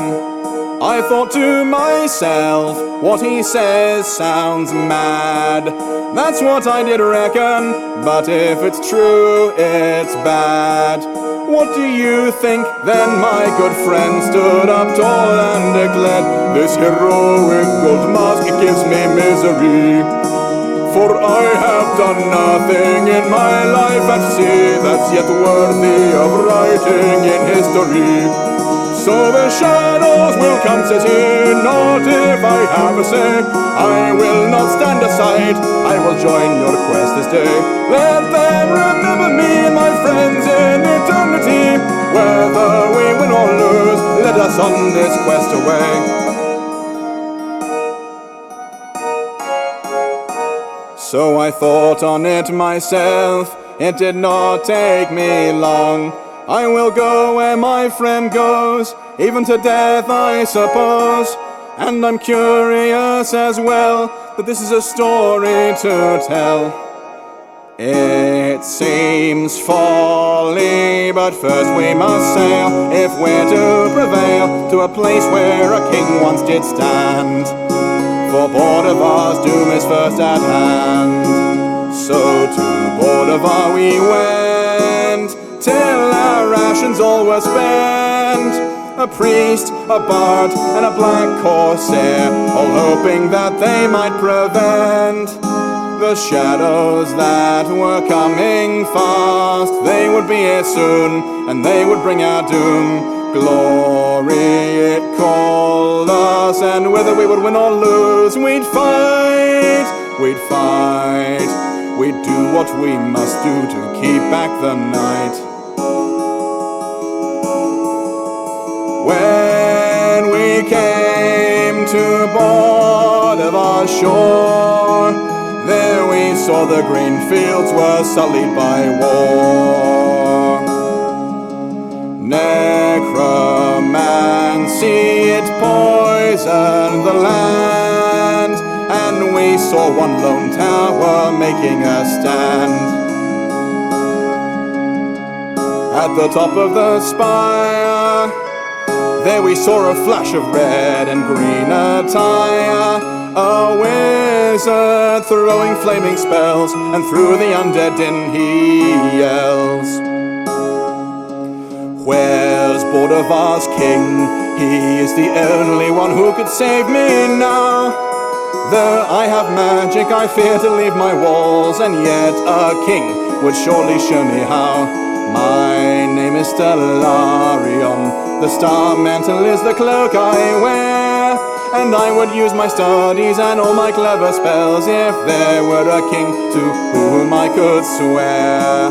I thought to myself, what he says sounds mad. That's what I did reckon, but if it's true, it's bad. What do you think? Then my good friend stood up tall and declared, this heroic gold mask, it gives me misery. For I have done nothing in my life at sea that's yet worthy of writing in history. So the shadows will come, says he, not if I have a say. I will not stand aside, I will join your quest this day. Let them remember me and my friends in eternity. Whether we win or lose, let us on this quest away. So I thought on it myself, it did not take me long. I will go where my friend goes, even to death I suppose. And I'm curious as well, that this is a story to tell. It seems folly, but first we must sail, if we're to prevail, to a place where a king once did stand. For Bordevar's doom is first at hand. So to Bordevar we went, till our rations all were spent. A priest, a bard, and a Black Corsair, all hoping that they might prevent the shadows that were coming fast. They would be here soon, and they would bring our doom. Glory it called us, and whether we would win or lose, we'd fight we'd fight. We'd do what we must do to keep back the night. When we came to board of our shore, there we saw the green fields were sullied by war. Necromancy, it poisoned the land, and we saw one lone tower making a stand. At the top of the spire, there we saw a flash of red and green attire, a wizard throwing flaming spells, and through the undead din he yells. Where's Bordevar's king? He is the only one who could save me now. Though I have magic, I fear to leave my walls, and yet a king would surely show me how. My name is Stellarion, the star mantle is the cloak I wear, and I would use my studies and all my clever spells if there were a king to whom I could swear.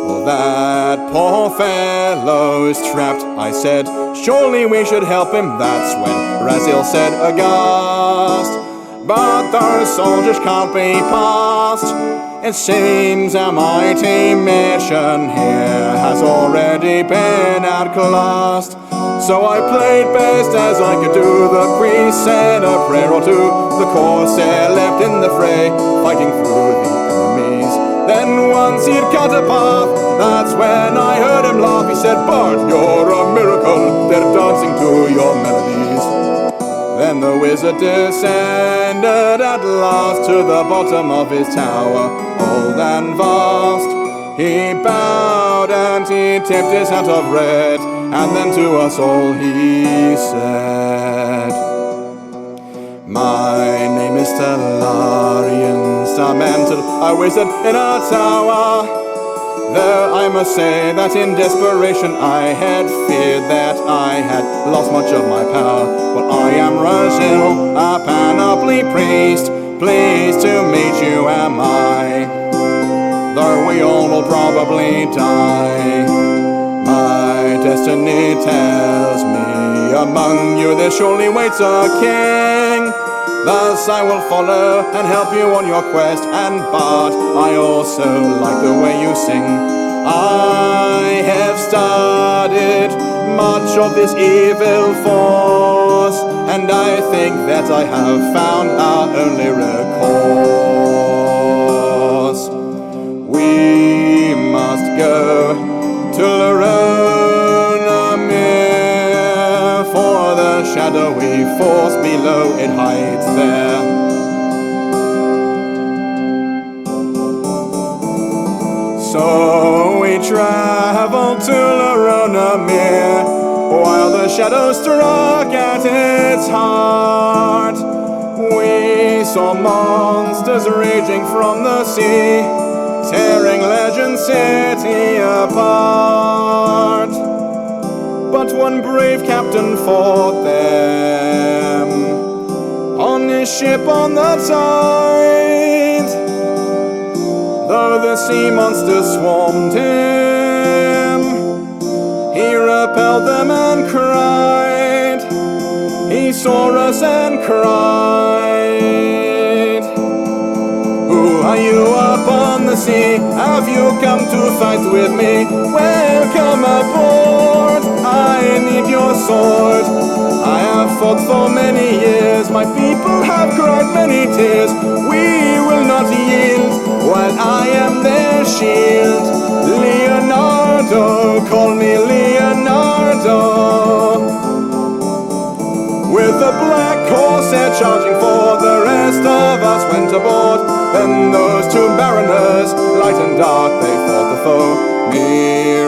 Well, that poor fellow's trapped, I said, surely we should help him. That's when Razil said aghast, but the soldiers can't be passed. It seems a mighty mission here has already been outclassed. So I played best as I could do. The priest said a prayer or two. The corsair left in the fray, fighting through the enemies. Then once he'd cut a path, that's when I heard him laugh. He said, "Bard, you're a miracle, they're dancing to your melodies." Then the wizard descended at last to the bottom of his tower, old and vast. He bowed and he tipped his hat of red, and then to us all he said, "My name is Stellarion, Starmantle, a wizard in a tower. Though I must say that in desperation I had feared that I had lost much of my power. Well, I am Razil, a panoply priest, pleased to meet you am I. Though we all will probably die, my destiny tells me among you there surely waits a king. Thus I will follow and help you on your quest. And Bard, I also like the way you sing. I have studied much of this evil force, and I think that I have found our only recourse. We must go to Laronamir, for the shadowy force below it hides there. So we travel to Laronamir, while the shadow struck at its heart. We saw monsters raging from the sea, tearing Legend City apart. But one brave captain fought them on his ship on the tide. Though the sea monsters swarmed him, he repelled them and cried. He saw us and cried, "Who are you up on the sea? Have you come to fight with me? Welcome aboard, I need your sword. I have fought for many years, my people have cried many tears. We will not yield, while I am their shield. Leonardo, call me Leonardo." With the black corsair charging forth, the rest of us went aboard. Then those two mariners, light and dark, they fought the foe.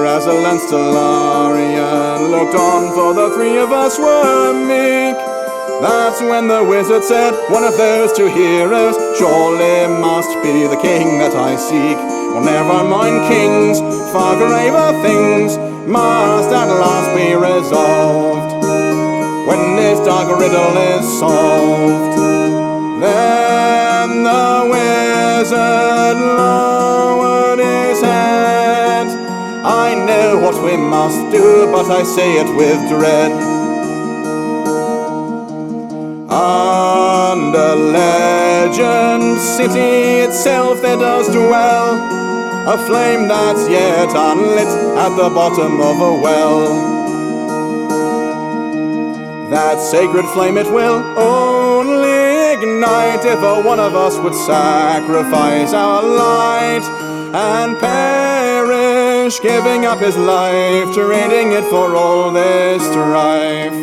Razil and Stellarion looked on, for the three of us were meek. That's when the wizard said, "One of those two heroes surely must be the king that I seek. Well, never mind kings, far graver things must at last be resolved. When this dark riddle is solved. Then the wizard lowered his head. I know what we must do, but I say it with dread. Under Legend City itself there does dwell a flame that's yet unlit at the bottom of a well. That sacred flame it will only ignite if a one of us would sacrifice our light and perish, giving up his life, trading it for all this strife.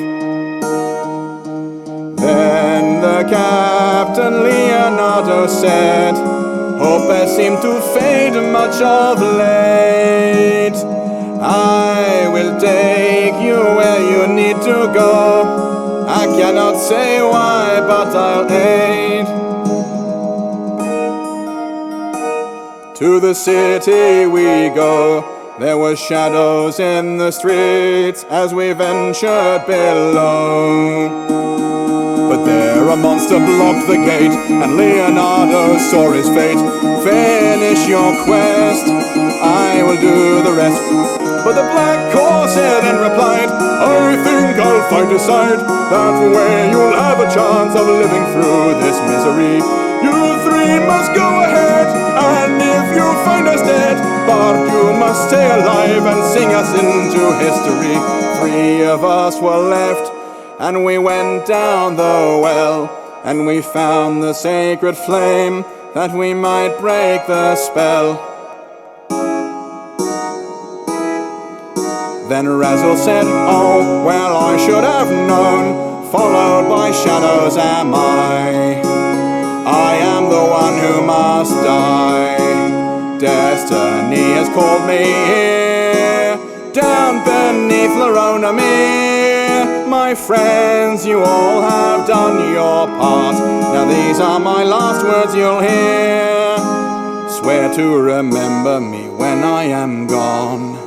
Then the Captain Leonardo said, hope has seemed to fade much of late. I will take you where you need to go. I cannot say why, but I'll aid. To the city we go. There were shadows in the streets as we ventured below. But there a monster blocked the gate, and Leonardo saw his fate. Finish your quest, I will do the rest. But the black corsair then replied, I think I'll find a side. That way you'll have a chance of living through this misery. You three must go ahead, and if you find us dead, but you must stay alive and sing us into history. 3 of us were left, and we went down the well, and we found the sacred flame, that we might break the spell. Then Razzle said, oh, well I should have known, followed by shadows am I. I am the one who must die. Destiny has called me here, down beneath Laronamere. My friends, you all have done your part. Now these are my last words you'll hear. Swear to remember me when I am gone.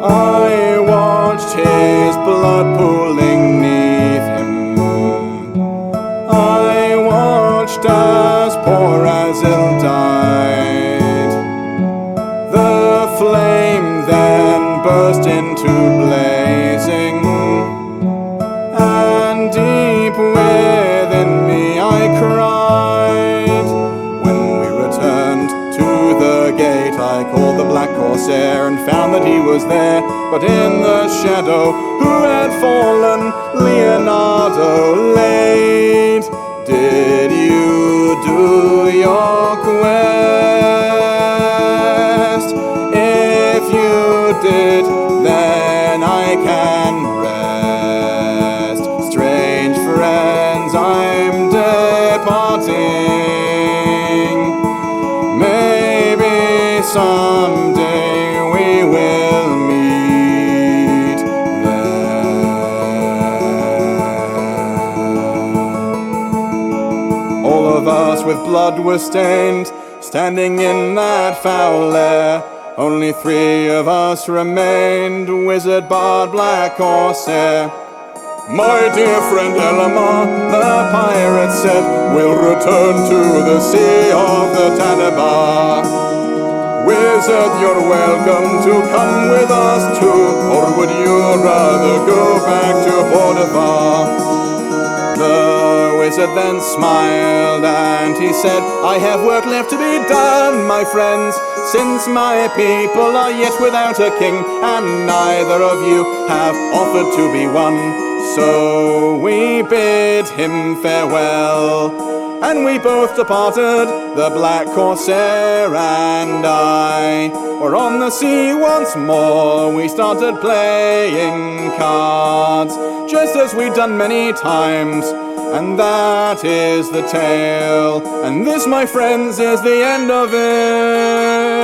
I watched his blood pooling neath him. I watched as poor Razzle died. The flame then burst into blazing, and deep within me I cried. When we returned to the gate, I called the black corsair and found that he was there, but in the shadow who had fallen Leonardo laid. Did you do your quest? If you did, then I can rest. Strange friends, I'm departing. Maybe someday we will meet there. All of us with blood were stained, standing in that foul lair. Only 3 of us remained, wizard, bard, black corsair. My dear friend Elemar, the pirate said, we'll return to the sea of the Tanabar. Wizard, you're welcome to come with us too, or would you rather go back to Bordevar? The wizard then smiled and he said, I have work left to be done, my friends, since my people are yet without a king, and neither of you have offered to be one. So we bid him farewell, and we both departed, the black corsair and I. We're on the sea once more, we started playing cards, just as we'd done many times, and that is the tale. And this, my friends, is the end of it.